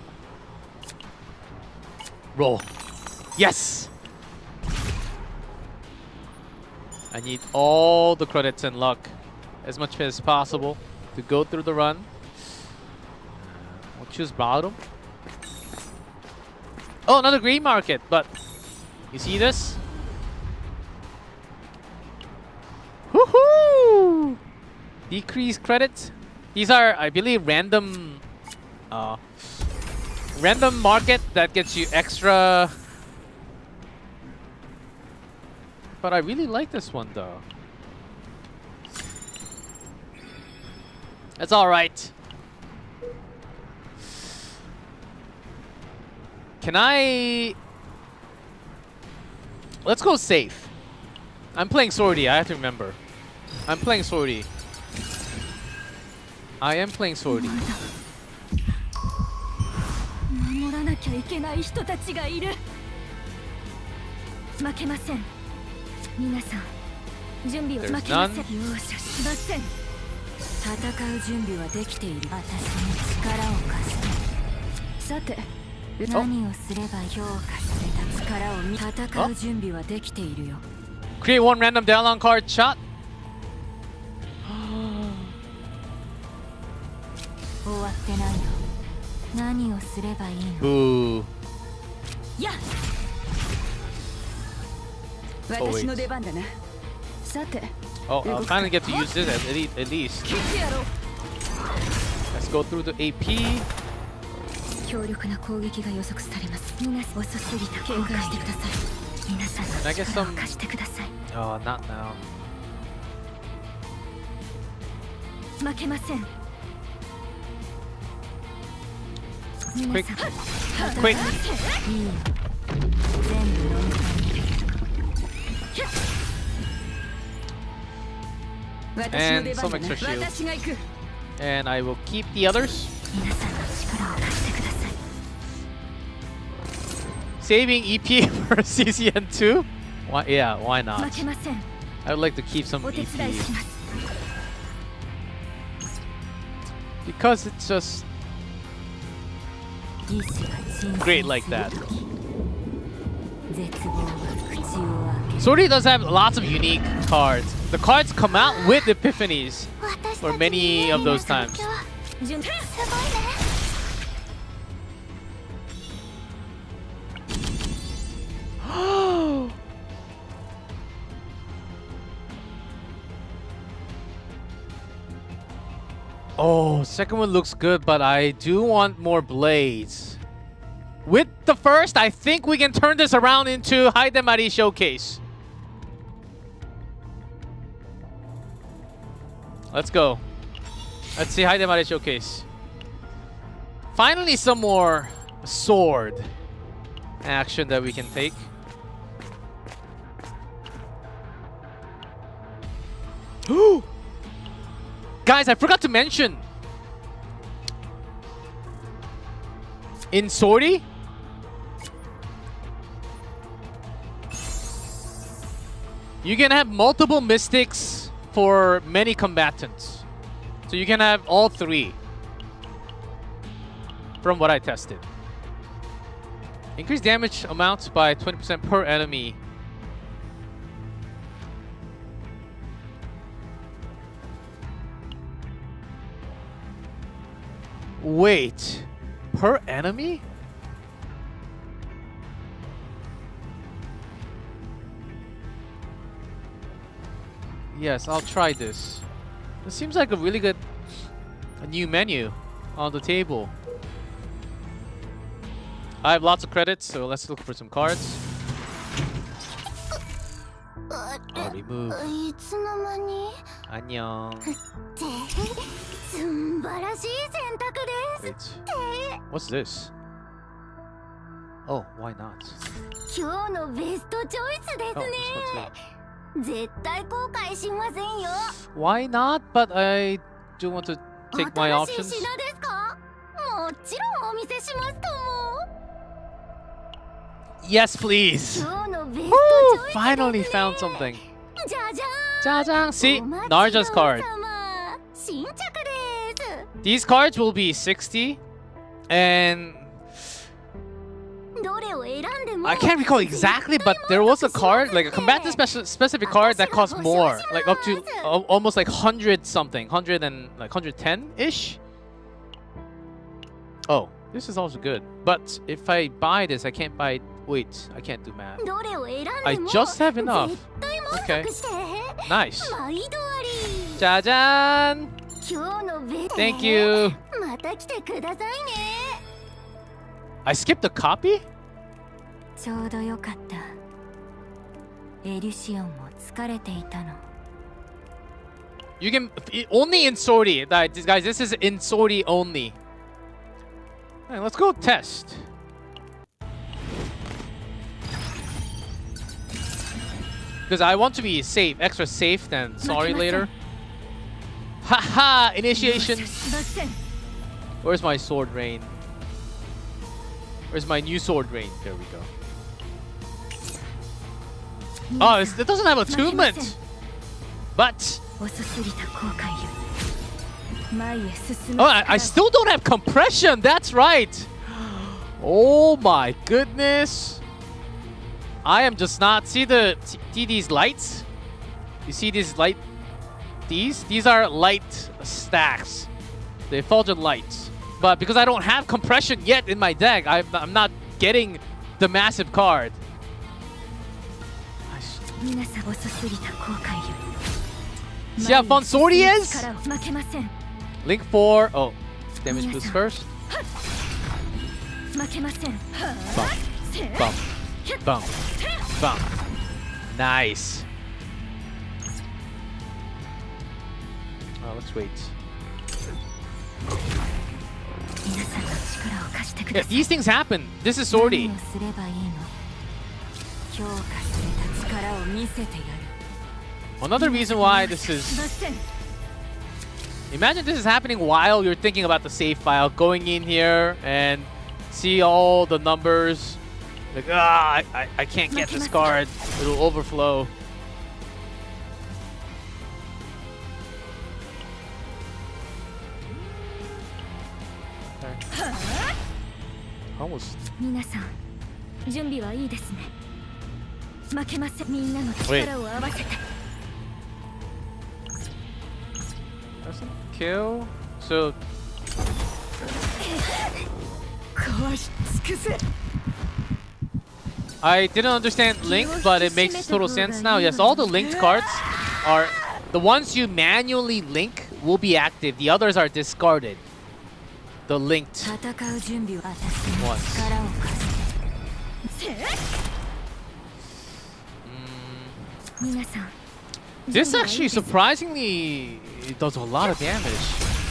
Roll. Yes! I need all the credits and luck as much as possible to go through the run. We'll choose bottom. Oh, another green market, but you see this? Woohoo! Decrease credits. These are, I believe, random market that gets you extra But I really like this one though. It's alright. Can I... Let's go safe. I'm playing Sortie, I have to remember. I'm playing Sortie. I am playing Sortie. 守らなきゃいけない人たちがいる。負けません。皆さん、準備を。 There's 負けま none. せん。容赦しません。戦う準備はできている。私に力を貸して。さて、何をすれば評価された力を戦う準備はできているよ。 Create one random download card shot. 終わってないよ。何をすればいいの？ Boo. やっ。 Oh, 私 wait. の出番だな。さて。 Oh, I'll finally get to use this at least. 切ってやろう。 Let's go through the AP. 強力な攻撃が予測されます。皆さん遅すぎた。警戒してください。皆さんの Can I get 力を some- 貸してください。 Oh, not now. 負けません。 Quick. 皆さん Quick. いいよ。全部飲み込み。 And some extra shield. 私が行く。 And I will keep the others. 皆さんの力を貸してください。 Saving EP for CCN2? Why, yeah, why 負 not? けません。 I would like to keep some お手伝い EP します。 because it's just 意志が鎮静 great like that. 絶望が口を開け。 Sortie does have lots of unique cards. The cards come out with epiphanies 私 for many of those times. 準備。すごいね。 Oh, second one looks good, but I do want more blades. With the first, I think we can turn this around into Heidemarie Showcase. Let's go. Let's see Heidemarie Showcase. Finally, some more sword action that we can take. Guys, I forgot to mention. In Sortie, you can have multiple mystics for many combatants. So you can have all three. From what I tested. Increase damage amounts by 20% per enemy. Wait, per enemy? Yes, I'll try this. It seems like a really good new menu on the table. I have lots of credits, so let's look for some cards. あ I'll remove. れいつの間に 안녕. ってすんばらしい選択です Wait. What's this? Oh, why not? 今日のベストチョイスです Oh, ね this one too. 絶対後悔しませんよ Why not? But I do want to take my 新しい options. 品ですかもちろんお見せしますとも Yes, please. 今日のベス Woo! トチョイス Finally found something. じゃじゃ Jajang. See, お待ち Narja's どう card. さま新着です These cards will be 60, and どれを選んでも I can't recall exactly, but there was a card, like a combatant specific card that cost more, like up to almost like 100 something, 100 and like 110 ish. Oh, this is also good. But if I buy this, I can't buy. Wait, I can't do math. どれを選んでも I just have enough. 絶対満 Okay, 足して nice. 毎度あり Jajan! 今日のベスト Thank you. また来てくださいね I skipped a copy? ちょうどよかった。エリシオンも疲れていたの。 You can only in sortie. Guys, this is in sortie only. Alright, let's go test. Because I want to be safe, extra safe than sorry later. Haha! Initiation. Where's my sword rain? Where's my new sword rain? There we go. Oh, it doesn't have attunement. But oh, I still don't have compression. That's right. Oh my goodness. I am just not. See these lights? You see these light? These are light stacks. The effulgent lights. But because I don't have compression yet in my deck, I'm not getting the massive card. See how fun Sortie is? Link 4. Oh, damage boost first. Bump. Bump. Bump. Bump. Nice. Oh, let's wait. Yeah, these things happen. This is Sortie. Another reason why this is... Imagine this is happening while you're thinking about the save file, going in here and see all the numbers. Like, I can't get this card. It'll overflow. Almost. Wait. Doesn't kill. So. I didn't understand Link, but it makes total sense now. Yes, all the linked cards are the ones you manually link will be active. The others are discarded. The linked ones. This actually surprisingly it does a lot of damage.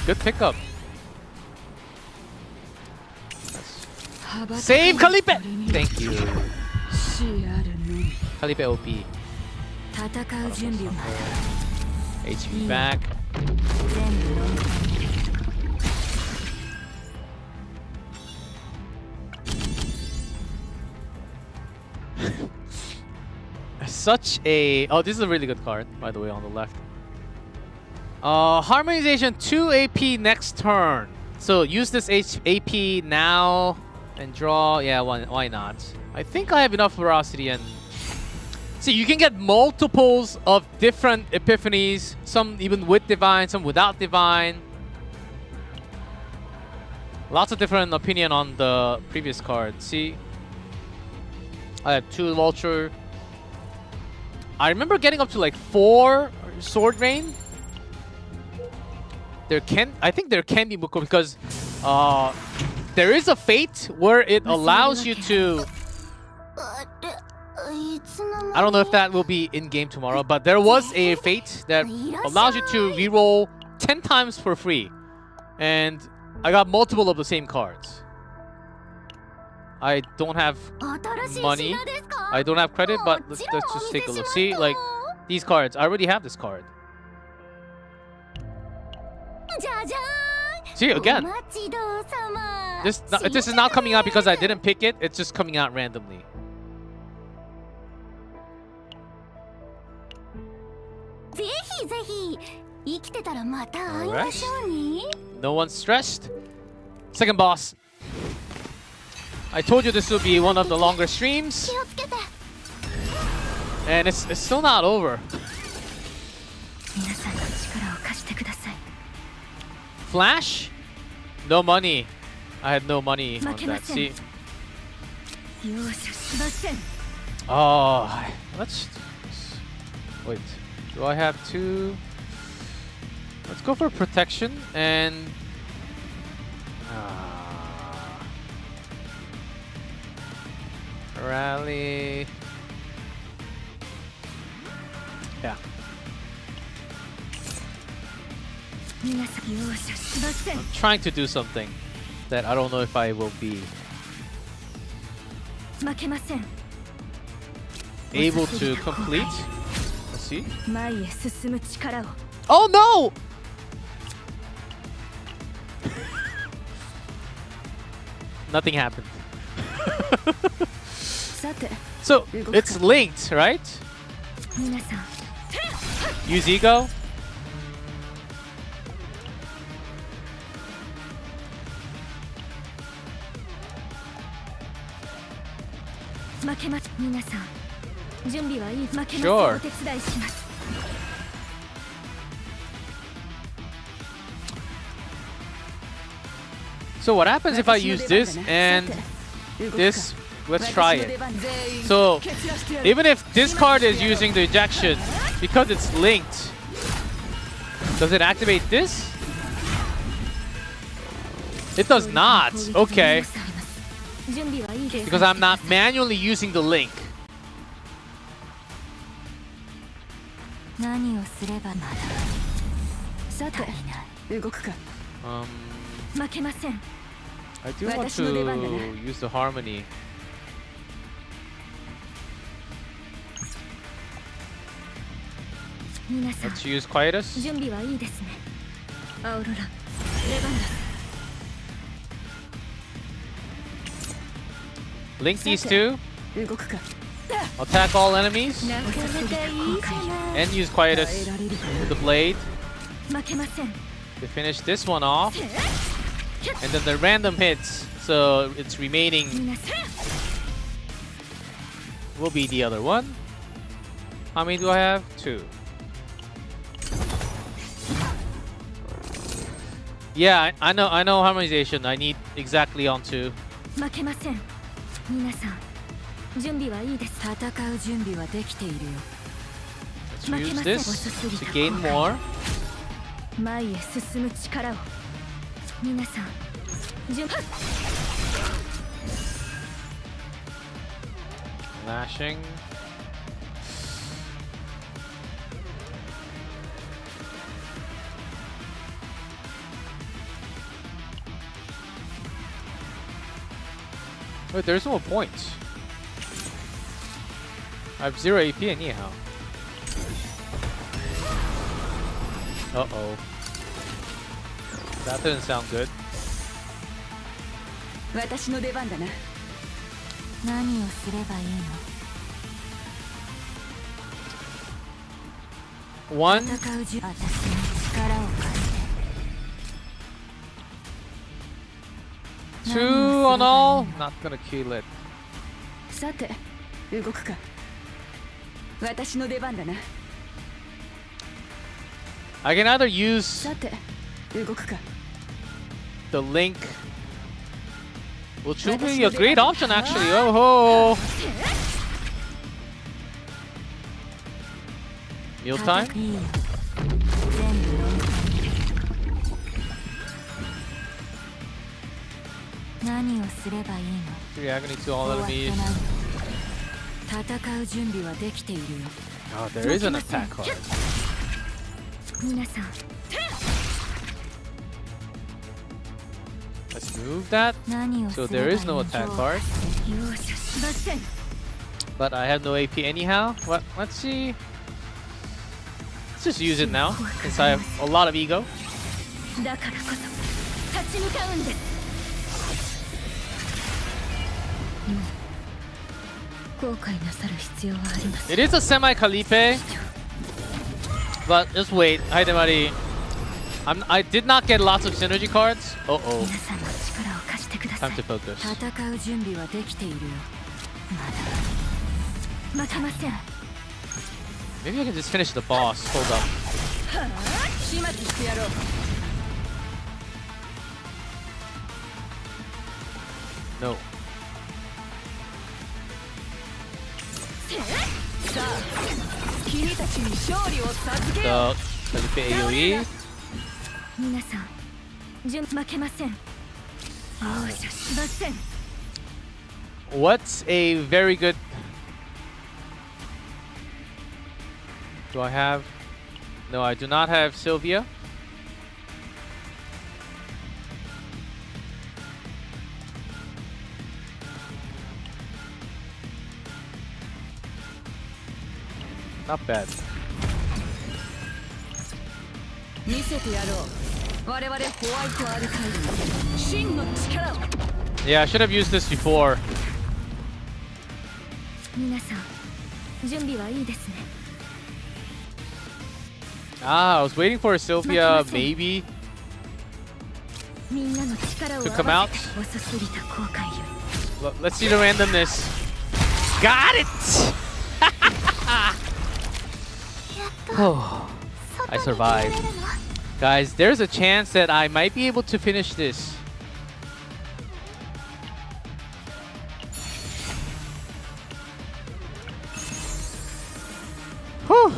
Good pickup. Save Calipe! Thank you. Calipe OP. HP back. Such a... Oh, this is a really good card, by the way, on the left. Harmonization 2 AP next turn. So use this AP now and draw. Yeah, why not? I think I have enough velocity and... See, you can get multiples of different epiphanies. Some even with divine, some without divine. Lots of different opinion on the previous card. See? I had 2 Vulture. I remember getting up to like 4 Sword Rain. I think there can be Muko because there is a fate where it allows you to... I don't know if that will be in-game tomorrow, but there was a fate that allows you to reroll 10 times for free. And I got multiple of the same cards. I don't have money. I don't have credit, but let's just take a look. See, like, these cards. I already have this card. See, again. This is not coming out because I didn't pick it. It's just coming out randomly. Alright. No one's stressed. Second boss. I told you this would be one of the longer streams. And it's still not over. Flash? No money. I had no money on that. See? Oh, let's wait. Do I have 2? Let's go for protection and rally. Yeah. 皆さん容赦しません I'm trying to do something that I don't know if I will be 負けません able to complete. Let's see. 前へ進む力を Oh no! Nothing happened. さて So it's linked, right? 皆さん Use ego. 負けま皆さん準備はいい負けません Sure. お手伝いします So what happens if I use this and this? Let's try it. So even if this card is using the ejection, because it's linked, does it activate this? It does not. Okay. 準備はいいです Because I'm not manually using the link. 何をすればまださて動くか 負けません I do want to use the harmony. 皆さん Let's use quietus. 準備はいいですねアウロラレバンダ Link these two. 動くか Attack all enemies. なかなかいいじゃない And use quietus with the blade 負けません to finish this one off. And then the random hits. So it's remaining 皆さん will be the other one. How many do I have? 2. Yeah, I know harmonization. I need exactly on 2. 負けません皆さん準備はいいです戦う準備はできているよ Let's use this to gain more. 前へ進む力を皆さん準備 Lashing. Wait, there's no points. I have 0 AP anyhow. Uh-oh. That didn't sound good. 私の出番だな何をすればいいの One, 戦う私の力を貸して 2 on all. Not gonna kill it. さて動くか私の出番だな I can either use さて動くか the link, which will be a great option actually. Oh ho! Meal time? いいよ全部飲み込んで何をすればいいの 3 agony to all 終わって enemies. ない戦う準備はできているよ Oh, there is an attack card. 皆さん Let's move that. 何をす So れば there いい is no の attack card. 容赦しません But I have no AP anyhow. What? Let's see. Let's just use it now, since I have a lot of ego. だからこそ立ち向かうんです 後悔なさる必要はありません It is a semi-Calipe. But just wait, Heidemarie. I did not get lots of synergy cards. Uh-oh. 皆さんの力を貸してください Time to focus. 戦う準備はできているよまだ負けません Maybe I can just finish the boss. Hold up. 始末してやろう No. さあ君たちに勝利を授けよ The Calipe AoE. 皆さん負けません容赦しません What's a very good Do I have? No, I do not have Sylvia. Not bad. 見せてやろう。我々ホワイトアルカイドの真の力を。 Yeah, I should have used this before. 皆さん準備はいいですね。 Ah, I was waiting for Sylvia, maybe. みんなの力を To come out. 遅すぎた後悔より。 Let's see the randomness. Got it! Oh, I survived. Guys, there's a chance that I might be able to finish this. Whew.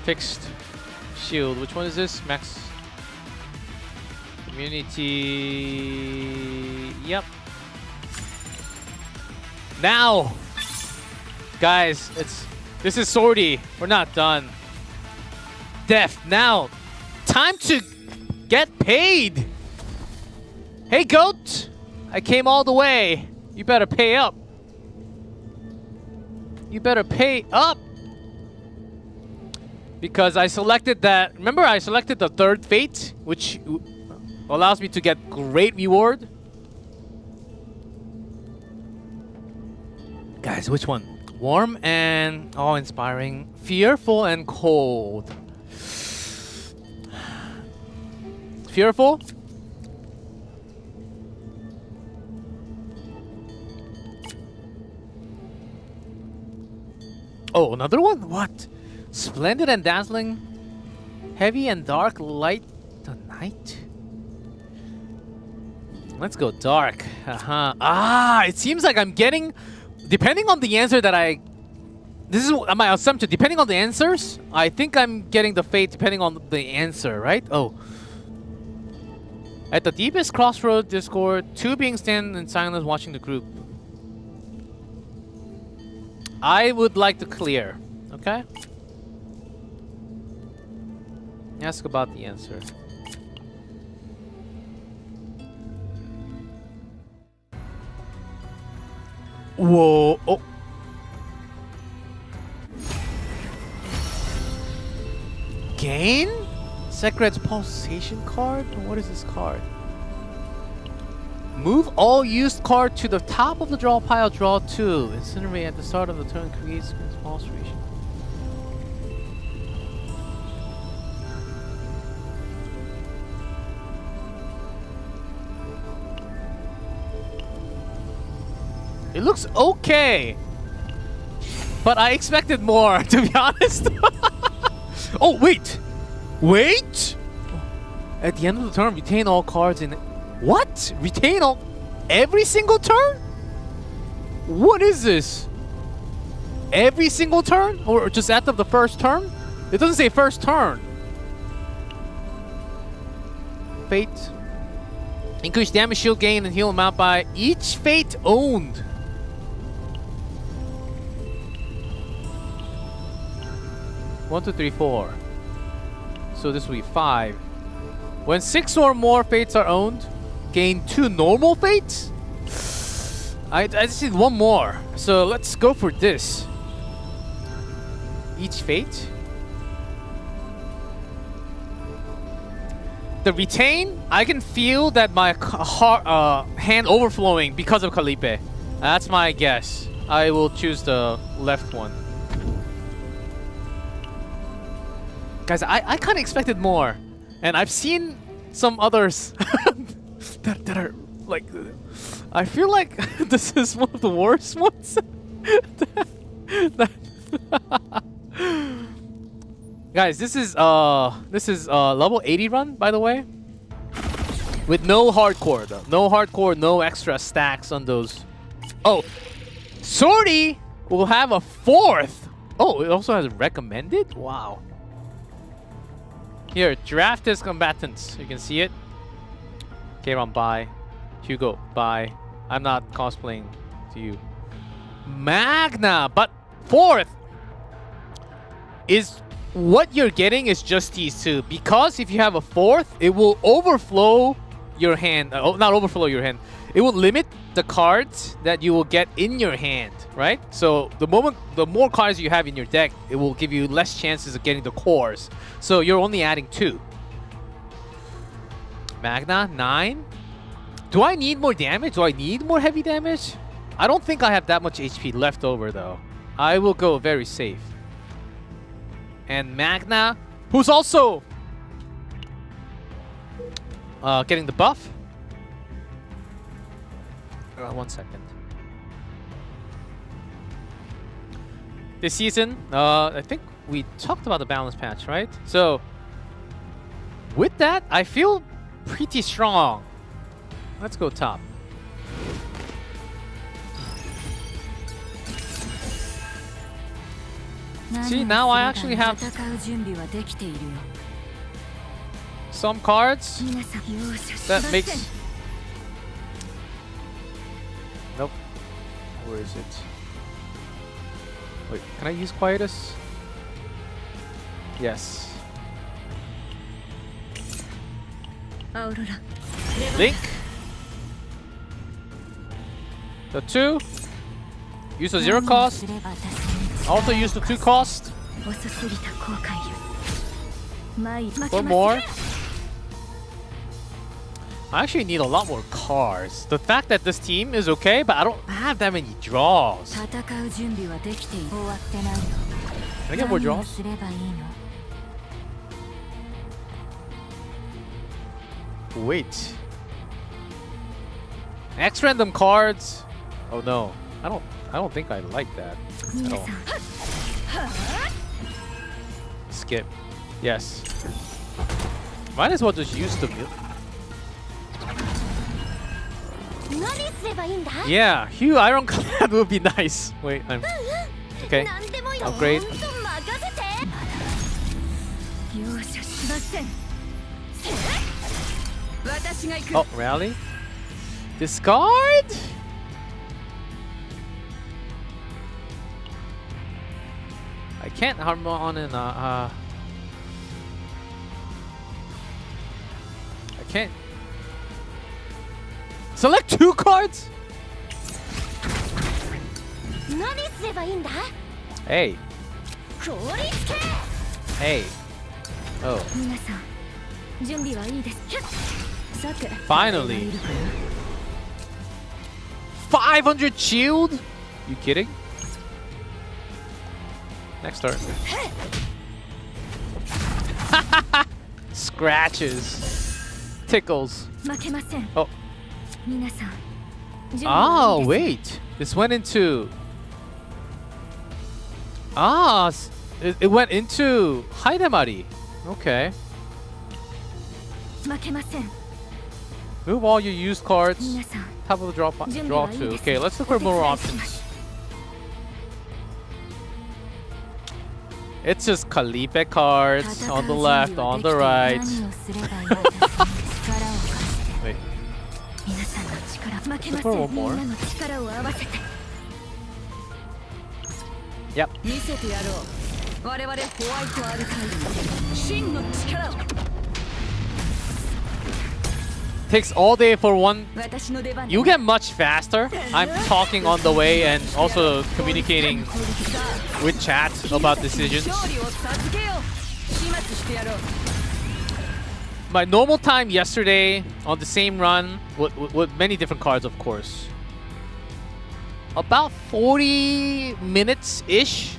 Fixed shield. Which one is this? Max immunity. Yep. Now, guys, this is Sortie. We're not done. Death. Now, time to get paid. Hey, goat. I came all the way. You better pay up. You better pay up. Because I selected that. Remember, I selected the third fate, which allows me to get great reward. Guys, which one? Warm and awe-inspiring. Fearful and cold. Fearful? Oh, another one? What? Splendid and dazzling. Heavy and dark light the night. Let's go dark. Ah, it seems like I'm getting... Depending on the answer that this is my assumption. Depending on the answers, I think I'm getting the fate depending on the answer, right? Oh. At the deepest crossroad discord, two beings stand in silence watching the group. I would like to clear, okay? Ask about the answer. Whoa! Oh. Gain? Secret's pulsation card? What is this card? Move all used card to the top of the draw pile. Draw 2. Incinerate at the start of the turn creates small solution. It looks okay, but I expected more, to be honest. Oh, wait! Wait! At the end of the turn, retain all cards in... What? Retain all... Every single turn? What is this? Every single turn? Or just after the first turn? It doesn't say first turn. Fate. Increase damage, shield gain, and heal amount by each fate owned. One, two, three, four. So this will be 5. When 6 or more fates are owned, gain 2 normal fates? I just need 1 more. So let's go for this. Each fate. The retain, I can feel that my hand overflowing because of Calipe. That's my guess. I will choose the left one. Guys, I kind of expected more. And I've seen some others that are like... I feel like this is one of the worst ones. Guys, this is level 80 run, by the way. With no hardcore though. No hardcore, no extra stacks on those. Oh, Sortie will have a 4th. Oh, it also has recommended? Wow. Here, draft as combatants. You can see it. Kron, buy. Hugo, buy. I'm not cosplaying to you. Magna, but fourth is what you're getting is just these two, because if you have a fourth, it will overflow your hand. Not overflow your hand. It will limit the cards that you will get in your hand, right? So the more cards you have in your deck, it will give you less chances of getting the cores. So you're only adding 2. Magna 9. Do I need more damage? Do I need more heavy damage? I don't think I have that much HP left over though. I will go very safe. And Magna, who's also getting the buff. 1 second. This season, I think we talked about the balance patch, right? So with that, I feel pretty strong. Let's go top. See, now I actually have some cards that makes... Nope. Where is it? Wait, can I use Quietus? Yes. Link. The 2. Use the 0 cost. Also use the 2 cost. 1 more. I actually need a lot more cards. The fact that this team is okay, but I don't have that many draws. Can I get more draws? Wait. X random cards. Oh no. I don't think I like that at all. Skip. Yes. Might as well just use the Yeah, Hugh Ironclad would be nice. Wait, I'm okay. Upgrade. Oh, rally. Discard. I can't harmon in I can't select 2 cards. Hey. Hey. Oh. Finally. 500 shield? You kidding? Next turn. Scratches. Tickles. Oh. Oh, wait. This went into... it went into Heidemarie. Okay. Move all your used cards. Top of the draw 2. Okay, let's look for more options. It's just Calipe cards on the left, on the right. Wait. Look for one more. Yep. Takes all day for one. You get much faster. I'm talking on the way and also communicating with chat about decisions. My normal time yesterday on the same run with many different cards, of course. About 40 minutes-ish.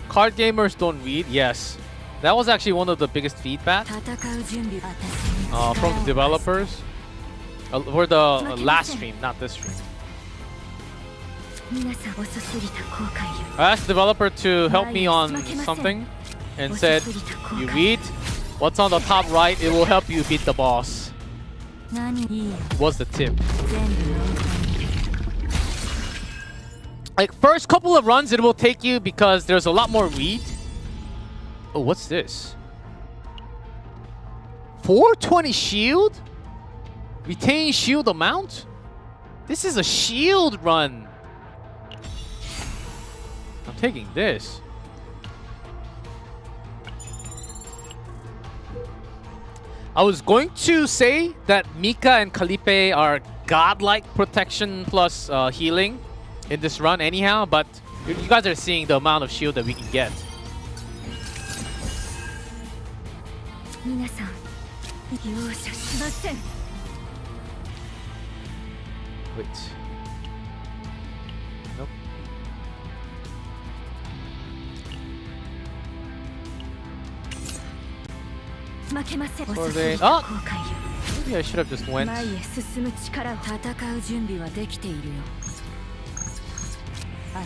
Card gamers don't read. Yes, that was actually one of the biggest feedback from the developers for the last stream, not this stream. I asked the developer to help me on something and said, you read what's on the top right, it will help you beat the boss. What's the tip? like first couple of runs it will take you because there's a lot more read. Oh, what's this? 420 shield? Retain shield amount? This is a shield run. I'm taking this. I was going to say that Mika and Calipe are godlike protection plus healing in this run anyhow, but you guys are seeing the amount of shield that we can get. 皆さん容赦しません Wait. Nope. Sortie. Oh! Maybe I should have just went. 前へ進む力を戦う準備はできているよ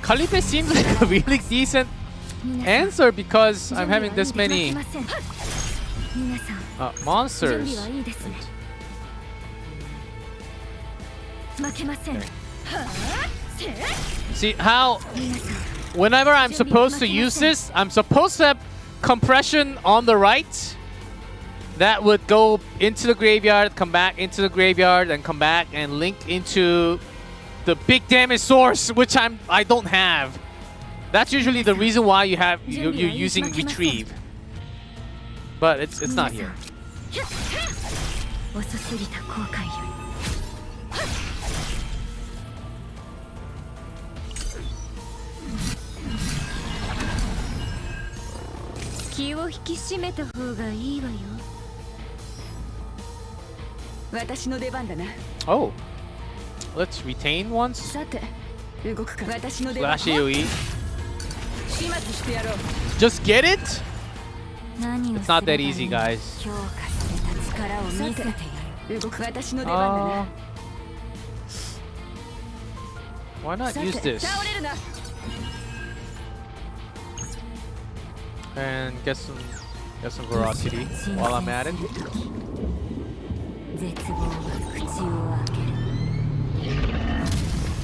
Calipe seems like a really decent answer because I'm having this many 皆さん monsters. 準備はいいですね負けません See how whenever I'm supposed to use this, I'm supposed to have compression on the right that would go into the graveyard, come back into the graveyard, and come back and link into the big damage source, which I don't have. That's usually the reason why you're using retrieve, but it's not here. 遅すぎた後悔よ 気を引き締めた方がいいわよ 私の出番だな Oh, let's retain once. さて動くか私の出番 Flash AoE. 始末してやろう Just get it? 何を It's not that easy, guys. 強化された力を見せてやる動く私の出番だな Why not use this 倒れるな and get some velocity while I'm at it? 絶望は口を開ける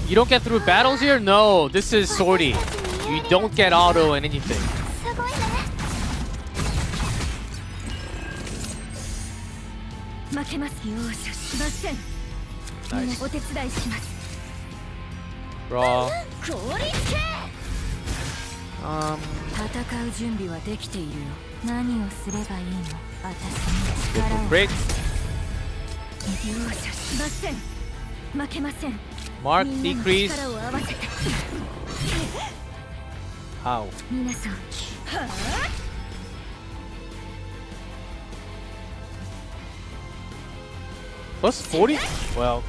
You don't get through battles here? No, this is Sortie. You don't get auto and anything. すごいね負けます容赦しません Nice. お手伝いします Raw. 降臨系 Um, 戦う準備はできているよ何をすればいいの私に go 力 for を break. 容赦しません負けません Mark みんなの decrease. 力を合わせて How? 皆さん Plus 40? Well,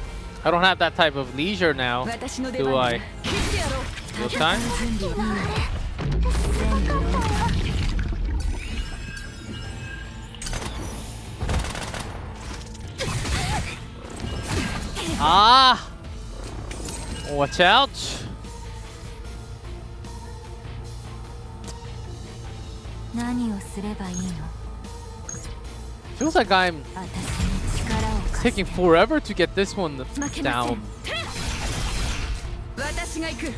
I don't have that type of leisure now. 私の出 Do 番だ I? 切ってやろう No time? 準備は Ah! Watch out! Feels like I'm 私に力を貸す taking forever to get this one 負けません down. 私が行く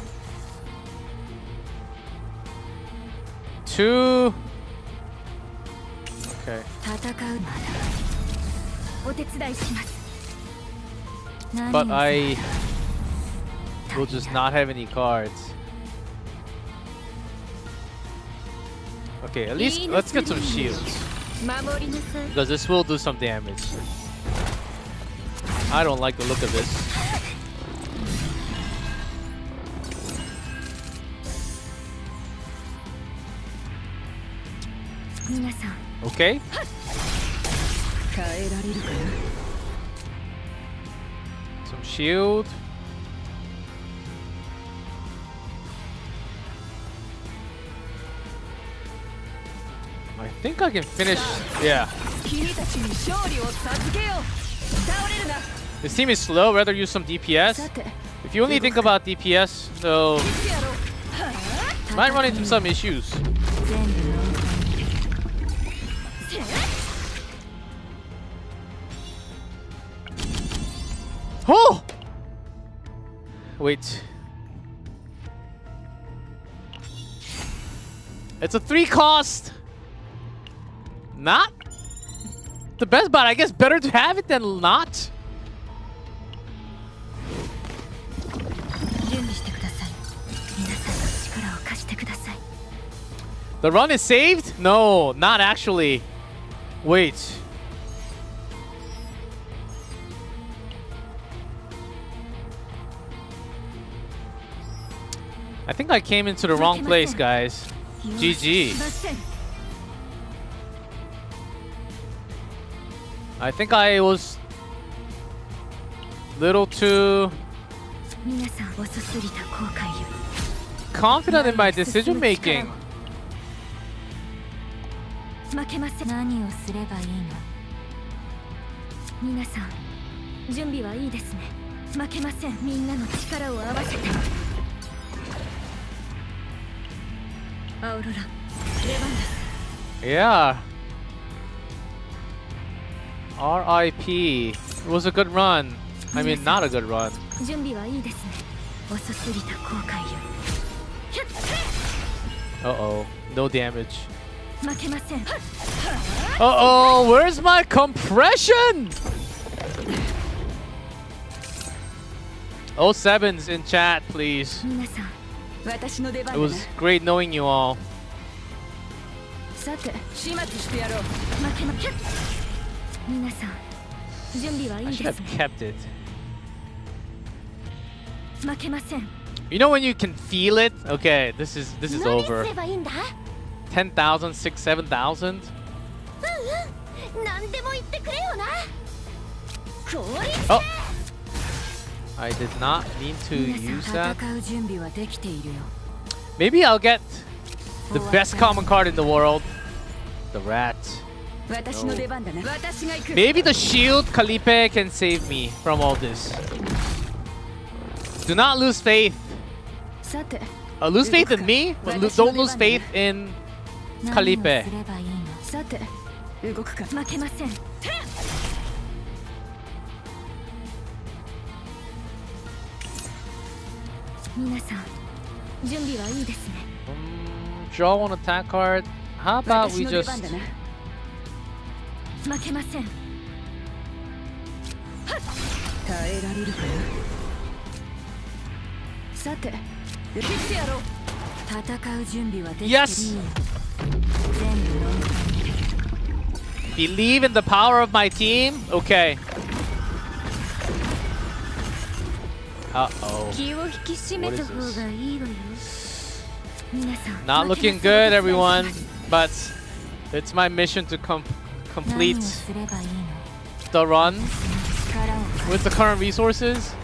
Two. Okay. 戦うならお手伝いします But I will just not have any cards. Okay, at least let's get some shields. 守りなさい Because this will do some damage. I don't like the look of this. Okay. 変えられるかな Some shield. I think I can finish. Yeah. 君たちに勝利を授けよう倒れるな This team is slow. Rather use some DPS. さて If you only think about DPS, though, 切ってやろう might run into some issues. 全部の Oh! Wait. It's a 3 cost. Not the best, but I guess better to have it than not. 準備してください。皆さんの力を貸してください。 The run is saved? No, not actually. Wait. I think I came into the wrong place, guys. GG. I think I was little too 皆さん遅すぎた後悔よ。 confident in my decision making. 負けません。何をすればいいの？皆さん準備はいいですね。負けません。みんなの力を合わせて。アウロラ、出番です。 Yeah. RIP. It was a good run. I mean, not a good run. 準備はいいですね。遅すぎた後悔よ。 Uh-oh. No damage. 負けません。 Uh-oh. Where's my compression? Oh, sevens in chat, please. 皆さん、私の出 It 番だ was ね。 great knowing you all. さて、始末してやろう。負けまけ。皆さん、準備はい I い should で have すね。 kept it. 負けません。 You know when you can feel it? Okay, this is 何す over. ればいいんだ？ 10,000, 6,000, 7,000? 何でも言ってくれよな。効率 Oh! I did not mean to 皆 use さん that. 戦う準備はできているよ。 Maybe I'll get the best common card in the world. The rat. 私の出番だな。私が行く。 Maybe the shield Calipe can save me from all this. Do not lose faith. さて、 Lose faith in me? But don't lose faith in 何を Calipe. すればいいの？さて、動くか。負けません。皆さん、準備はいいですね。 Draw one attack card. How about 私 we の出 just 番だな。負けません。耐えられるかな。さて、切ってやろう。戦う準備はできているよ。 Yes! 全部飲み込んで。 believe in the power of my team? Okay. Uh-oh. 気を引き締めた方がいいわよ。皆さん、 Not 負け looking ません good, everyone. But it's my mission to 何 complete をすればいいの？ the run 力を with the current resources.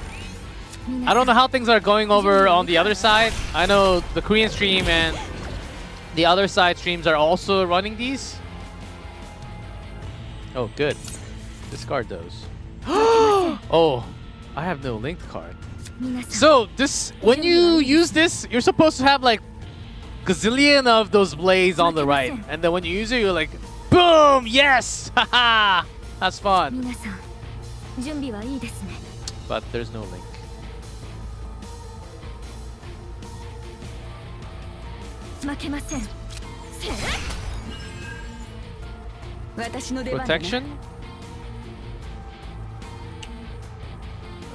皆 I さ don't ん know how things are going over on the other side. I know the Korean stream and the other side streams are also running these. Oh, good. Discard those. Oh, I have no linked card. 皆さん So this, when you use this, you're supposed to have like gazillion of those blades on the right, and then when you use it, you're like, boom, yes, haha, that's fun. 皆さん、準備はいいですね。 But there's no link. 負けません。せい。私の出番だね。 Protection.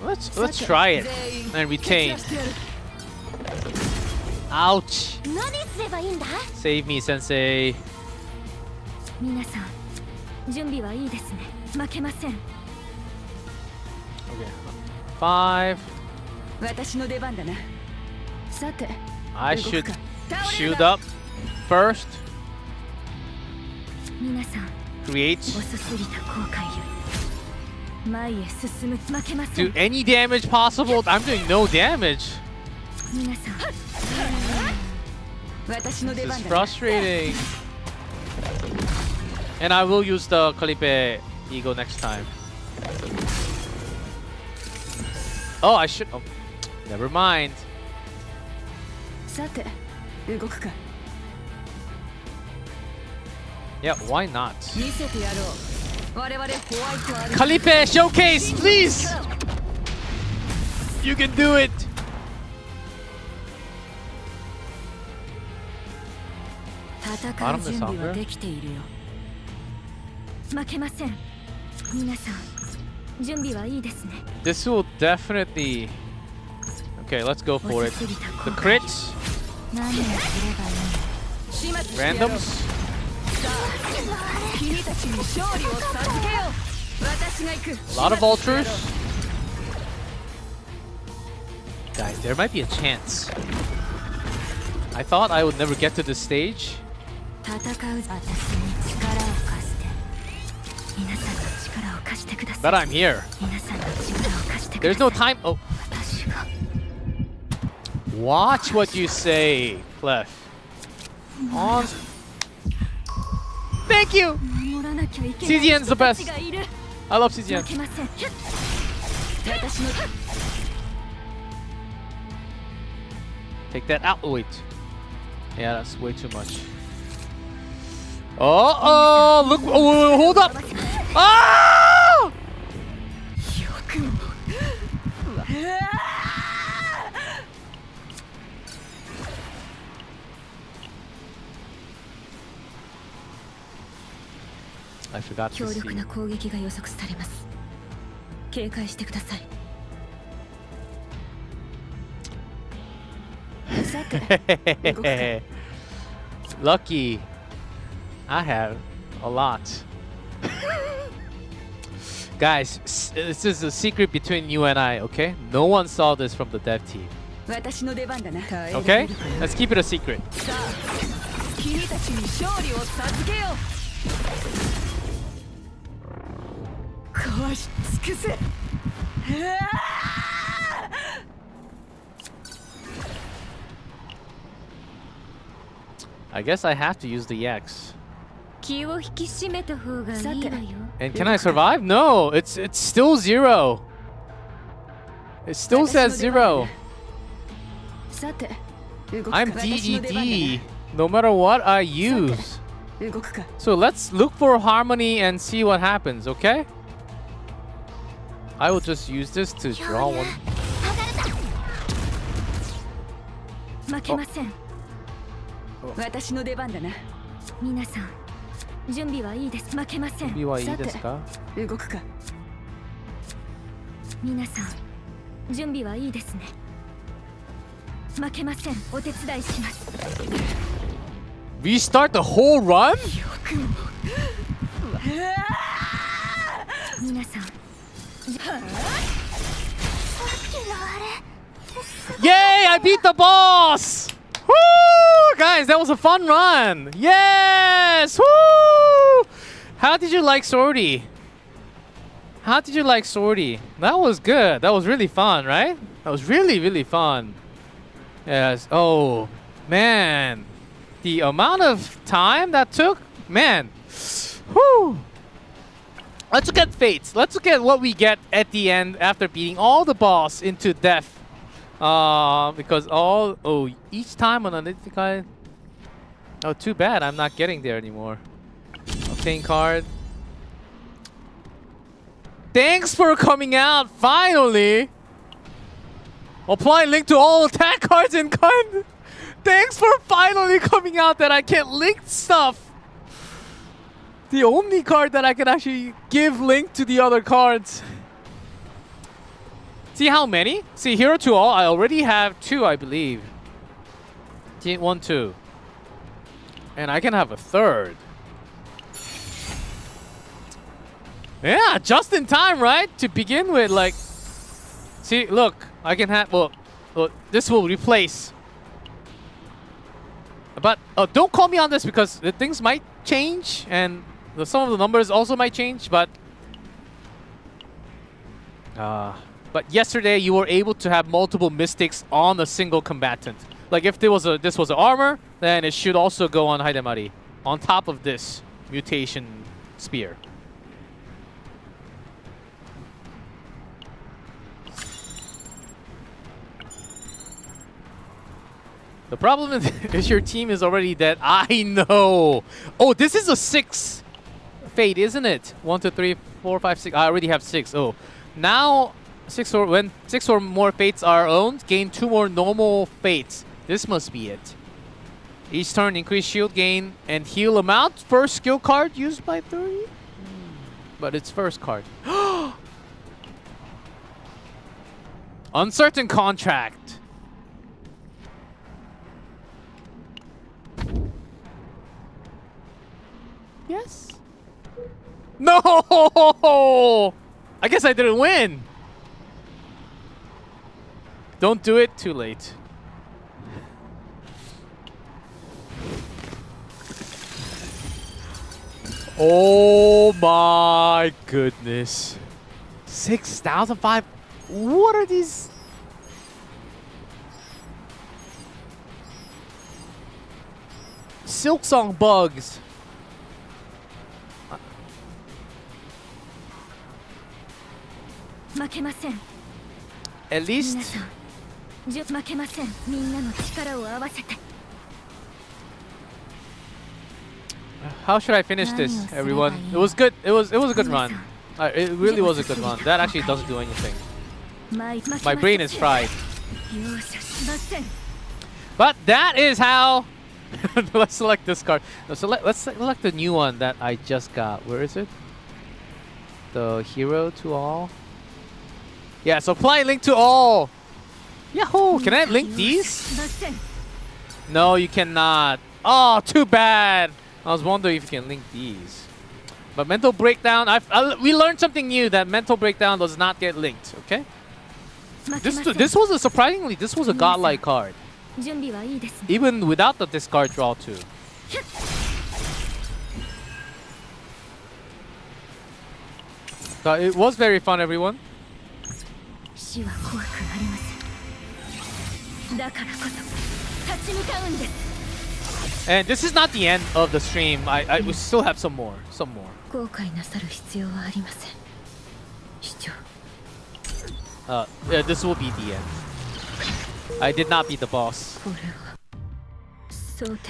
Let's try it and retain. Ouch. 何すればいいんだ？ Save me, sensei. 皆さん、準備はいいですね。負けません。 Okay. 5. 私の出番だな。さて、 I should shoot up first. 皆さん、 Create. 遅すぎた後悔よ。前へ進む。負けませ Do ん。 any damage possible? I'm doing no damage. 皆さん、私の This 出 is 番だな。 frustrating. And I will use the Calipe Ego next time. Oh, I should. Oh, never mind. さて、動くか。 Yeah, why not? 見せてやろう。我々ホワイトアル Calipe showcase, please. You can do it. Bottomless hunger? 負けません。皆さん準備はいいですね。 This will definitely. Okay, let's go for it. The crits, 何をすればいいの。始末してやろう。 randoms. 君たちに勝利を授けよう。私が行く。 A lot of vultures. Guys, there might be a chance. I thought I would never get to this stage. 戦う。私に力を貸して。皆さんの力を貸してください。 But I'm here. 皆さんの力を貸してくだ There's さい。 no time. Oh, 私が watch what you say, Clef. On. Thank you. 守らなきゃいけない CZN's the 人たち best. がいる。 I love 負 CZN. けません。私の Take that out. Oh, wait. Yeah, that's way too much. Oh, look. Oh, hold up. Ah! よくも。 I forgot to 強 see. 力な攻撃が予測されます。警戒してください。さて、動くか。 Lucky. I have a lot. Guys, this is a secret between you and I, okay? No one saw this from the dev team. 私の出番だな。 Okay? Let's keep it a secret. さあ、君たちに勝利を授けよう。壊し尽くせ。 I guess I have to use the X. 気を引き締めた方がいいわよ。 And can I survive? No, it's still 0. It still says 0. さて、動くか。 I'm 私の出番だな。 DED no matter what I use. 動くか。 So let's look for harmony and see what happens, okay? I will just use this to draw one. 負けません。私の出番だな。皆さん、準備はいいです。負けません。 BYE ですか? 動くか。皆さん、準備はいいですね。負けません。お手伝いします。 Restart the whole run? 皆さん、 Yay! I beat the boss! Woo! Guys, that was a fun run! Yes! Woo! How did you like Sortie? How did you like Sortie? That was good. That was really fun, right? That was really, really fun. Yes. Oh, man. The amount of time that took, man. Whew. Let's look at fates. Let's look at what we get at the end after beating all the boss into death. Because each time on an guy. Oh, too bad. I'm not getting there anymore. Obtain card. Thanks for coming out. Finally. Apply link to all attack cards in card. Thanks for finally coming out that I can link stuff. The only card that I can actually give link to the other cards. See how many? See, hero to all. I already have 2, I believe. 1, 2. And I can have a 3rd. Yeah, just in time, right? To begin with, like... See, look. I can have... Well, this will replace. But don't call me on this because the things might change. And some of the numbers also might change, but... But yesterday you were able to have multiple mystics on a single combatant. Like if this was an armor, then it should also go on Heidemarie on top of this mutation spear. The problem is your team is already dead. I know. Oh, this is a 6 fate, isn't it? 1, 2, 3, 4, 5, 6. I already have 6. Oh, now. When 6 or more fates are owned, gain 2 more normal fates. This must be it. Each turn increase shield gain and heal amount. First skill card used by 30. But it's first card. Uncertain contract. Yes. No! I guess I didn't win. Don't do it too late. Oh my goodness. 6,005. What are these? Silksong bugs. At least. How should I finish this, everyone? It was good. It was a good run. It really was a good run. That actually doesn't do anything. My brain is fried. But that is how. Let's select this card. No, let's select the new one that I just got. Where is it? The hero to all. Yeah, so apply link to all. Yahoo! Can I link these? No, you cannot. Oh, too bad. I was wondering if you can link these. But mental breakdown, we learned something new, that mental breakdown does not get linked, okay? This was a surprisingly, this was a godlike card. Even without the discard draw too. So it was very fun, everyone. And this is not the end of the stream. I we still have some more. Yeah, this will be the end. I did not beat the boss.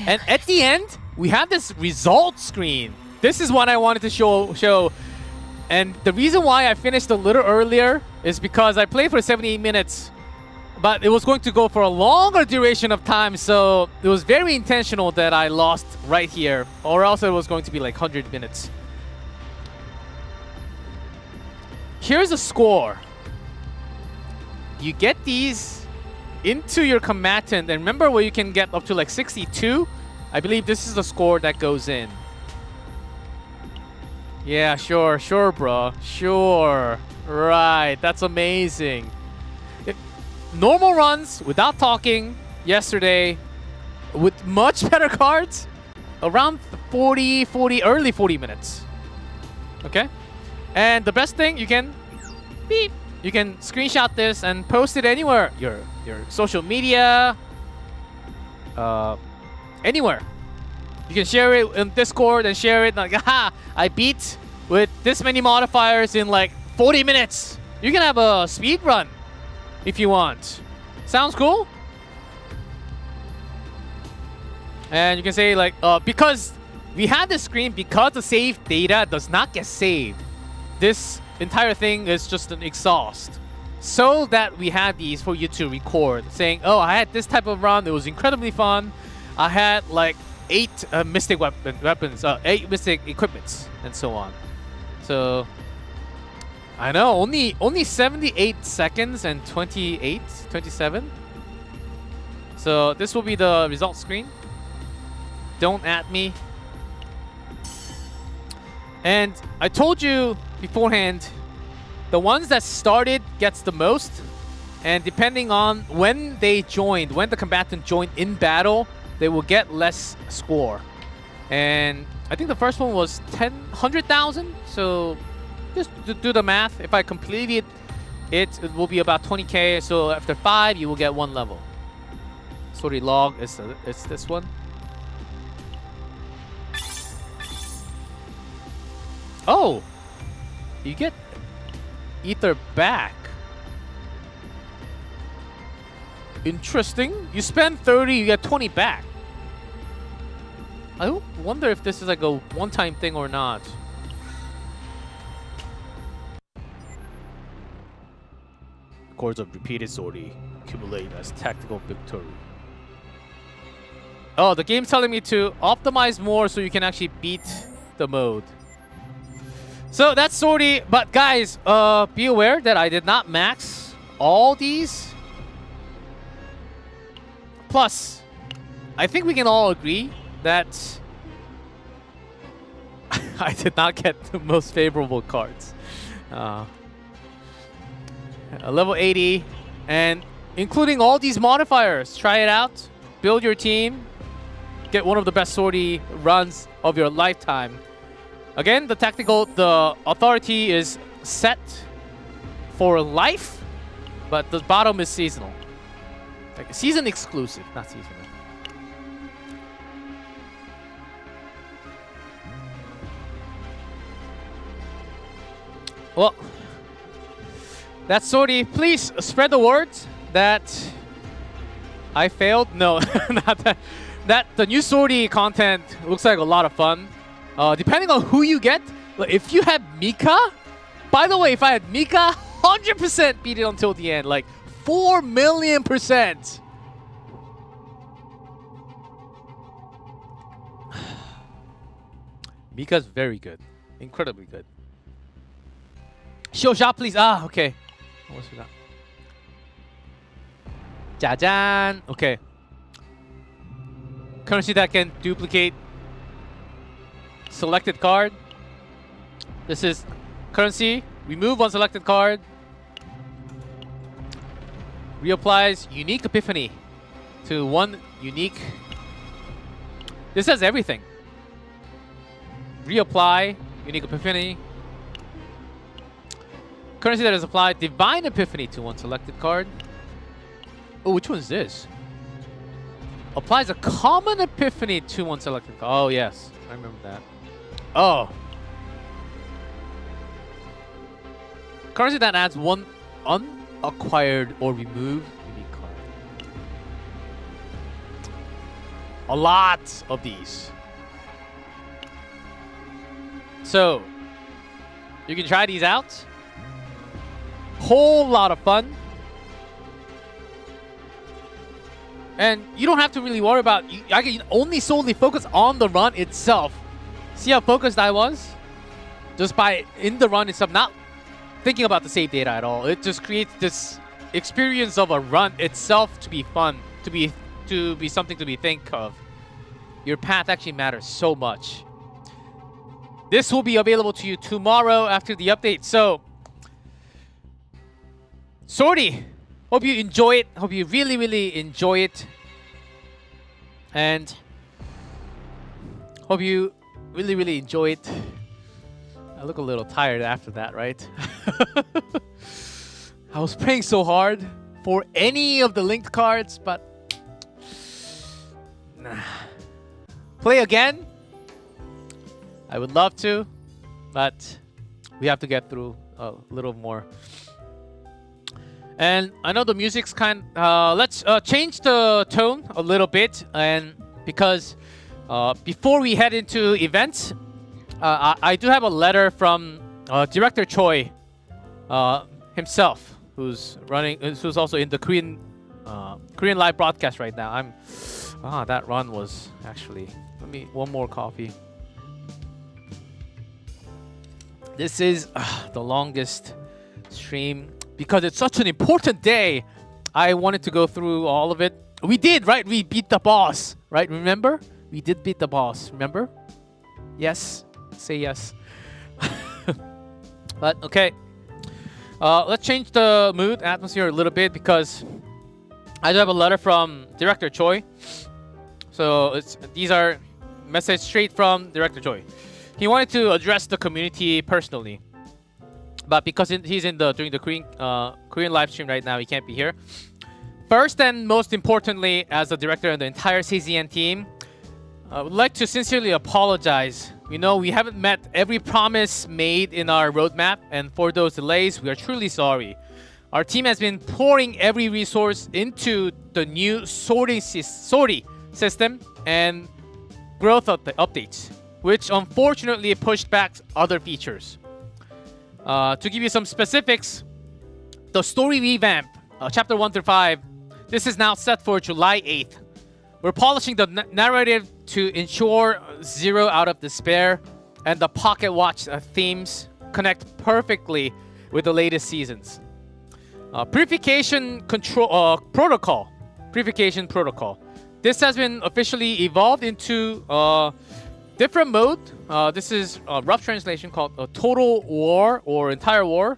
And at the end, we have this result screen. This is what I wanted to show. And the reason why I finished a little earlier is because I played for 78 minutes. But it was going to go for a longer duration of time, so it was very intentional that I lost right here, or else it was going to be like 100 minutes. Here's the score. You get these into your combatant, and remember where you can get up to like 62? I believe this is the score that goes in. Yeah, sure, bro. Sure. Right, that's amazing. Normal runs without talking yesterday with much better cards around 40 early 40 minutes. Okay, and the best thing, you can screenshot this and post it anywhere, your social media, anywhere. You can share it in Discord and share it like, aha, I beat with this many modifiers in like 40 minutes. You can have a speed run if you want. Sounds cool? And you can say like, because we have this screen, because the save data does not get saved, this entire thing is just an exhaust. So that we have these for you to record, saying, oh, I had this type of run, it was incredibly fun. I had like 8 mystic weapons, 8 mystic equipments, and so on. So I know, only 78 seconds and 27. So this will be the result screen. Don't at me. And I told you beforehand, the ones that started gets the most, and depending on when they joined, when the combatant joined in battle, they will get less score. And I think the first one was 100,000, so just to do the math, if I completed it, it will be about 20k. So after 5, you will get 1 level. Sorry, log is this one. Oh, you get ether back. Interesting. You spend 30, you get 20 back. I wonder if this is like a one-time thing or not. Chords of repeated sortie accumulate as tactical victory. Oh, the game's telling me to optimize more so you can actually beat the mode. So that's Sortie, but guys, be aware that I did not max all these. Plus, I think we can all agree that I did not get the most favorable cards. A level 80, and including all these modifiers. Try it out, build your team, get one of the best Sortie runs of your lifetime. Again, the authority is set for life, but the bottom is seasonal. Like season exclusive, not seasonal. Well, that's Sortie. Please spread the word that I failed. No, not that. That the new Sortie content looks like a lot of fun. Depending on who you get, if you had Mika, by the way, if I had Mika, 100% beat it until the end, like 4,000,000%. Mika's very good, incredibly good. Show shot, please. Ah, okay. What's that? Jajan. Okay. Currency that can duplicate selected card. This is currency. Remove one selected card. Reapplies unique epiphany to one unique. This has everything. Reapply unique epiphany. Currency that is applied divine epiphany to one selected card. Oh, which one is this? Applies a common epiphany to one selected card. Oh yes, I remember that. Oh. Currency that adds one unacquired or removed unique card. A lot of these. So, you can try these out. Whole lot of fun. And you don't have to really worry about, I can only solely focus on the run itself. See how focused I was? Just by in the run itself, not thinking about the save data at all. It just creates this experience of a run itself to be fun, to be something to be think of. Your path actually matters so much. This will be available to you tomorrow after the update. So, Sortie, hope you enjoy it. Hope you really, really enjoy it. And hope you really, really enjoy it. I look a little tired after that, right? I was praying so hard for any of the linked cards, but nah. Play again? I would love to, but we have to get through a little more. And I know the music's let's change the tone a little bit, and because before we head into events, I do have a letter from Director Choi himself, who's also in the Korean live broadcast right now. That run was actually, one more coffee. This is the longest stream because it's such an important day. I wanted to go through all of it. We did, right? We beat the boss, right? Remember? We did beat the boss, remember? Yes? Say yes. But okay. Let's change the mood, atmosphere a little bit because I do have a letter from Director Choi. So these are messages straight from Director Choi. He wanted to address the community personally, but because he's during the Korean live stream right now, he can't be here. First and most importantly, as the director and the entire CZN team, I would like to sincerely apologize. We know we haven't met every promise made in our roadmap, and for those delays, we are truly sorry. Our team has been pouring every resource into the new sorting system and growth updates, which unfortunately pushed back other features. To give you some specifics, the story revamp, chapter 1 through 5, this is now set for July 8th. We're polishing the narrative to ensure Zero Out of Despair and the Pocket Watch themes connect perfectly with the latest seasons. Purification control protocol. Purification protocol. This has been officially evolved into different mode. This is a rough translation called a total war or entire war.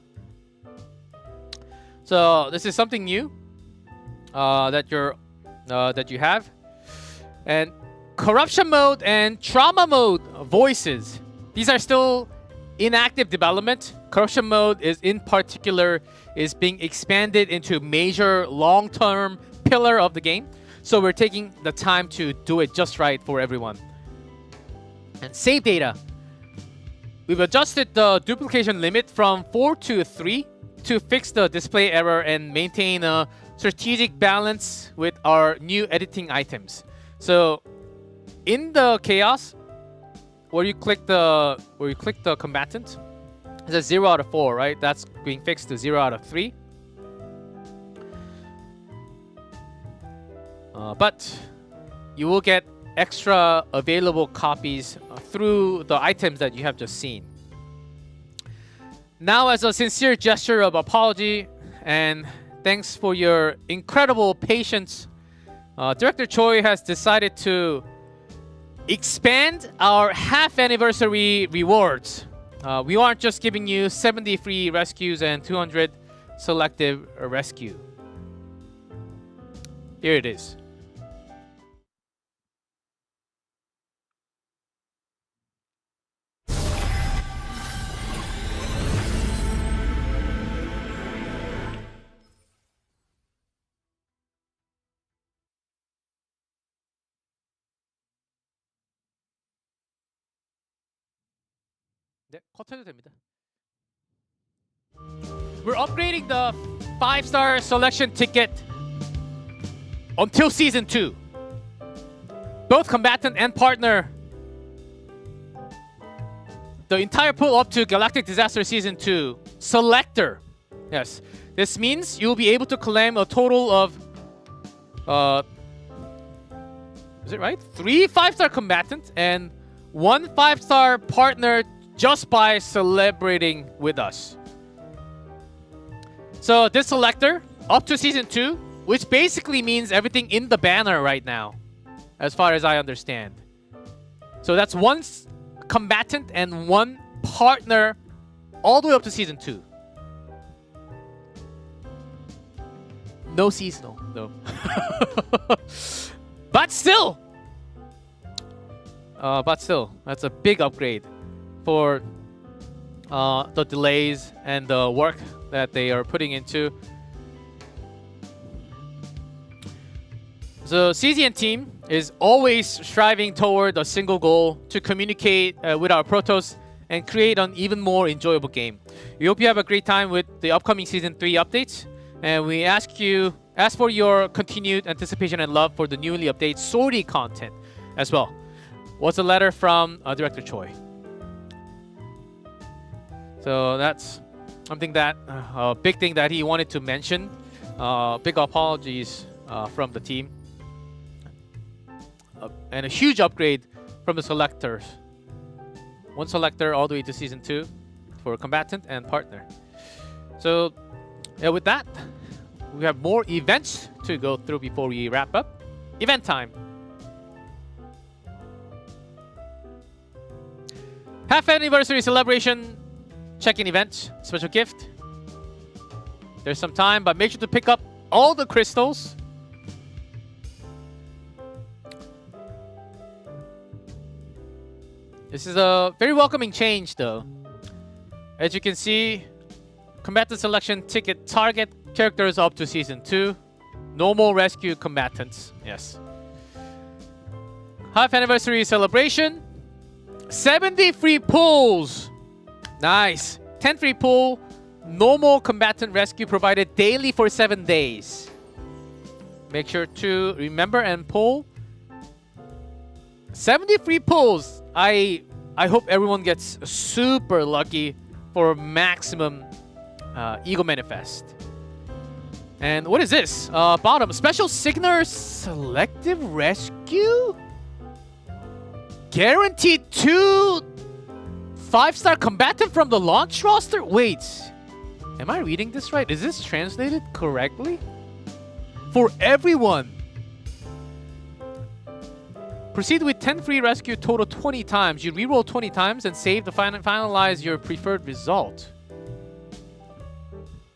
So this is something new that you have. And corruption mode and trauma mode voices. These are still in active development. Corruption mode is in particular is being expanded into major long-term pillar of the game. So we're taking the time to do it just right for everyone. And save data. We've adjusted the duplication limit from 4 to 3 to fix the display error and maintain a strategic balance with our new editing items. So in the chaos, where you click the combatant, it's a 0 out of 4, right? That's being fixed to 0 out of 3. But you will get extra available copies through the items that you have just seen. Now, as a sincere gesture of apology and thanks for your incredible patience, Director Choi has decided to expand our half anniversary rewards. We aren't just giving you 70 free rescues and 200 selective rescue. Here it is. 네, 컷해도 됩니다. We're upgrading the 5-star selection ticket until season 2. Both combatant and partner. The entire pool up to Galactic Disaster season 2. Selector. Yes. This means you'll be able to claim a total of is it right? 3 5-star combatants and 1 5-star partner just by celebrating with us. So this selector up to season 2, which basically means everything in the banner right now, as far as I understand. So that's 1 combatant and 1 partner all the way up to season 2. No seasonal though. But still, that's a big upgrade for the delays and the work that they are putting into. The CZN team is always striving toward a single goal to communicate with our Protoss and create an even more enjoyable game. We hope you have a great time with the upcoming Season 3 updates, and we ask for your continued anticipation and love for the newly updated Sortie content as well. What's a letter from Director Choi? So that's something that a big thing that he wanted to mention. Big apologies from the team, and a huge upgrade from the selectors. 1 selector all the way to season 2 for combatant and partner. So yeah, with that, we have more events to go through before we wrap up. Event time. Half anniversary celebration. Check-in event, special gift. There's some time, but make sure to pick up all the crystals. This is a very welcoming change though. As you can see, combatant selection ticket target characters up to season 2. Normal rescue combatants, yes. Half anniversary celebration. 70 free pulls. Nice. 10 free pull. Normal combatant rescue provided daily for 7 days. Make sure to remember and pull. 70 free pulls. I hope everyone gets super lucky for maximum Ego Manifest. And what is this? Bottom. Special Signer Selective Rescue? Guaranteed 2 5-star combatant from the launch roster? Wait. Am I reading this right? Is this translated correctly? For everyone. Proceed with 10 free rescue total 20 times. You reroll 20 times and save to finalize your preferred result.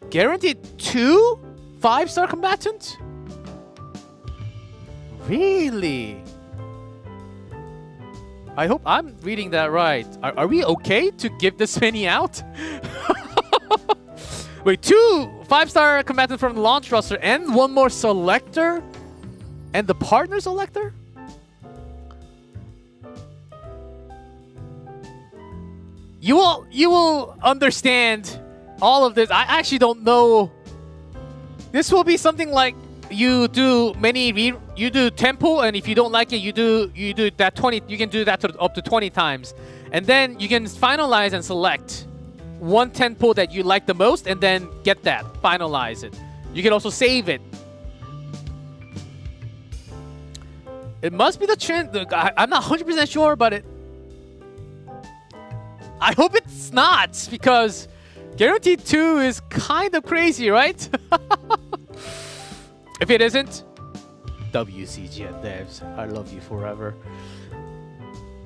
Guaranteed 2 5-star combatants? Really? I hope I'm reading that right. Are we okay to give this many out? Wait, 2 5-star combatants from the launch roster and 1 more selector? And the partner selector? You will understand all of this. I actually don't know. This will be something like you do you do tempo, and if you don't like it, you do that 20. You can do that up to 20 times, and then you can finalize and select one tempo that you like the most, and then get that, finalize it. You can also save it. It must be the trend. I'm not 100% sure, but I hope it's not, because Guaranteed 2 is kind of crazy, right? If it isn't, WCGN devs, I love you forever.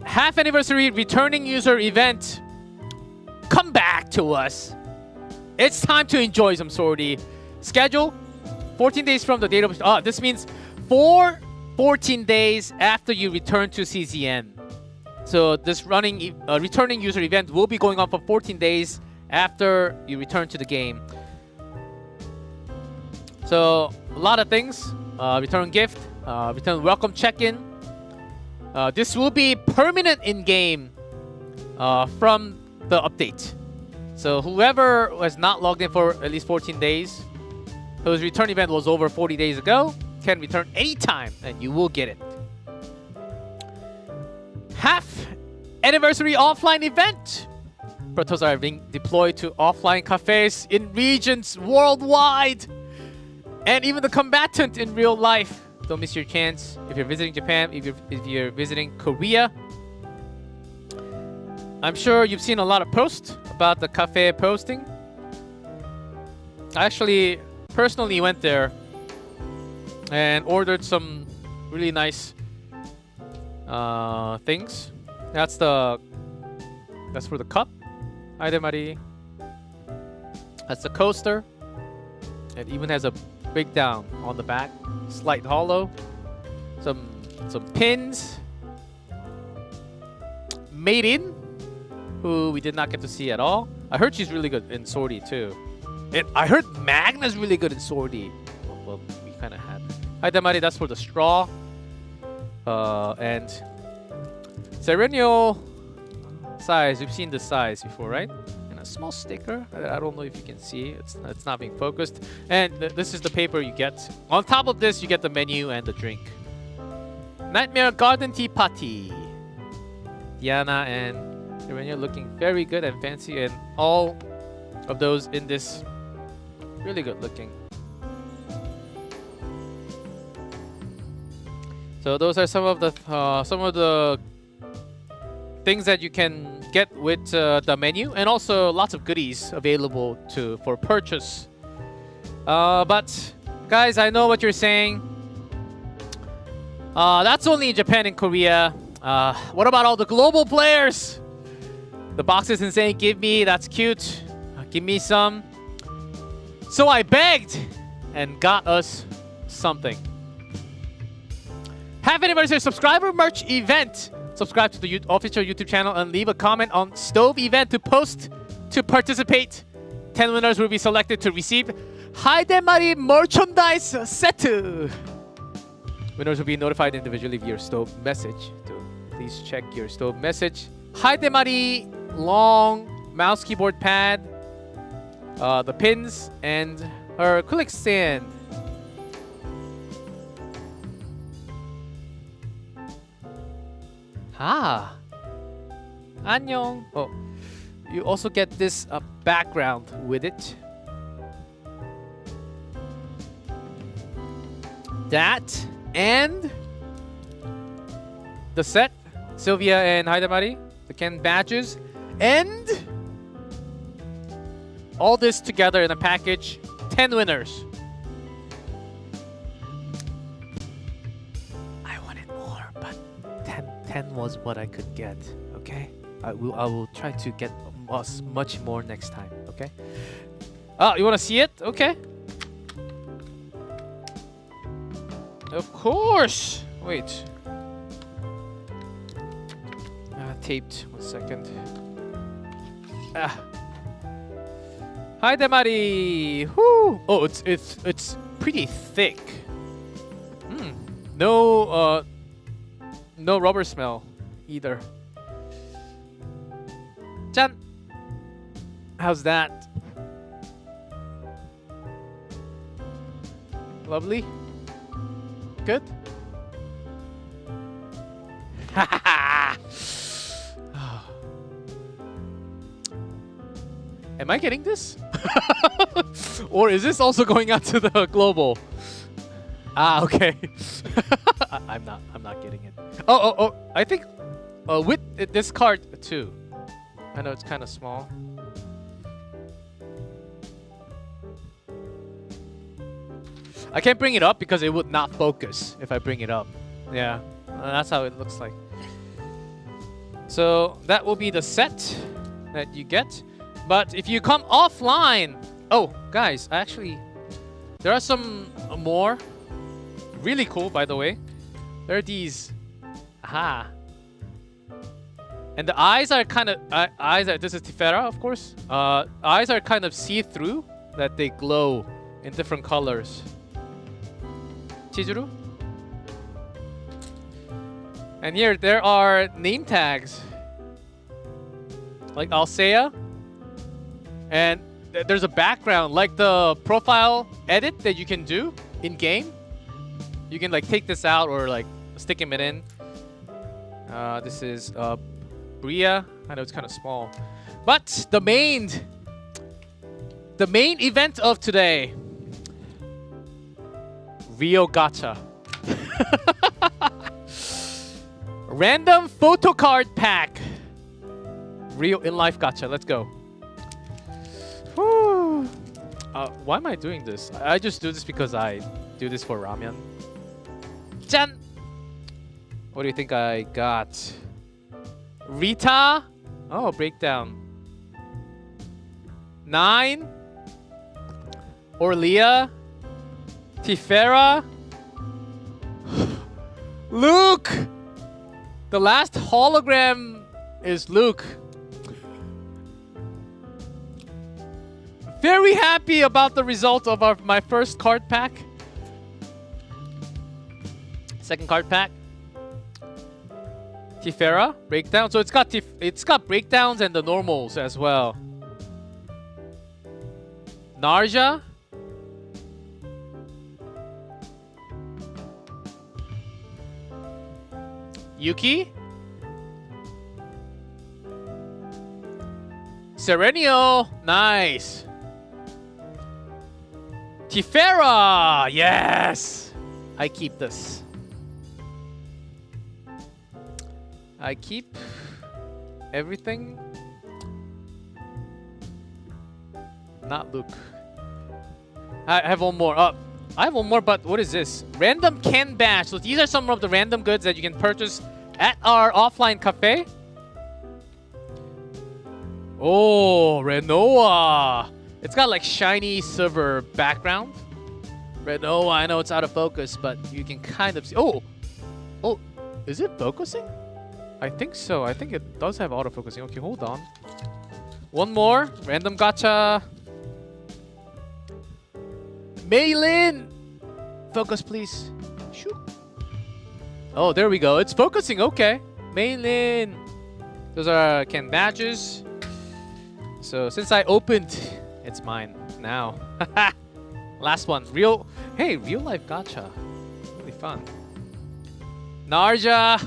Half anniversary returning user event. Come back to us. It's time to enjoy some Sortie. Schedule 14 days from the date of... this means 14 days after you return to CZN. So this returning user event will be going on for 14 days after you return to the game. So a lot of things. Return gift, return welcome check-in. This will be permanent in-game from the update. So whoever was not logged in for at least 14 days, whose return event was over 40 days ago, can return anytime and you will get it. Half anniversary offline event. Protos are being deployed to offline cafes in regions worldwide. And even the combatant in real life. Don't miss your chance. If you're visiting Japan, if you're visiting Korea. I'm sure you've seen a lot of posts about the cafe posting. I actually personally went there and ordered some really nice things. That's for the cup. Heidemarie. That's the coaster. It even has a breakdown on the back. Slight hollow. Some pins. Made in, who we did not get to see at all. I heard she's really good in Sortie too. I heard Magna's really good in Sortie. Well, we kind of had. Heidemarie, that's for the straw. And Serenio size. We've seen the size before, right? And a small sticker. I don't know if you can see. It's not being focused. And this is the paper you get. On top of this, you get the menu and the drink. Nightmare Garden Tea Party. Diana and Serenio looking very good and fancy, and all of those in this really good looking. So those are some of the things that you can get with the menu, and also lots of goodies available for purchase. But guys, I know what you're saying. That's only in Japan and Korea. What about all the global players? The box is insane. Give me, that's cute. Give me some. So I begged and got us something. Half anniversary subscriber merch event. Subscribe to the official YouTube channel and leave a comment on Stove event to post to participate. 10 winners will be selected to receive Heidemarie merchandise set. Winners will be notified individually via Stove message. So please check your Stove message. Heidemarie long mouse keyboard pad, the pins, and her acrylic stand. Annyeong. Oh, you also get this background with it. That and the set, Sylvia and Heidemarie, the Ken badges, and all this together in a package, 10 winners. I wanted more, but 10 was what I could get, okay? I will try to get much more next time, okay? Oh, you want to see it? Okay. Of course! Wait. Taped. 1 second. Heidemarie! Whoo! Oh, it's pretty thick. No rubber smell either. Jan! How's that? Lovely? Good? Am I getting this? Or is this also going out to the global? Ah, okay. I'm not getting it. Oh, I think with this card too. I know it's kind of small. I can't bring it up because it would not focus if I bring it up. Yeah, that's how it looks like. So that will be the set that you get. But if you come offline... Oh, guys, actually, there are some more. Really cool, by the way. There are these... Aha. And the eyes are kind of... this is Tifera, of course. Eyes are kind of see-through, that they glow in different colors. Chizuru. And here, there are name tags. Like Alsea. And there's a background, like the profile edit that you can do in-game. You can like take this out or like stick him in. This is Bria. I know it's kind of small. But the main event of today. Rio Gacha. Random photo card pack. Real in-life gacha. Let's go. Whew. Why am I doing this? I just do this because I do this for ramen. Jan! What do you think I got? Rita? Oh, breakdown. 9? Orlia? Tifera? Luke! The last hologram is Luke. Very happy about the result of my first card pack. Second card pack. Tifera breakdown. So it's got breakdowns and the normals as well. Narja. Yuki. Serenio. Nice. Tifera! Yes! I keep this. I keep everything. Not Luke. I have one more. I have one more, but what is this? Random Ken Bash. So these are some of the random goods that you can purchase at our offline cafe. Oh, Renoa. It's got like shiny silver background. Renoa, I know it's out of focus, but you can kind of see. Oh, is it focusing? I think so. I think it does have autofocusing. Okay, hold on. One more. Random gacha. Maylin! Focus, please. Shoo. Oh, there we go. It's focusing. Okay. Maylin. Those are Ken badges. So since I opened, it's mine now. Last one. Real life gacha. Really fun. Narja.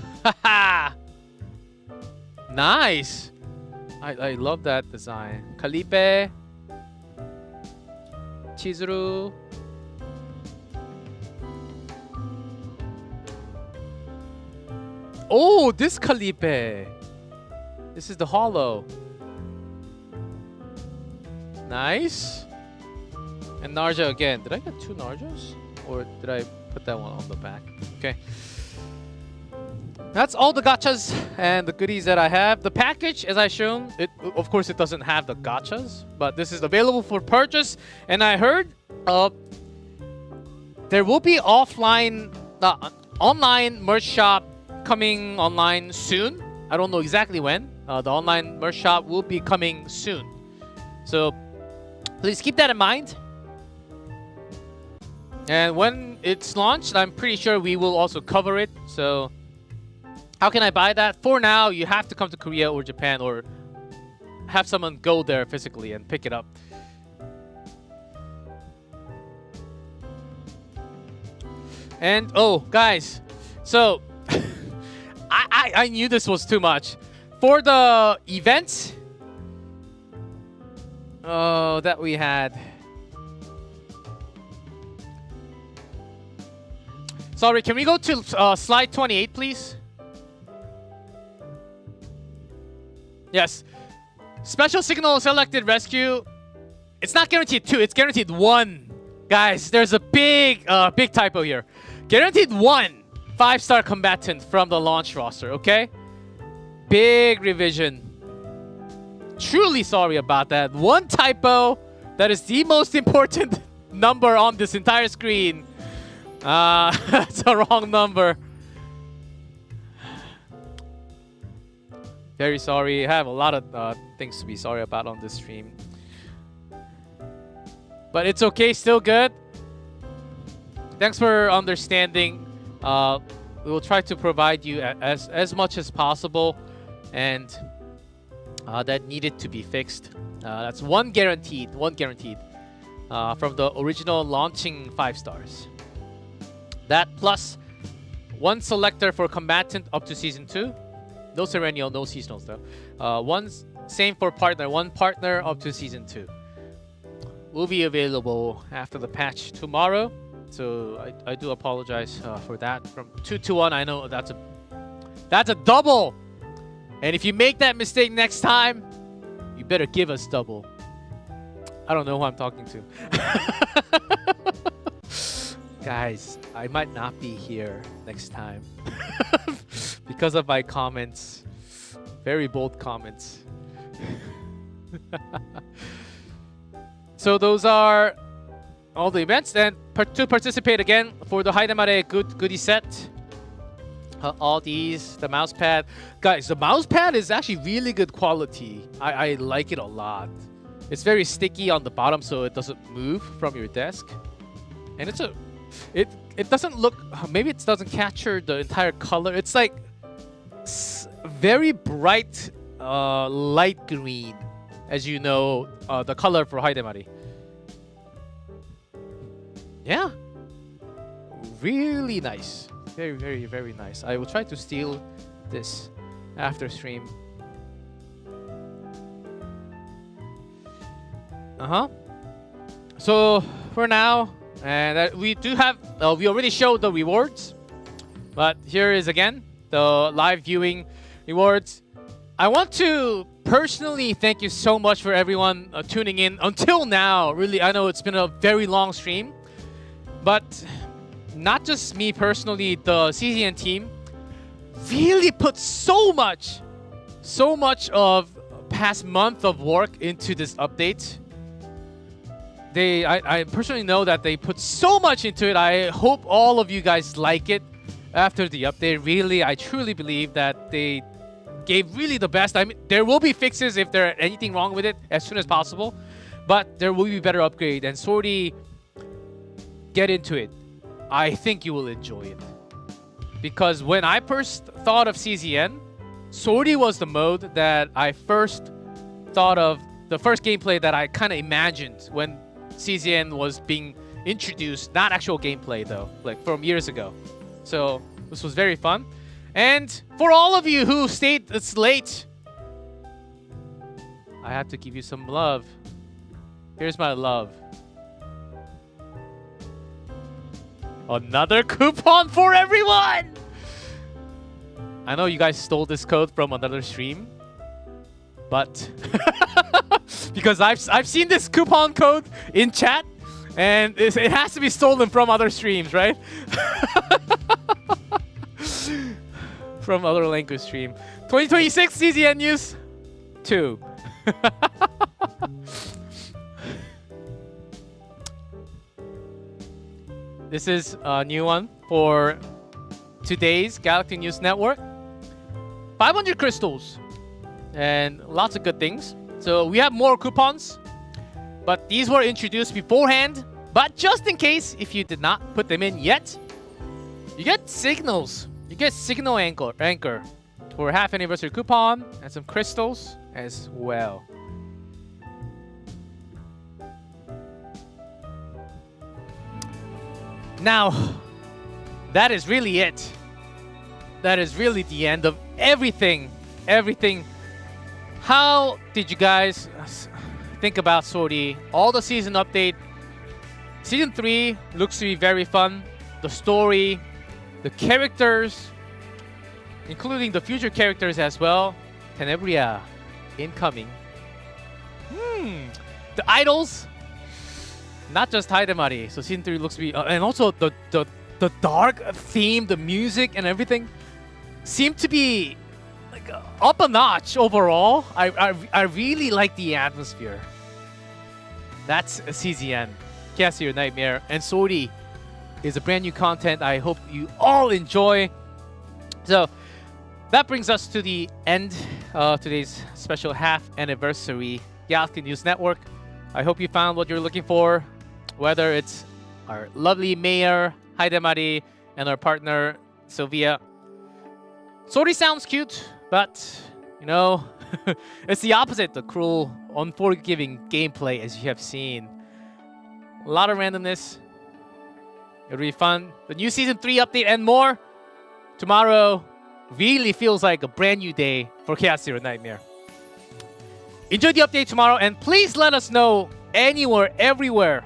Nice. I love that design. Kalipe. Chizuru. Oh, this Calipe. This is the hollow. Nice. And Narja again. Did I get 2 Narjas? Or did I put that one on the back? Okay. That's all the gachas and the goodies that I have. The package, as I shown, of course it doesn't have the gachas, but this is available for purchase. And I heard there will be online merch shop coming online soon. I don't know exactly when. The online merch shop will be coming soon. So please keep that in mind. And when it's launched, I'm pretty sure we will also cover it. So how can I buy that? For now, you have to come to Korea or Japan or have someone go there physically and pick it up. And oh, guys, so I knew this was too much. For the events that we had. Sorry, can we go to slide 28, please? Yes. Special signal selected rescue. It's not guaranteed 2, it's guaranteed 1. Guys, there's a big typo here. Guaranteed 1 5-star combatant from the launch roster, okay? Big revision. Truly sorry about that. 1 typo. That is the most important number on this entire screen. It's a wrong number. Very sorry. I have a lot of things to be sorry about on this stream. But it's okay, still good. Thanks for understanding. We will try to provide you as much as possible, and that needed to be fixed. That's one guaranteed from the original launching 5 stars. That plus 1 selector for combatant up to season 2. No Serennial, no seasonals though. Same for partner, 1 partner up to season 2. Will be available after the patch tomorrow. So I do apologize for that. From 2 to 1, I know that's a double. And if you make that mistake next time, you better give us double. I don't know who I'm talking to. Guys, I might not be here next time because of my comments. Very bold comments. So those are all the events. And to participate again for the Heidemarie goodie set, all these, the mouse pad. Guys, the mouse pad is actually really good quality. I like it a lot. It's very sticky on the bottom so it doesn't move from your desk. And it doesn't look, maybe it doesn't capture the entire color. It's like very bright light green, as you know, the color for Heidemarie. Yeah, really nice. Very, very, very nice. I will try to steal this after stream. So for now, and we do have, we already showed the rewards, but here is again the live viewing rewards. I want to personally thank you so much for everyone tuning in until now. Really, I know it's been a very long stream, but not just me personally, the CZN team really put so much of past month of work into this update. I personally know that they put so much into it. I hope all of you guys like it after the update. Really, I truly believe that they gave really the best. I mean, there will be fixes if there's anything wrong with it as soon as possible, but there will be better upgrade. And Sortie, get into it. I think you will enjoy it. Because when I first thought of CZN, Sortie was the mode that I first thought of, the first gameplay that I kind of imagined when CZN was being introduced. Not actual gameplay though, like from years ago. So this was very fun. And for all of you who stayed this late, I have to give you some love. Here's my love. Another coupon for everyone! I know you guys stole this code from another stream, but because I've seen this coupon code in chat, and it has to be stolen from other streams, right? From other language stream. 2026 CZN news 2. This is a new one for today's Galactic News Network. 500 crystals and lots of good things. So we have more coupons, but these were introduced beforehand. But just in case, if you did not put them in yet, you get signals. You get signal anchor for a half anniversary coupon and some crystals as well. Now, that is really it. That is really the end of everything. Everything. How did you guys think about Sortie? All the season update. Season 3 looks to be very fun. The story, the characters, including the future characters as well. Tenebria, incoming. The idols. Not just Heidemarie. So season 3 looks to be... and also the dark theme, the music and everything seem to be like up a notch overall. I really like the atmosphere. That's a CZN. Chaos Your Nightmare. And Sortie is a brand new content I hope you all enjoy. So that brings us to the end of today's special half anniversary Galactic News Network. I hope you found what you're looking for, whether it's our lovely mayor, Heidemarie, and our partner, Sylvia. Sortie sounds cute, but, you know, it's the opposite, the cruel, unforgiving gameplay as you have seen. A lot of randomness. It'll be fun. The new Season 3 update and more. Tomorrow really feels like a brand new day for Chaos Zero Nightmare. Enjoy the update tomorrow, and please let us know anywhere, everywhere,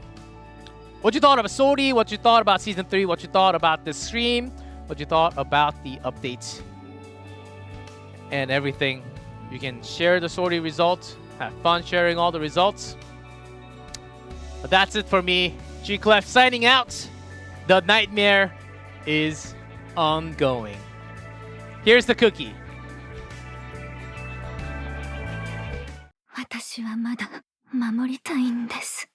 what you thought of Sortie, what you thought about Season 3, what you thought about this stream, what you thought about the updates, and everything. You can share the Sortie results. Have fun sharing all the results. But that's it for me. G-Clef signing out. The nightmare is ongoing. Here's the cookie. 私はまだ守りたいんです。